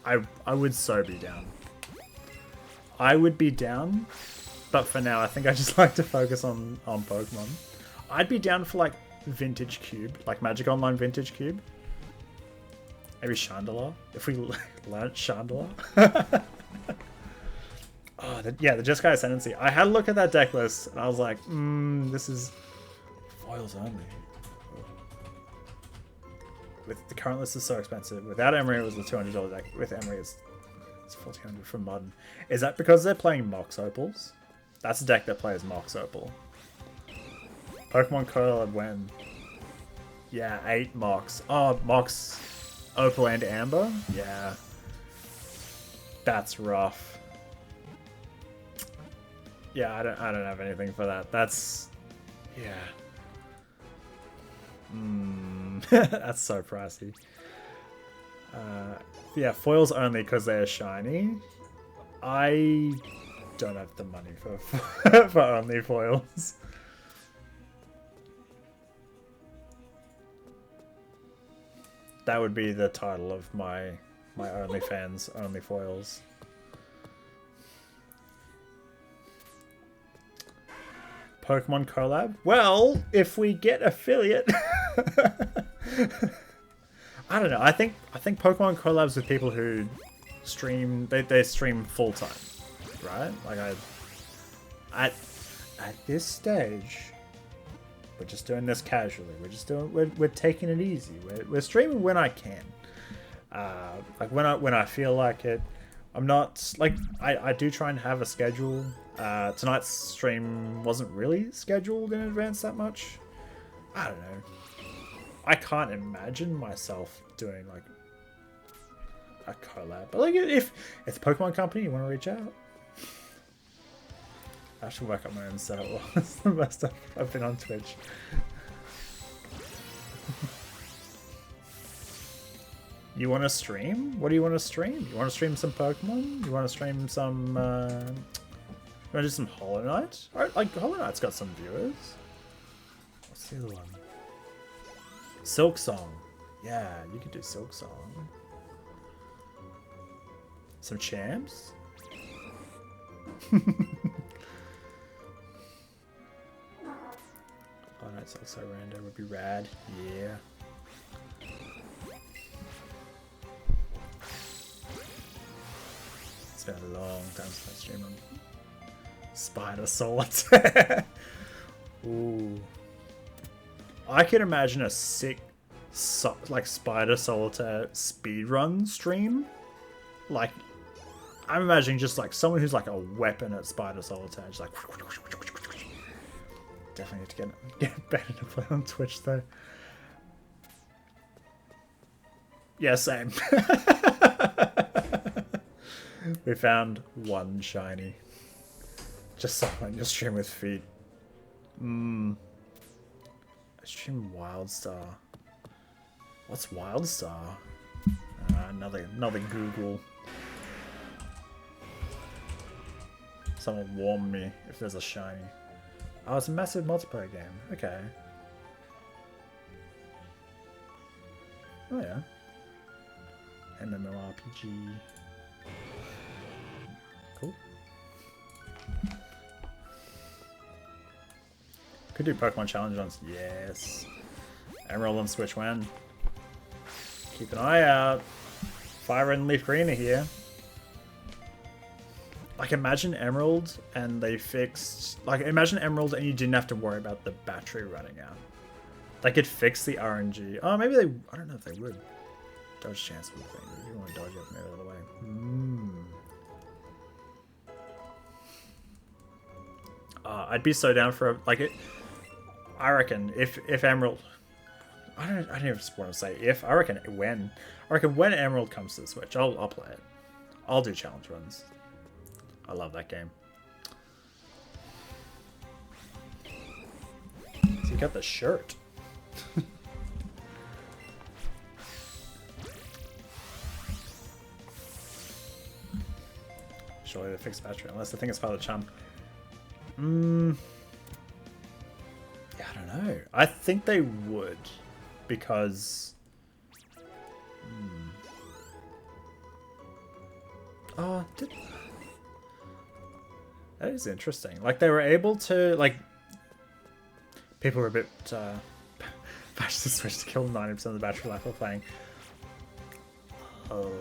I would so be down. I would be down, but for now I think I just like to focus on Pokemon. I'd be down for like vintage cube, like Magic Online vintage cube. Maybe Chandelier, if we learnt Chandelier. Oh, yeah, the Jeskai Ascendancy. I had a look at that deck list, and I was like, this is foils only. With the current list is so expensive. Without Emery, it was a $200 deck. With Emery, it's $1,400 for modern. Is that because they're playing Mox Opals? That's a deck that plays Mox Opal. Pokemon Collab when? Yeah, 8 Mox. Oh, Mox Opal and Amber? Yeah. That's rough. Yeah, I don't have anything for that. That's... yeah. That's so pricey. Yeah, foils only because they're shiny. I don't have the money for for only foils. That would be the title of my OnlyFans, only foils. Pokemon collab? Well, if we get affiliate, I don't know. I think Pokemon collabs with people who stream. They stream full time, right? Like at this stage, we're just doing this casually. We're taking it easy. We're streaming when I can. Like when I feel like it. I'm not like I do try and have a schedule. Tonight's stream wasn't really scheduled in advance that much. I don't know. I can't imagine myself doing like a collab. But like if it's a Pokemon company, you want to reach out. I should work up my own setup. It's the best I've been on Twitch. You want to stream? What do you want to stream? You want to stream some Pokemon? You want to stream some... you want to do some Hollow Knight? Alright, like, Hollow Knight's got some viewers. What's the other one? Silk Song. Yeah, you could do Silk Song. Some champs? Hollow Knight's also random. Would be rad. Yeah. It's been a long time since I streamed on Spider Solitaire. Ooh. I can imagine a sick like Spider Solitaire speedrun stream. Like, I'm imagining just like someone who's like a weapon at Spider Solitaire. Just like... Definitely need to get better to play on Twitch though. Yeah, same. We found one shiny. Just someone you stream with feet. I stream Wildstar. What's Wildstar? Another Google. Someone warn me if there's a shiny. Oh, it's a massive multiplayer game. Okay. Oh yeah. MMORPG. Cool. Could do Pokemon Challenge on... Yes. Emerald and Switch when. Keep an eye out. Fire and Leaf Green are here. Like, imagine Emerald and they fixed... Like, imagine Emerald and you didn't have to worry about the battery running out. They could fix the RNG. Oh, maybe they... I don't know if they would. Dodge chance with the thing. You want to dodge it from the other way. I'd be so down for a... Like, it... I reckon if Emerald... I don't even want to say if. I reckon when. I reckon when Emerald comes to the Switch, I'll play it. I'll do challenge runs. I love that game. So you got the shirt. Surely they fixed battery, unless they think it's part of the charm. Yeah, I don't know. I think they would, because... Oh, that is interesting. Like, they were able to, like... People were a bit Bash the switch to kill 90% of the battery life while playing. Oh.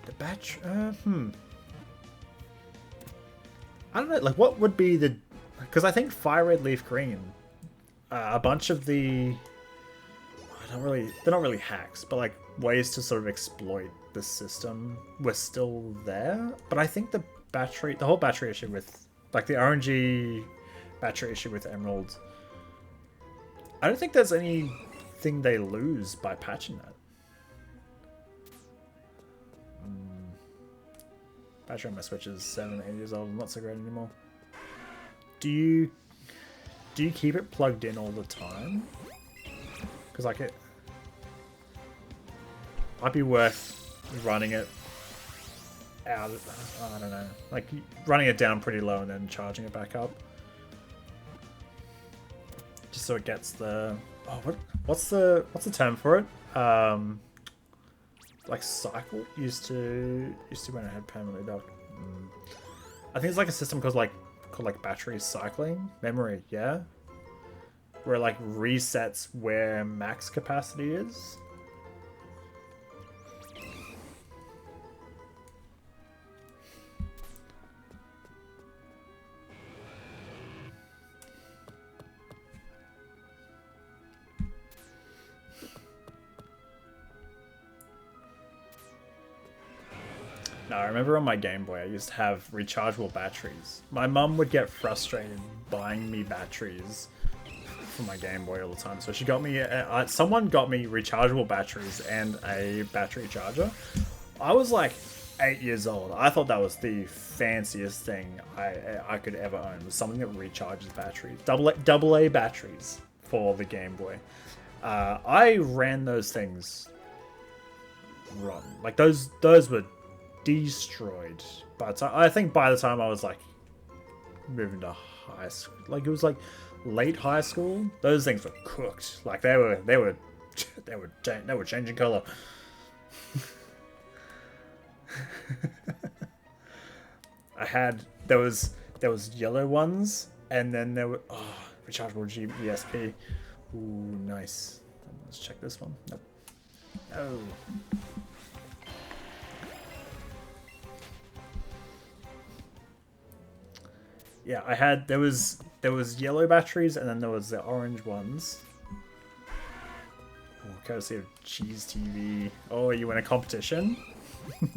The batch. I don't know. Like, what would be the? Because I think fire red, leaf green. A bunch of the. They're not really hacks, but like ways to sort of exploit the system were still there. But I think the whole battery issue with, like, the RNG battery issue with Emerald, I don't think there's anything they lose by patching that. Battery on my Switch is 7-8 years old. Not so great anymore. Do you keep it plugged in all the time? Because like it might be worth running it out. I don't know, like running it down pretty low and then charging it back up, just so it gets the what's the term for it? Like cycle used to when I had permanently docked. I think it's like a system called battery cycling memory, yeah, where it like resets where max capacity is. No, I remember on my Game Boy I used to have rechargeable batteries. My mum would get frustrated buying me batteries for my Game Boy all the time, so she got me someone got me rechargeable batteries and a battery charger. I was like 8 years old. I thought that was the fanciest thing I could ever own, was something that recharges batteries. Double A batteries for the Game Boy. I ran those things rotten. Like those were destroyed. But I think by the time I was like moving to high school, like it was like late high school, those things were cooked. Like they were changing color. There was yellow ones, and then there were rechargeable GBSP. Ooh, nice. Let's check this one. Nope. Oh. Yeah, there was yellow batteries, and then there was the orange ones. Oh, courtesy of Cheese TV. Oh, you in a competition? In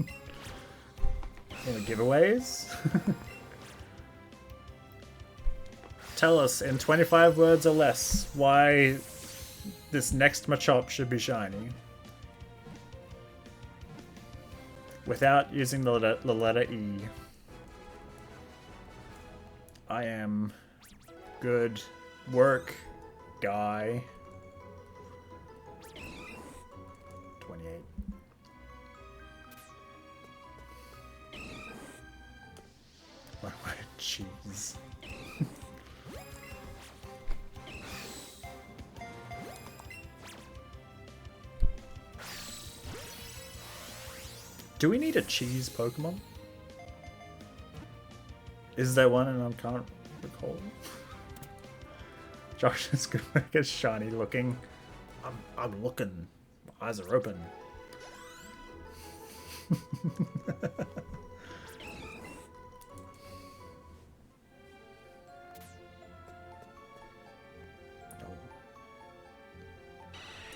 the giveaways? Tell us in 25 words or less why this next Machop should be shiny. Without using the letter E. I am good work, guy. 28. What cheese? Do we need a cheese Pokemon? Is there one and I can't recall? Josh is good like a shiny looking. I'm looking. My eyes are open.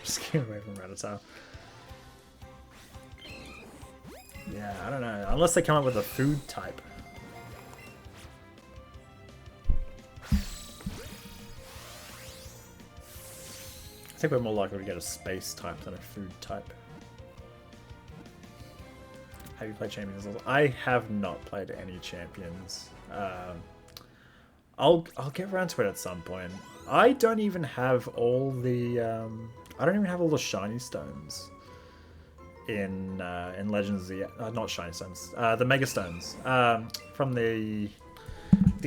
Just get away from Rattata. Yeah, I don't know. Unless they come up with a food type. I think we're more likely to get a space type than a food type. Have you played Champions? I have not played any Champions. I'll get around to it at some point. I don't even have all the shiny stones in Legends yet. Not shiny stones. The Mega Stones from the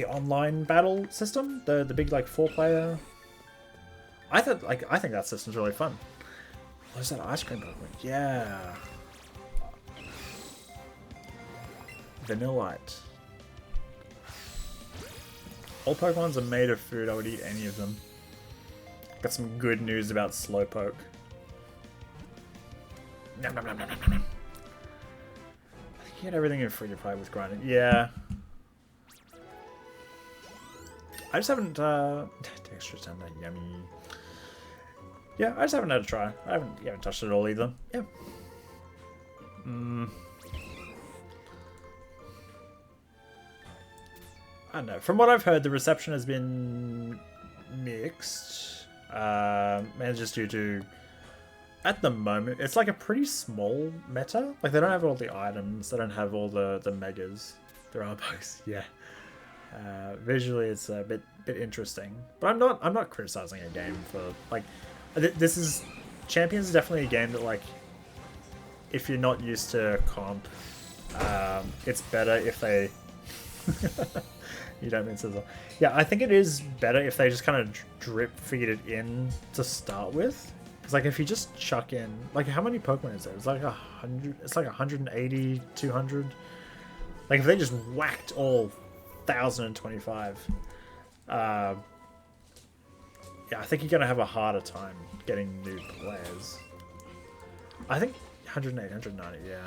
online battle system. The big like 4-player. I think that system's really fun. What's that ice cream Pokemon? Yeah. Vanillite. All Pokemons are made of food. I would eat any of them. Got some good news about Slowpoke. Nom, nom, nom, nom, nom, nom. I think you get everything in free to play with grinding. Yeah. I just haven't, texture tender, yummy. Yeah, I just haven't had a try. I haven't touched it at all either. Yeah. I don't know. From what I've heard, the reception has been mixed. And just due to, at the moment, it's like a pretty small meta. Like they don't have all the items. They don't have all the megas. There are bugs. Yeah. Visually, it's a bit interesting. But I'm not criticizing a game for like. This is Champions is definitely a game that like. If you're not used to comp, it's better if they. You don't mean sizzle. Yeah, I think it is better if they just kind of drip feed it in to start with. Because like if you just chuck in, like how many Pokemon is there? It's like 100. It's like 180, 200. Like if they just whacked all 1,025. Yeah, I think you're gonna have a harder time getting new players. I think 108, 190. Yeah.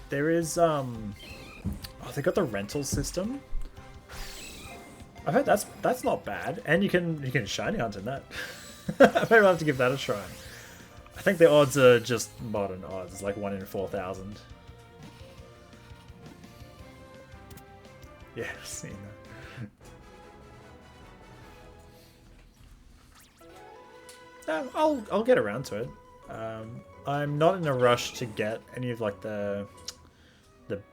There is oh, they got the rental system. I heard that's not bad, and you can shiny hunt in that. Maybe I'll have to give that a try. I think the odds are just modern odds. It's like 1 in 4,000. Yeah, I've seen that. I'll get around to it. I'm not in a rush to get any of like the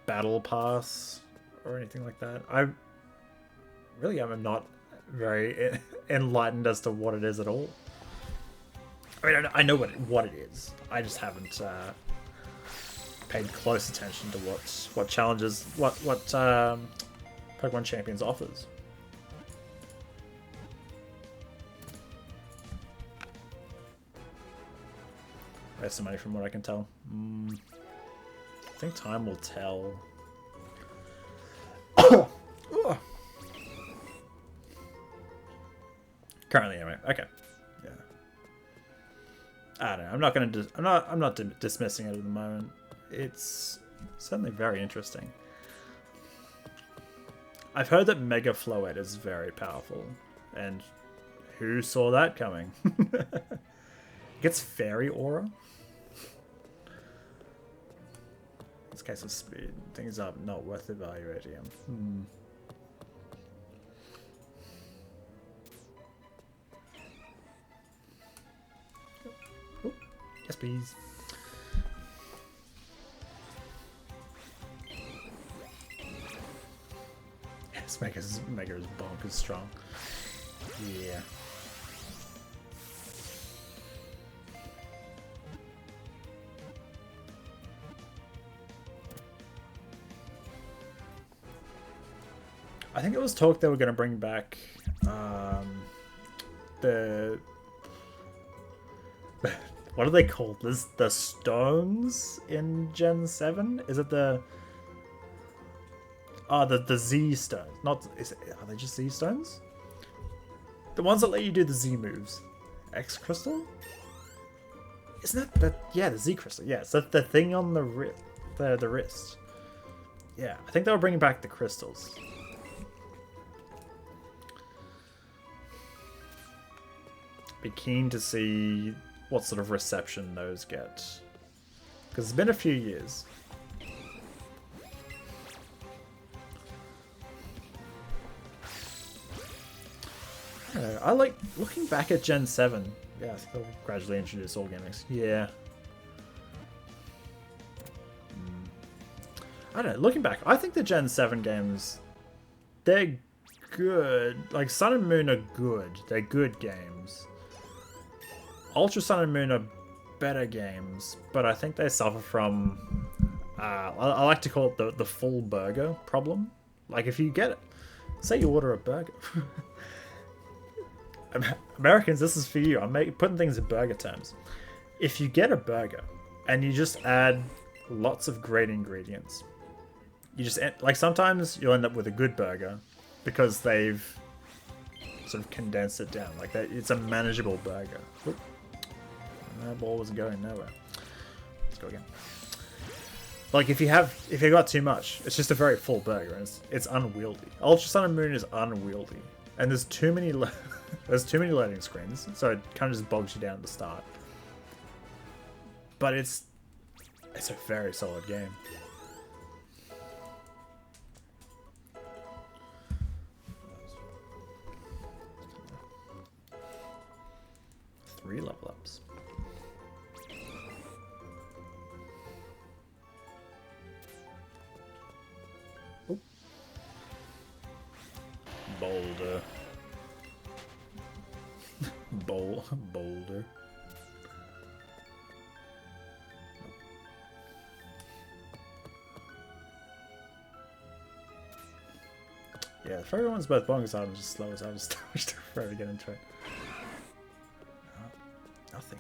battle pass or anything like that. I really am not very enlightened as to what it is at all. I mean, I know what it is. I just haven't paid close attention to what challenges, what Pokemon Champions offers. Waste some money from what I can tell. I think time will tell. Currently, anyway. Okay. Yeah. I don't know. I'm not gonna. I'm not dismissing it at the moment. It's certainly very interesting. I've heard that Mega Floette is very powerful, and who saw that coming? It gets Fairy Aura. This case of speed. Things are not worth evaluating. Oh, yes, please. Yes, Mega's bonkers strong. Yeah. I think it was talk they were going to bring back the what are they called? The stones in Gen 7? Is it the the Z stones? Not are they just Z stones? The ones that let you do the Z moves. X crystal? Isn't that yeah, the Z crystal. Yeah, so the thing on the wrist. Yeah, I think they were bringing back the crystals. Be keen to see what sort of reception those get, because it's been a few years. I like looking back at Gen 7. Yeah, I think they'll gradually introduce all gimmicks. Yeah. I don't know, looking back, I think the Gen 7 games, they're good. Like, Sun and Moon are good. They're good games. Ultra Sun and Moon are better games, but I think they suffer from, I like to call it the full burger problem. Like, if you get it, say you order a burger. Americans, this is for you. I'm putting things in burger terms. If you get a burger and you just add lots of great ingredients, you just like sometimes you'll end up with a good burger because they've sort of condensed it down. Like that, it's a manageable burger. Oop. That ball wasn't going nowhere. Let's go again. Like if you got too much, it's just a very full burger and it's unwieldy. Ultra Sun and Moon is unwieldy, and there's too many loading screens, so it kind of just bogs you down at the start. But it's a very solid game. Three level ups. Oop. Boulder. Boulder. Yeah, for everyone's both bonkers, I'm just slow as I just wish to forever get into it. Nothing.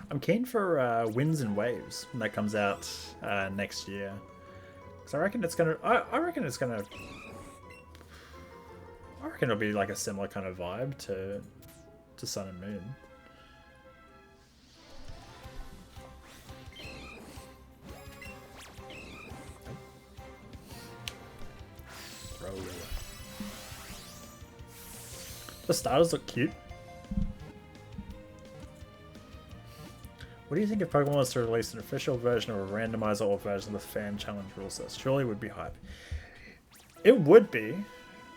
I'm keen for Winds and Waves when that comes out next year. Because I reckon it's gonna. I reckon it's gonna. I reckon it'll be like a similar kind of vibe to Sun and Moon. Throw. The starters look cute. What do you think if Pokemon was to release an official version or a randomizer or version with fan challenge rule sets? Surely it would be hype. It would be.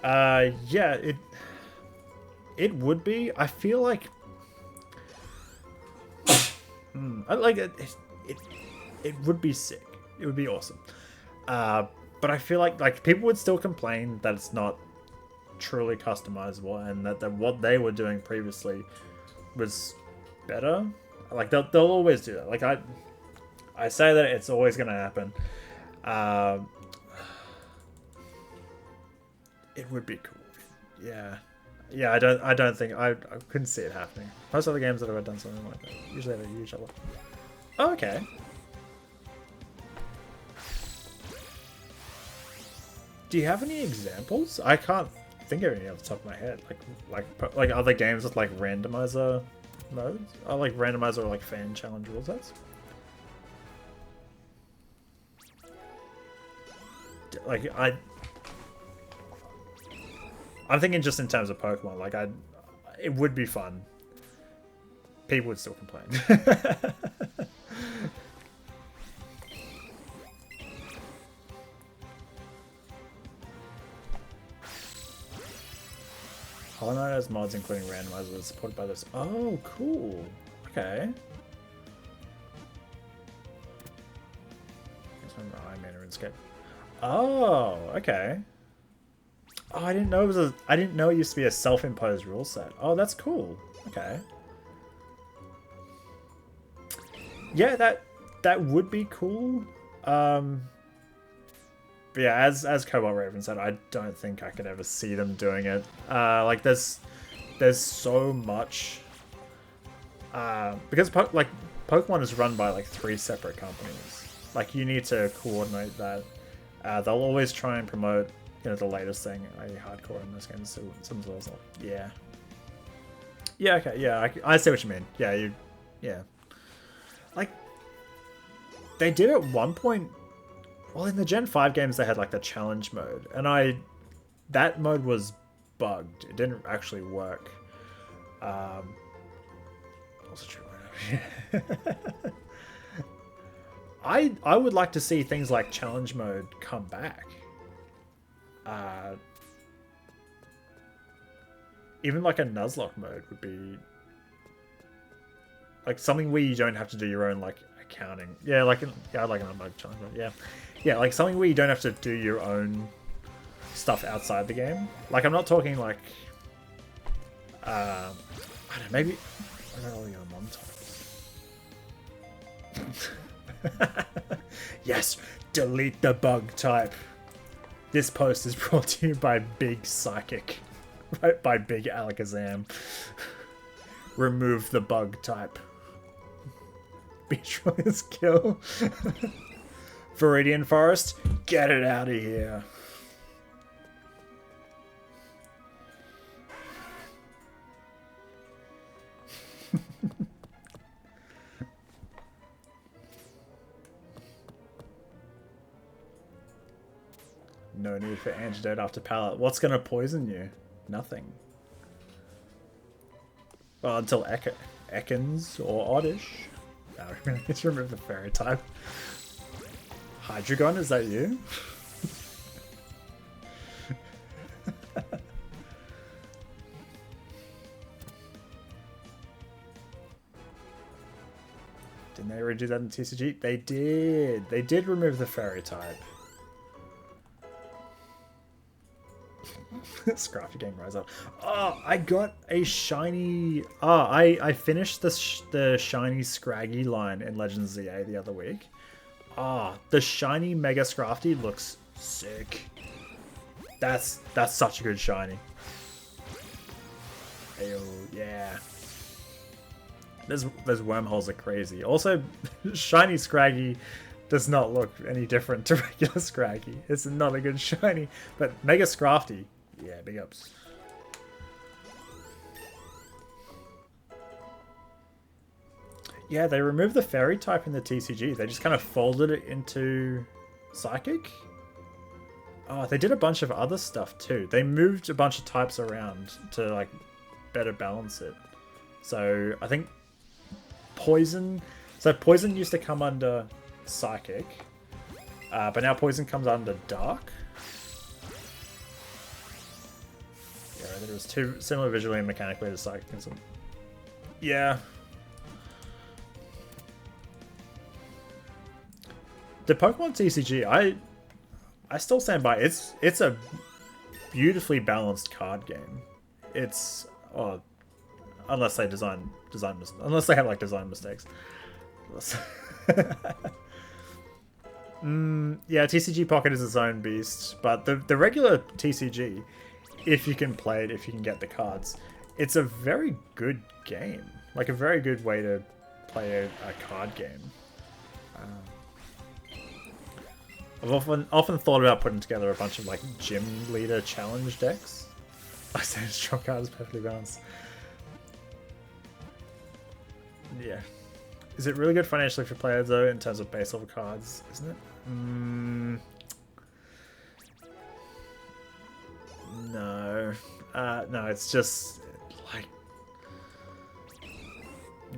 Yeah, it would be. I feel like it would be sick. It would be awesome. But I feel like people would still complain that it's not truly customizable and that what they were doing previously was better. Like they'll always do that. Like I say that it's always gonna happen. It would be cool. Yeah. Yeah, I don't think I couldn't see it happening. Most other games that have ever done something like that usually have a huge level. Oh, okay. Do you have any examples? I can't think of any off the top of my head. Like other games with like randomizer modes? Or like randomizer or like fan challenge rule sets? Like I'm thinking just in terms of Pokemon. Like it would be fun. People would still complain. Hollow Knight has mods including randomizers supported by this. Oh, cool. Okay. Oh, okay. Oh, I didn't know it was I didn't know it used to be a self-imposed rule set. Oh, that's cool. Okay. Yeah, that would be cool. But yeah, as Cobalt Raven said, I don't think I could ever see them doing it. Like there's so much. Because Pokemon is run by like 3 separate companies. Like you need to coordinate that. They'll always try and promote, you know, the latest thing, hardcore in those games. So some of those, yeah. Yeah. Okay. Yeah. I see what you mean. Yeah. Yeah. Like they did at one point. Well, in the Gen 5 games, they had like the challenge mode, and that mode was bugged. It didn't actually work. Also true. I would like to see things like challenge mode come back. Even like a Nuzlocke mode would be like something where you don't have to do your own like accounting. Yeah, like I like an unlocked challenge mode. Yeah, like something where you don't have to do your own stuff outside the game. Like I'm not talking like I don't know, maybe I don't know, Montauk. Yes, delete the bug type. This post is brought to you by Big Psychic. Right, by Big Alakazam. Remove the bug type. Beatrice's kill. Viridian Forest, get it out of here. No need for antidote after pallet. What's going to poison you? Nothing. Well, until Ekans or Oddish. No, let's remove the fairy type. Hydreigon, is that you? Didn't they redo that in TCG? They did. They did remove the fairy type. Scruffy game rise up. Oh, I got a shiny. Oh, I finished the shiny Scraggy line in Legends ZA the other week. Ah, the shiny Mega Scrafty looks sick. That's such a good shiny. Ew, yeah. Those wormholes are crazy. Also, shiny Scraggy does not look any different to regular Scraggy. It's not a good shiny, but Mega Scrafty, yeah, big ups. Yeah, they removed the fairy type in the TCG. They just kind of folded it into Psychic. Oh, they did a bunch of other stuff too. They moved a bunch of types around to like better balance it. So I think Poison. So Poison used to come under Psychic, but now Poison comes under Dark. Yeah, there was two similar visually and mechanically to Psychic. Yeah. The Pokemon TCG, I still stand by. It's a beautifully balanced card game. It's unless they unless they have like design mistakes. Yeah, TCG Pocket is its own beast, but the regular TCG, if you can play it, if you can get the cards, it's a very good game. Like a very good way to play a card game. I've often thought about putting together a bunch of like gym leader challenge decks. I say strong card is perfectly balanced. Yeah. Is it really good financially for players though in terms of base level cards, isn't it? No. No, it's just like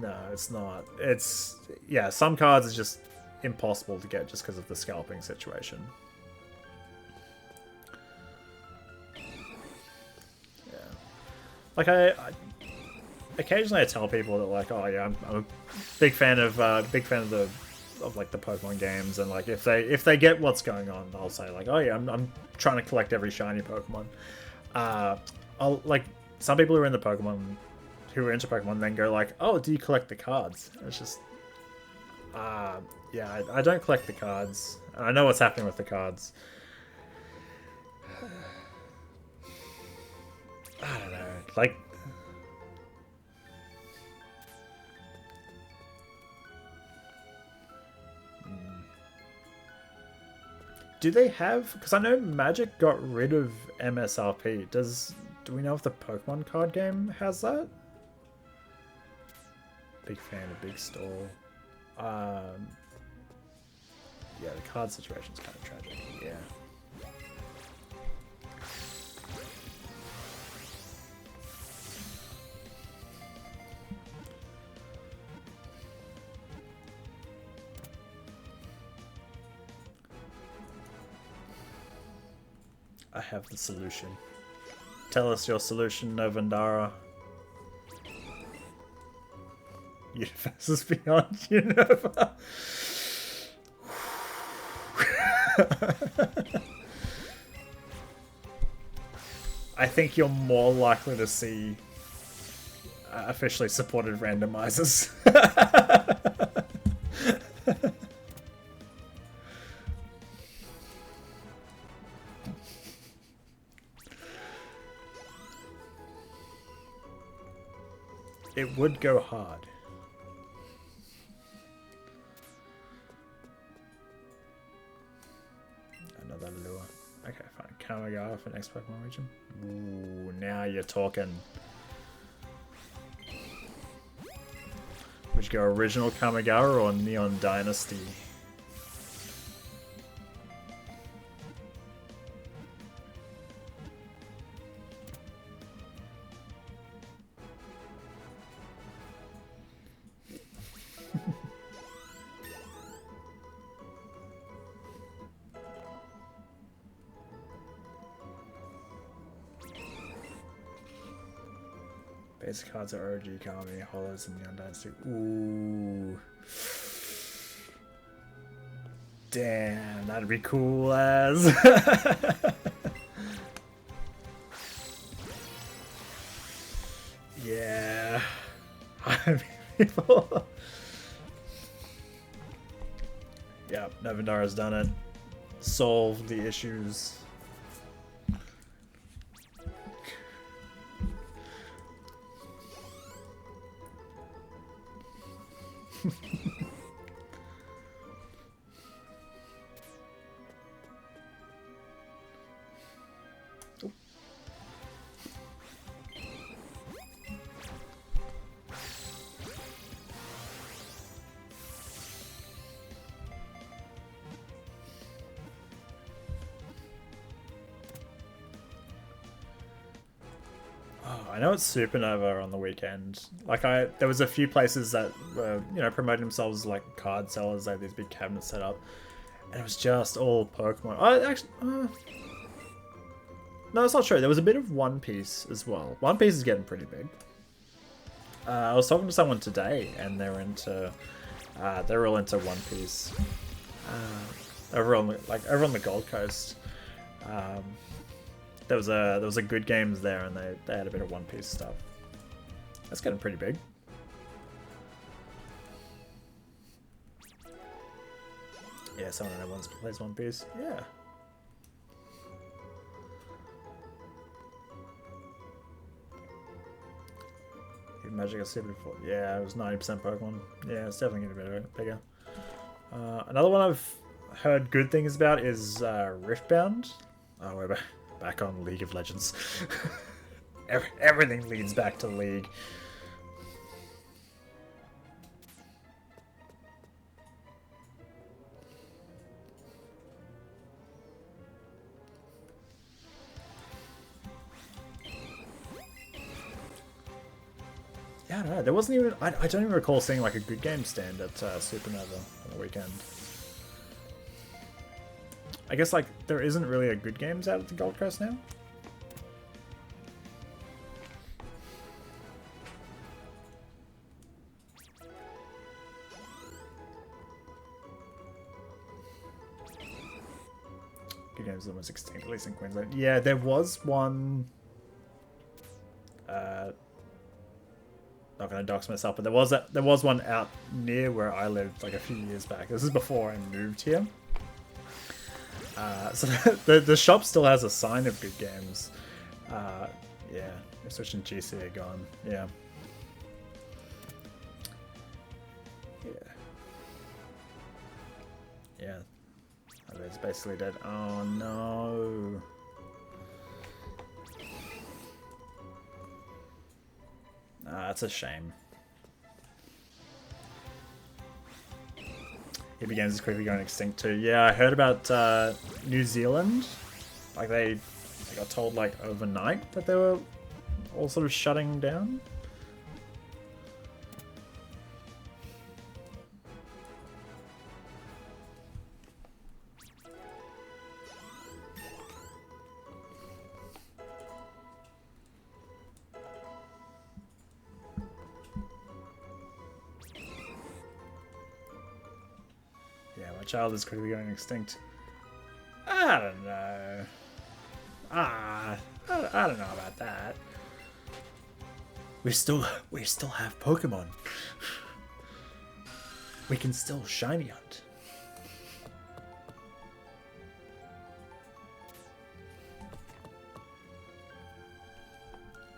no, it's not. It's yeah, some cards are just impossible to get just because of the scalping situation. Yeah, like I occasionally I tell people that like, oh yeah, I'm a big fan of the like the Pokemon games, and like if they get what's going on, I'll say like, oh yeah, I'm trying to collect every shiny Pokemon. I'll like some people who are into Pokemon then go like, oh, do you collect the cards? And it's just yeah, I don't collect the cards. I know what's happening with the cards. I don't know. Like, do they have? Because I know Magic got rid of MSRP. Do we know if the Pokemon card game has that? Big fan of Big Store. Yeah, the card situation's kind of tragic. Yeah. I have the solution. Tell us your solution, Novandara. Universes beyond Unova. I think you're more likely to see officially supported randomizers. It would go hard. Another lure. Okay, fine. Kamigawa for next Pokemon region. Ooh, now you're talking. Would you go original Kamigawa or Neon Dynasty? Basic cards are OG Kami, Hollows, and Neon Dynasty. Ooh. Damn, that'd be cool as. Yeah. People. Yep, Nevendara's done it. Solved the issues. I know it's Supernova on the weekend. Like there was a few places that were, promoting themselves as like card sellers. They had these big cabinets set up, and it was just all Pokemon. No, it's not true. There was a bit of One Piece as well. One Piece is getting pretty big. I was talking to someone today, and they're all into One Piece. Over on the Gold Coast. There was a Good Games there, and they had a bit of One Piece stuff. That's getting pretty big. Yeah, someone that wants to play One Piece. Yeah. Magic Super. Yeah, it was 90% Pokemon. Yeah, it's definitely getting a bit bigger. Another one I've heard good things about is Riftbound. Oh, we're back on League of Legends. Everything leads back to League. Yeah, I don't know. There wasn't even... I don't even recall seeing like a Good Game stand at Supernova on the weekend. I guess like there isn't really a Good Games out at the Gold Coast now. Good Games is almost extinct, at least in Queensland. Yeah, there was one... not gonna dox myself, but there was one out near where I lived like a few years back. This is before I moved here. So the shop still has a sign of Good Games. Yeah, Switch and GC are gone. Yeah. Yeah. It's basically dead. Oh no. That's a shame. Hippie Games is quickly going extinct too. Yeah, I heard about New Zealand. Like they got told like overnight that they were all sort of shutting down. Child is quickly going extinct. I don't know. I don't know about that. We still have Pokemon. We can still shiny hunt.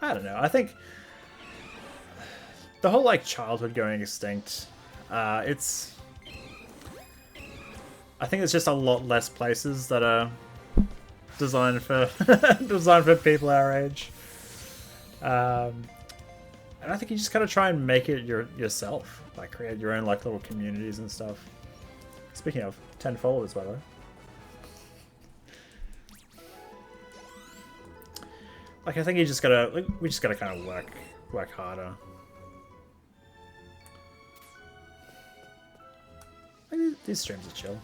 I don't know. I think the whole like childhood going extinct. It's. I think it's just a lot less places that are designed for designed for people our age. And I think you just kind of try and make it yourself, like create your own like little communities and stuff. Speaking of, 10 followers by the way. Like I think you just gotta, like, we just gotta kind of work harder. These streams are chill.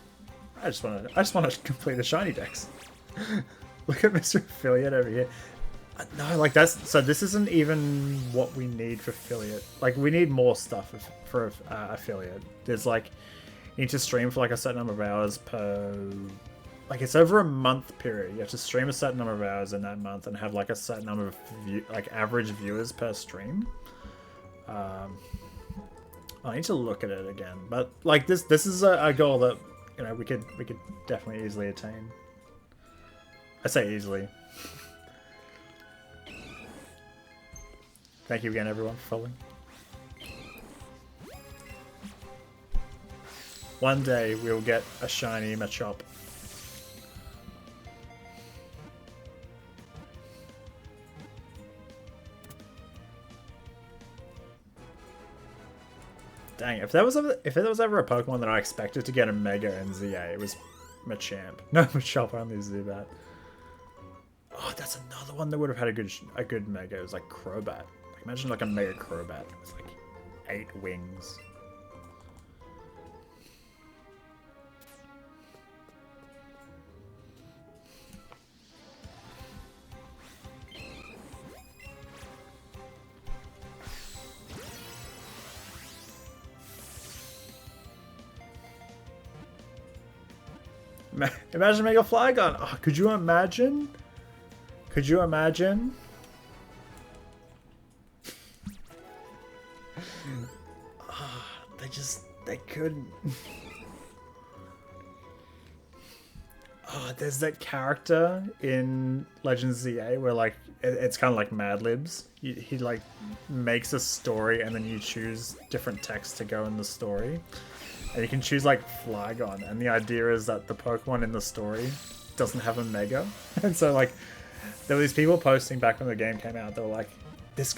I just want to complete the shiny decks. Look at Mr. Affiliate over here. No, like so this isn't even what we need for affiliate. Like we need more stuff for affiliate. There's like, you need to stream for like a certain number of hours per, like it's over a month period. You have to stream a certain number of hours in that month and have like a certain number of average viewers per stream. I need to look at it again, but like this is a goal that, you know, we could definitely easily attain. I say easily. Thank you again, everyone, for following. One day we'll get a shiny Machop. Dang, if there was ever a Pokemon that I expected to get a Mega in ZA, it was Machamp. No, Machop, only Zubat. Oh, that's another one that would have had a good Mega. It was like Crobat. Like, imagine like a Mega Crobat with like 8 wings. Imagine Mega Flygon. Oh, could you imagine? Could you imagine? Oh, they couldn't. Oh, there's that character in Legends ZA where like it's kind of like Mad Libs. He like makes a story and then you choose different text to go in the story. And you can choose like Flygon, and the idea is that the Pokemon in the story doesn't have a Mega. And so like there were these people posting back when the game came out, they were like, this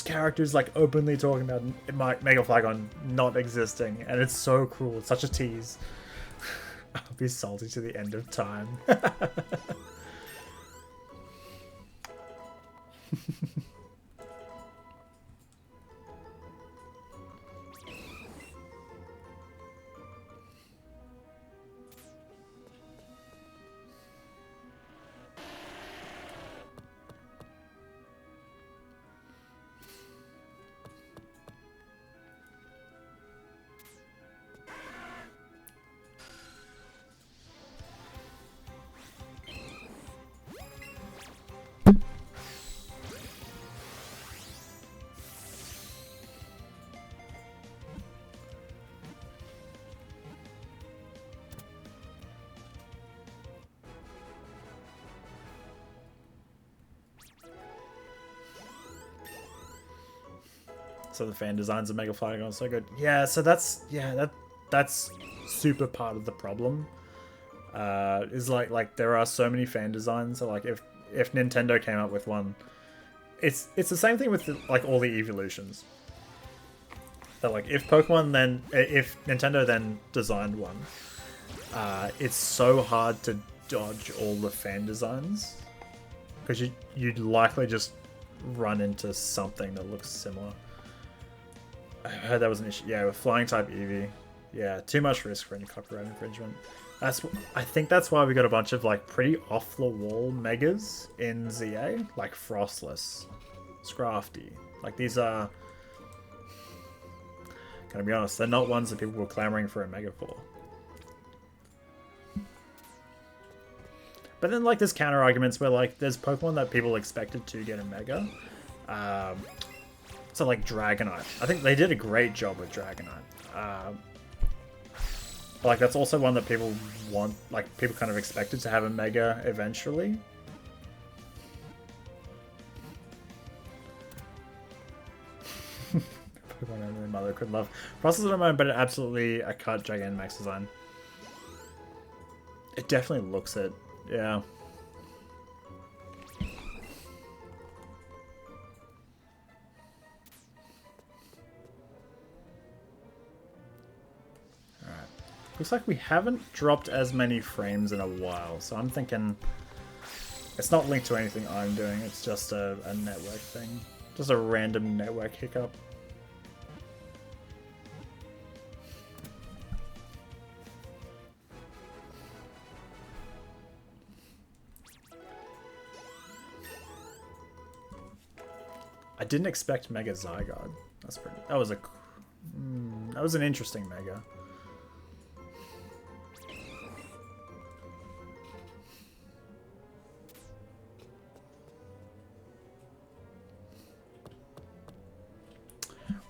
character is like openly talking about Mega Flygon not existing, and it's so cruel, it's such a tease. I'll be salty to the end of time. So the fan designs of Mega Flygon are so good. Yeah, so that's super part of the problem. Is like there are so many fan designs. So like if Nintendo came up with one, it's the same thing with like all the evolutions. So like if Nintendo then designed one, it's so hard to dodge all the fan designs because you'd likely just run into something that looks similar. I heard that was an issue. Yeah, with flying type Eevee. Yeah, too much risk for any copyright infringement. I think that's why we got a bunch of like pretty off the wall megas in ZA, like Frostless, Scrafty. Like these are, gonna be honest, they're not ones that people were clamoring for a mega for. But then like there's counter arguments where like there's Pokemon that people expected to get a mega. So like Dragonite. I think they did a great job with Dragonite. But like that's also one that people want, like people kind of expected to have a mega eventually. mother could love. Process at the moment, but it absolutely a cut Gigantamax design. It definitely looks it. Yeah. Alright. Looks like we haven't dropped as many frames in a while, so I'm thinking it's not linked to anything I'm doing, it's just a network thing. Just a random network hiccup. I didn't expect Mega Zygarde. That's pretty. That was a. That was an interesting Mega.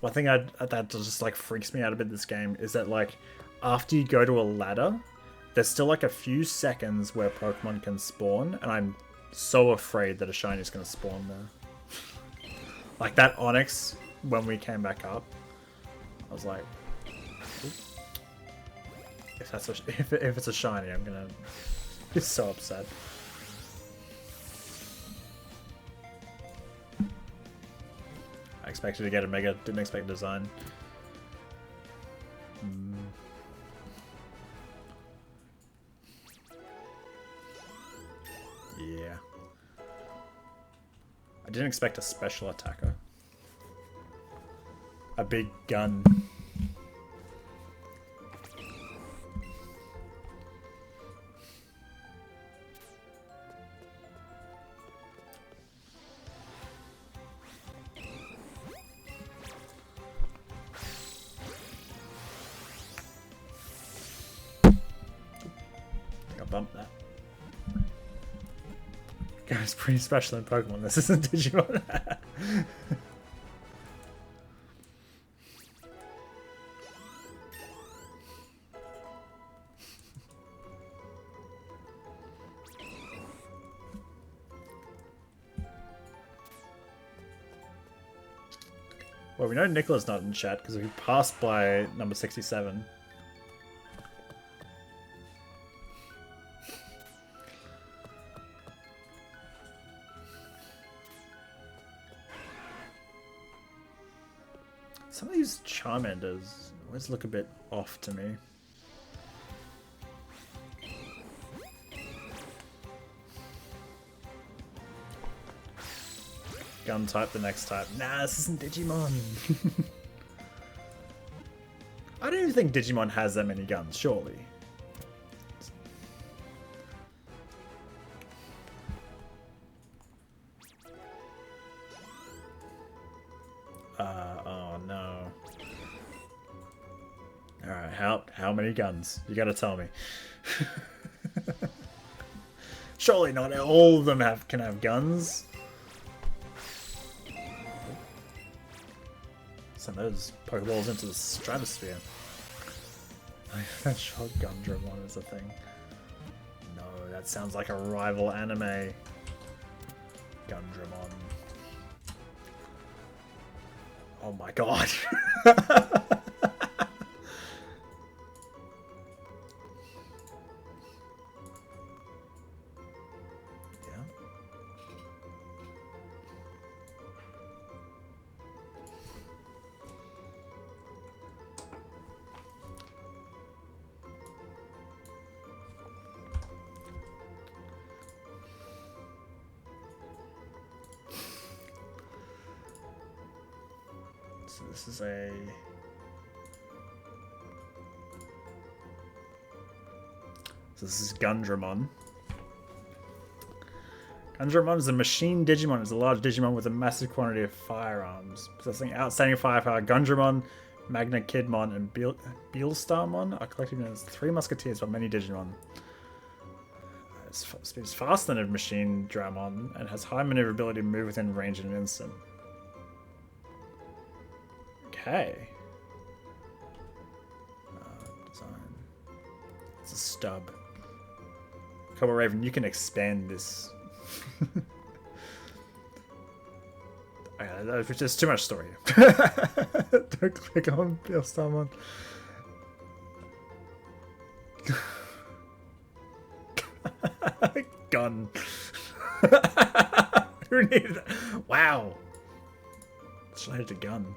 One thing that just like freaks me out a bit in this game is that like after you go to a ladder, there's still like a few seconds where Pokemon can spawn, and I'm so afraid that a shiny is going to spawn there. Like that Onyx, when we came back up, I was like, if that's if it's a shiny, I'm gonna be so upset. I expected to get a Mega, didn't expect design. Yeah. I didn't expect a special attacker. A big gun. I think I bumped that. Guy's pretty special in Pokemon. This isn't Digimon. Well, we know Nicola's not in chat because we passed by number 67. Some of these Charmanders always look a bit off to me. Gun type the next type. Nah, this isn't Digimon. I don't even think Digimon has that many guns, surely. Oh no. Alright, how many guns? You gotta tell me. Surely not all of them can have guns. Send those Pokeballs into the stratosphere. That shotgun Dramon is a thing. No, that sounds like a rival anime. Gundramon. Oh my god. Yeah. So this is a... So this is Gundramon. Gundramon is a machine Digimon. It's a large Digimon with a massive quantity of firearms. Possessing outstanding firepower, Gundramon, Magna Kidmon, and Beelstarmon are collectively known as three musketeers by many Digimon. It's faster than a machine Dramon and has high maneuverability to move within range in an instant. Okay. Design. It's a stub. Cobble Raven, you can expand this. Okay, Yeah, there's too much story. Don't click on Beelstarmon. Gun. Who needed that? Wow. Just needed a gun.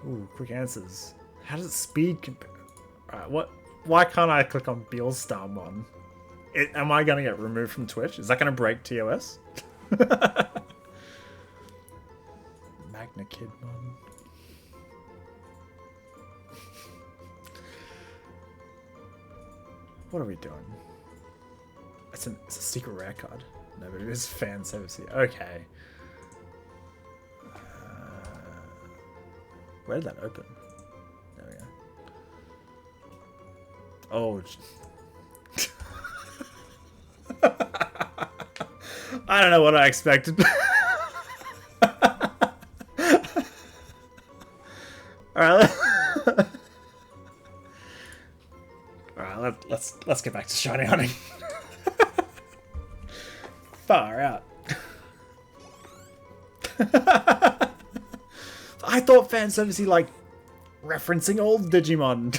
Ooh, quick answers. How does it speed compare? Alright, what? Why can't I click on Beelstarmon? Am I going to get removed from Twitch? Is that going to break TOS? Magna Kidmon. What are we doing? It's a secret rare card. No, but it is fan service. Okay. Where did that open? There we go. Oh. I don't know what I expected. Alright. Alright, let's get back to shiny hunting. Far out. I thought fan servicey like referencing old Digimon.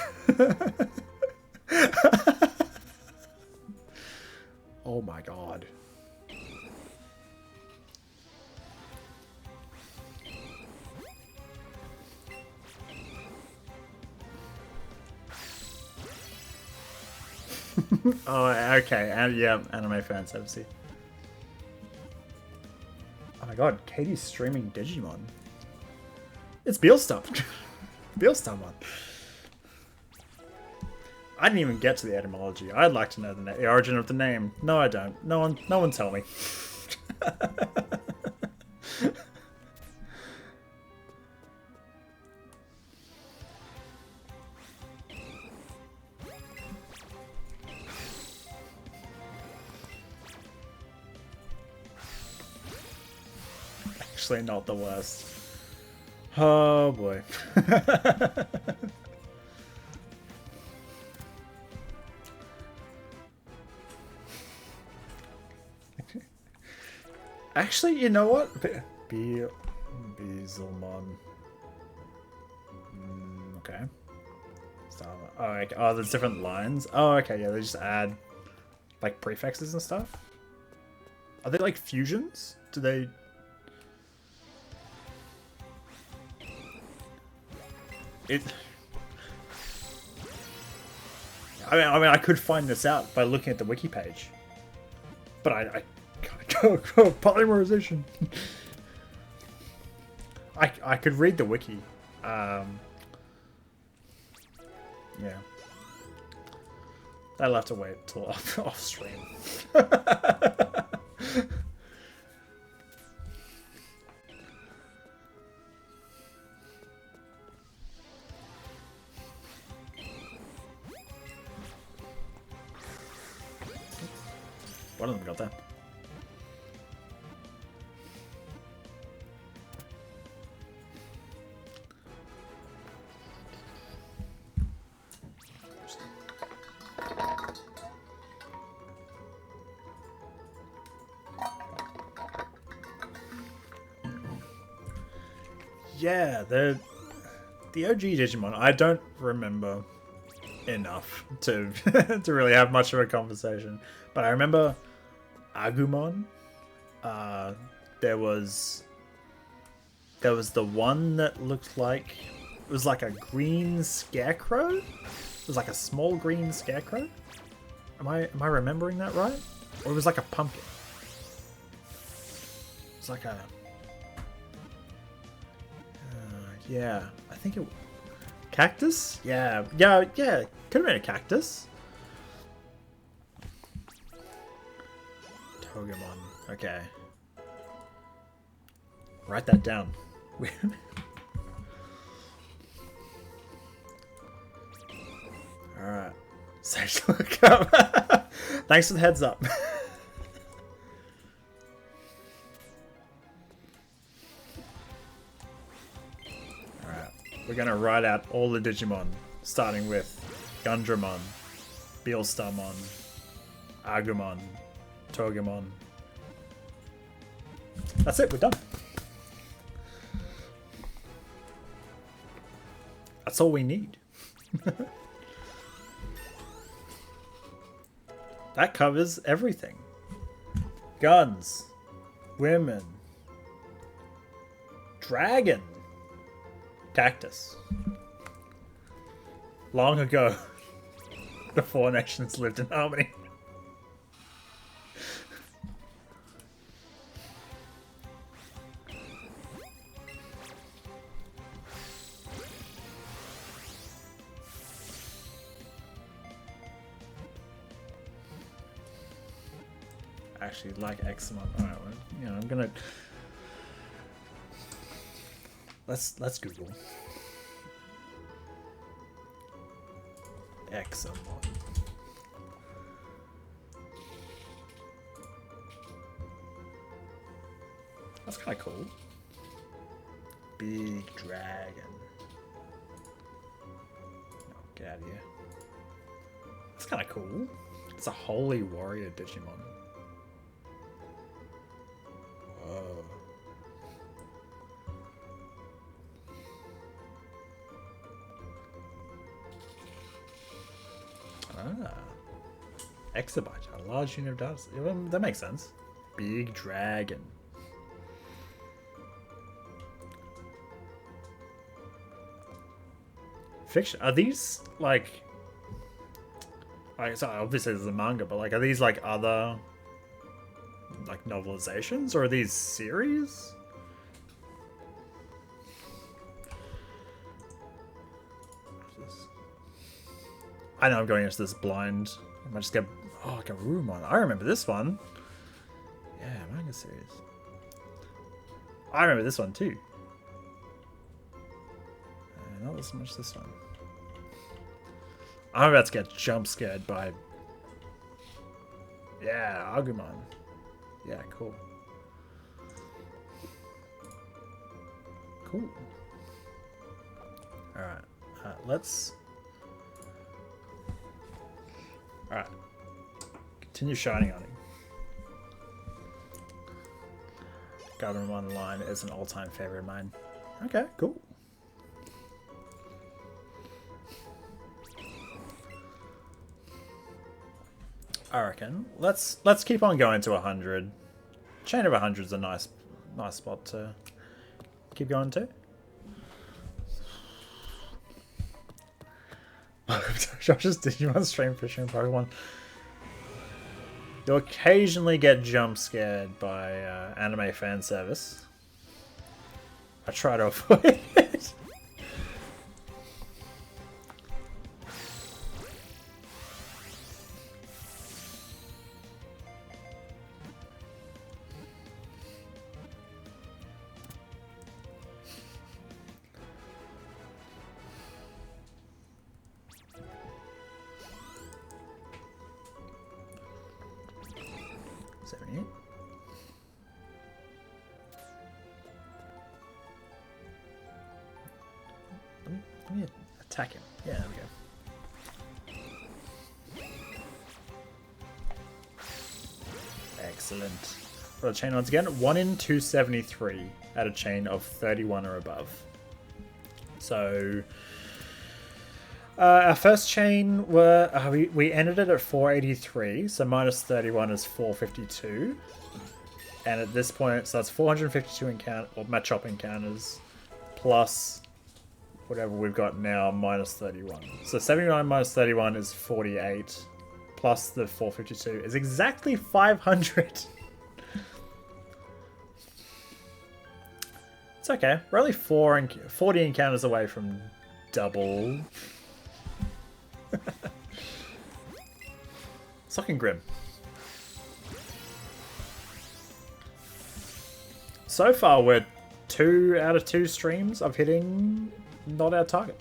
Oh my god. Oh, okay. And yeah, anime fan servicey. Oh my god, Katie's streaming Digimon. It's Beelstarmon. Beelstarmon. I didn't even get to the etymology. I'd like to know the origin of the name. No, I don't. No one tell me. Actually, not the worst. Oh boy. Actually, you know what? Beelzemon. Okay. Oh, okay. Oh, there's different lines. Oh, okay. Yeah, they just add like prefixes and stuff. Are they like fusions? Do they? I mean, I could find this out by looking at the wiki page, but I go polymerization. I could read the wiki. Yeah, I'll have to wait till off stream. One of them got that. Yeah, the OG Digimon, I don't remember enough to to really have much of a conversation. But I remember Agumon. There was the one that looked like it was like a green scarecrow. It was like a small green scarecrow. Am I remembering that right? Or it was like a pumpkin. It's like a yeah, I think it cactus. Yeah. Could have been a cactus. Togemon. Okay. Write that down. Alright. Safe to look up. Thanks for the heads up. Alright. We're gonna write out all the Digimon, starting with Gundramon, Beelstarmon, Agumon, Togemon. That's it, we're done. That's all we need. That covers everything. Guns. Women. Dragon. Cactus. Long ago, the four nations lived in harmony. Actually, like Examon. Alright, well, you know, I'm gonna let's Google Examon. That's kind of cool. Big dragon. Oh, get out of here. That's kind of cool. It's a holy warrior Digimon. Whoa. Ah. Exabyte, a large unit of data. Well, that makes sense. Big dragon. Fiction. Are these like so obviously there's a manga, but like are these like other like novelizations or are these series? I know I'm going into this blind. I might just get like a Rumon. I remember this one. Yeah, manga series. I remember this one too. Not as much this one. I'm about to get jump scared by... Yeah, Agumon. Yeah, cool. Cool. Alright. Let's... Alright. Continue shining on him. Agumon line is an all-time favorite of mine. Okay, cool. I reckon. Let's keep on going to 100. Chain of 100 is a nice spot to keep going to. Welcome to Josh's Digimon stream fishing Pokemon. You'll occasionally get jump scared by anime fan service. I try to avoid it. Let me attack him. Yeah, there we go. Excellent. For the chain once again, 1 in 273 at a chain of 31 or above. So our first chain were we ended it at 483, so minus 31 is 452. And at this point, so that's 452 Machop encounters plus whatever we've got now minus 31. So 79 minus 31 is 48 plus the 452 is exactly 500. It's okay. We're only 40 encounters away from double. It's looking grim. So far, we're 2 out of 2 streams of hitting not our target.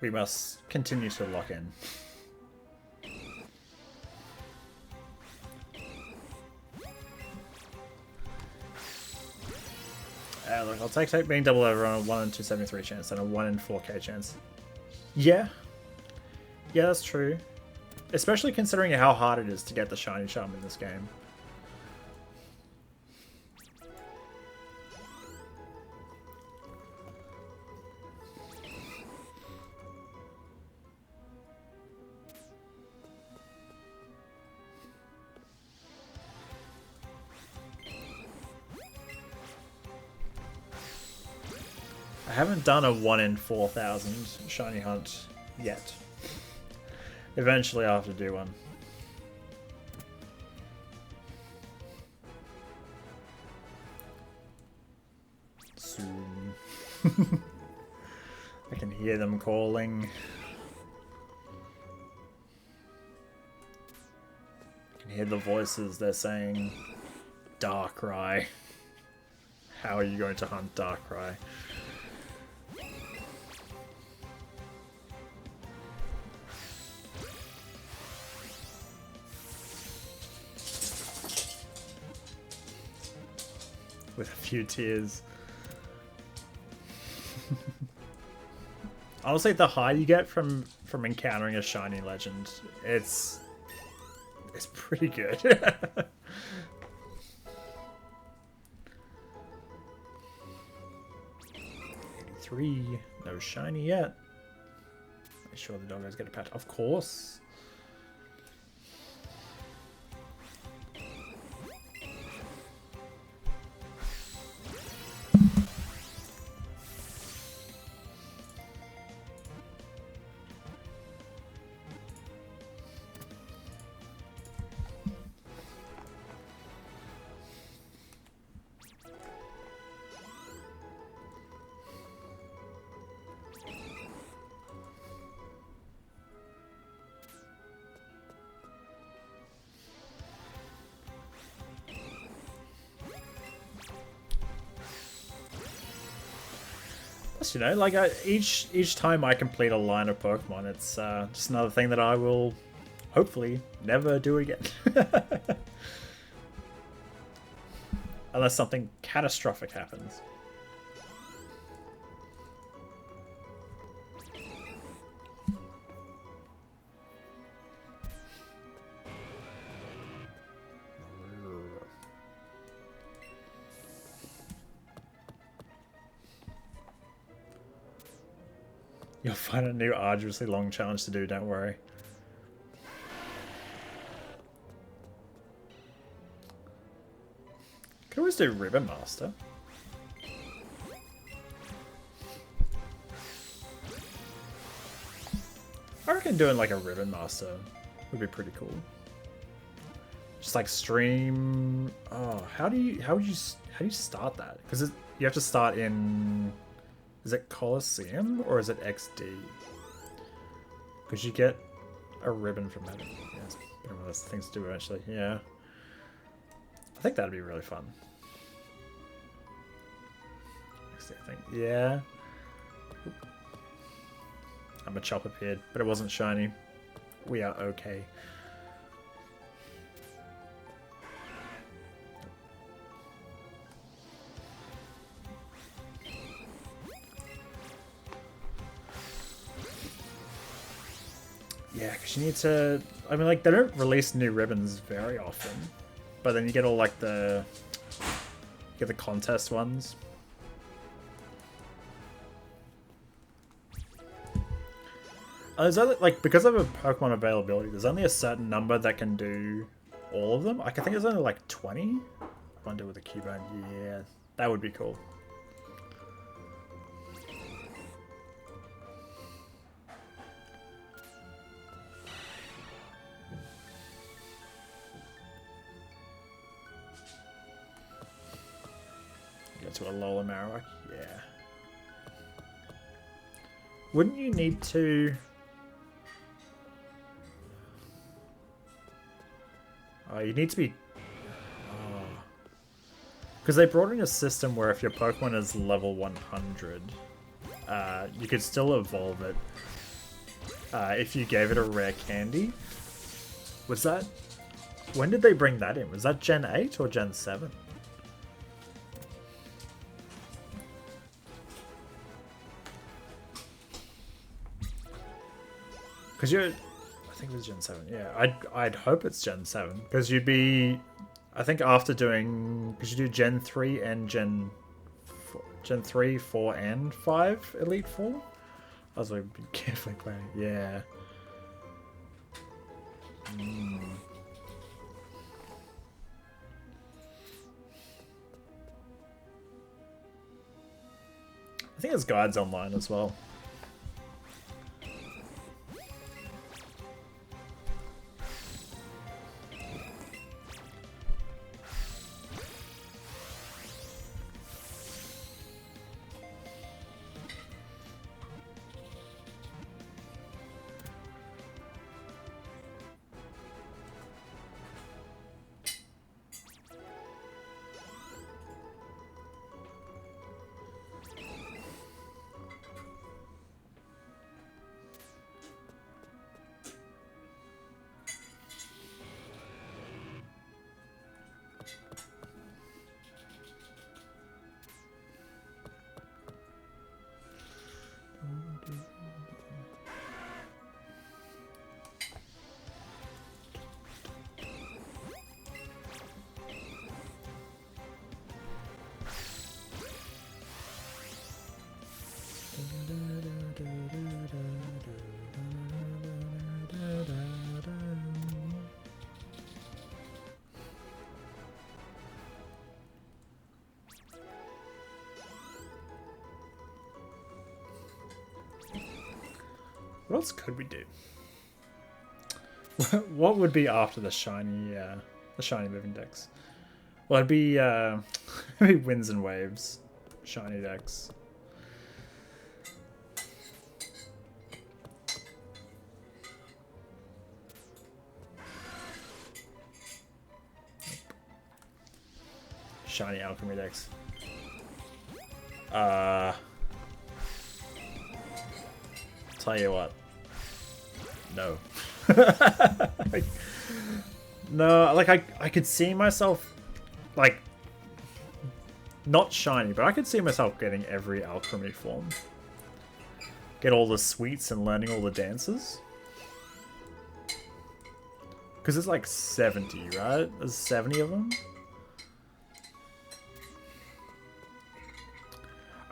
We must continue to lock in. Look, I'll take being double over on a 1 in 273 chance and a 1 in 4k chance. Yeah. Yeah, that's true. Especially considering how hard it is to get the shiny charm in this game. I haven't done a 1 in 4,000 shiny hunt yet. Eventually I'll have to do one. Soon. I can hear them calling. I can hear the voices, they're saying, Darkrai. How are you going to hunt Darkrai? With a few tears. Honestly, the high you get from encountering a shiny legend, it's pretty good. 83, no shiny yet. Make sure the doggos get a patch. Of course. You know, like each time I complete a line of Pokemon, it's just another thing that I will hopefully never do again. Unless something catastrophic happens. You'll find a new arduously long challenge to do, don't worry. Could always do Ribbon Master. I reckon doing like a Ribbon Master would be pretty cool. Just like stream. Oh, how do you start that? Because you have to start in. Is it Coliseum or is it XD? Because you get a ribbon from that. Yeah, it's one of those things to do eventually. Yeah. I think that'd be really fun. XD, I think. Yeah. A Machop appeared, but it wasn't shiny. We are okay. Yeah, because you need to... I mean, like, they don't release new ribbons very often. But then you get all, like, the... You get the contest ones. There's only, like, because of a Pokemon availability, there's only a certain number that can do all of them. Like, I think there's only, like, 20. I want to do with a Cubone. Yeah, that would be cool. To a Lola Marowak, yeah. Wouldn't you need to... Oh, you need to be... Oh. Because they brought in a system where if your Pokemon is level 100, you could still evolve it if you gave it a rare candy. Was that... When did they bring that in? Was that Gen 8 or Gen 7? Because you're... I think it was Gen 7. Yeah, I'd hope it's Gen 7. Because you'd be... I think after doing... Because you do Gen 3 and Gen 3, 4, and 5 Elite Four. I was like, be carefully playing. Yeah. I think there's guides online as well. What else could we do? What would be after the shiny moving decks? Well, it'd be it'd be winds and waves, shiny decks. Shiny alchemy decks. Tell you what. No. Like, no, like I could see myself, like, not shiny, but I could see myself getting every alchemy form. Get all the sweets and learning all the dances. Because it's like 70, right? There's 70 of them.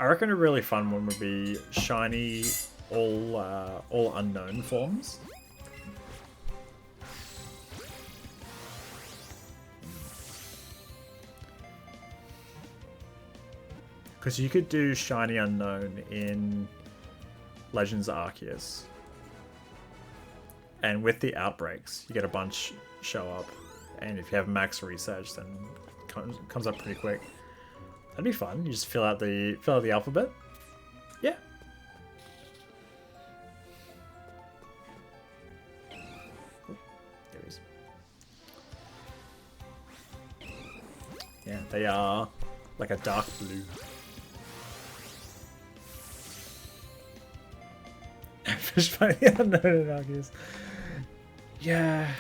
I reckon a really fun one would be shiny all unknown forms. Because you could do shiny unknown in Legends Arceus. And with the outbreaks, you get a bunch show up. And if you have max research, then it comes up pretty quick. That'd be fun. You just fill out the alphabet. Yeah. There he is. Yeah, they are like a dark blue. Fish fighting unknown in Arceus. Yeah.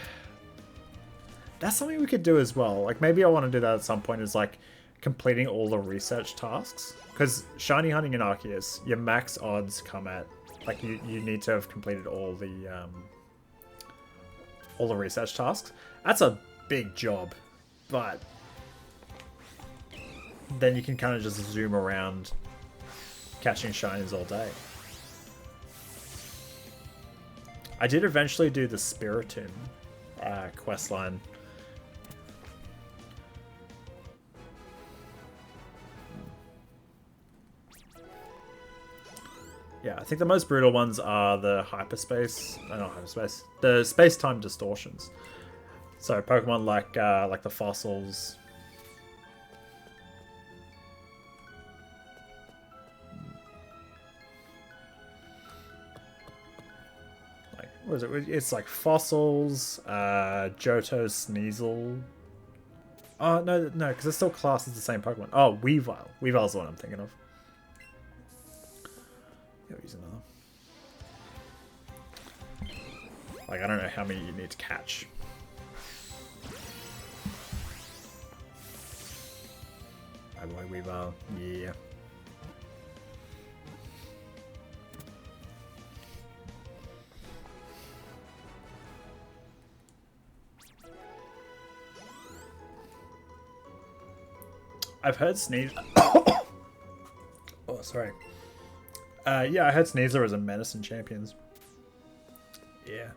That's something we could do as well. Like, maybe I want to do that at some point, is like completing all the research tasks. Because shiny hunting in Arceus, your max odds come at, like, you need to have completed all the research tasks. That's a big job, but then you can kind of just zoom around catching shinies all day. I did eventually do the Spiritomb questline. Yeah, I think the most brutal ones are the hyperspace, not hyperspace, the space-time distortions. So Pokemon like the fossils. Like, what is it? It's like fossils, Johto, Sneasel. Oh no, because it's still classed as the same Pokemon. Oh, Weavile. Weavile's the one I'm thinking of. Use another. Like, I don't know how many you need to catch. My boy Weaver, yeah. I've heard Sneeze. Oh, sorry. Yeah, I heard Sneasler was a medicine champions. Yeah.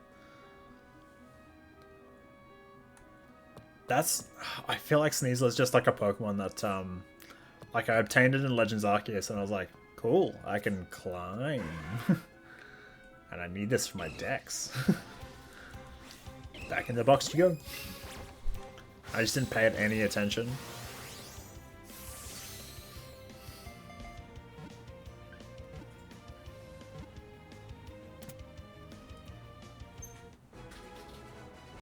That's. I feel like Sneasler is just like a Pokemon that, like I obtained it in Legends Arceus, and I was like, cool, I can climb, and I need this for my decks. Back in the box you go. I just didn't pay it any attention.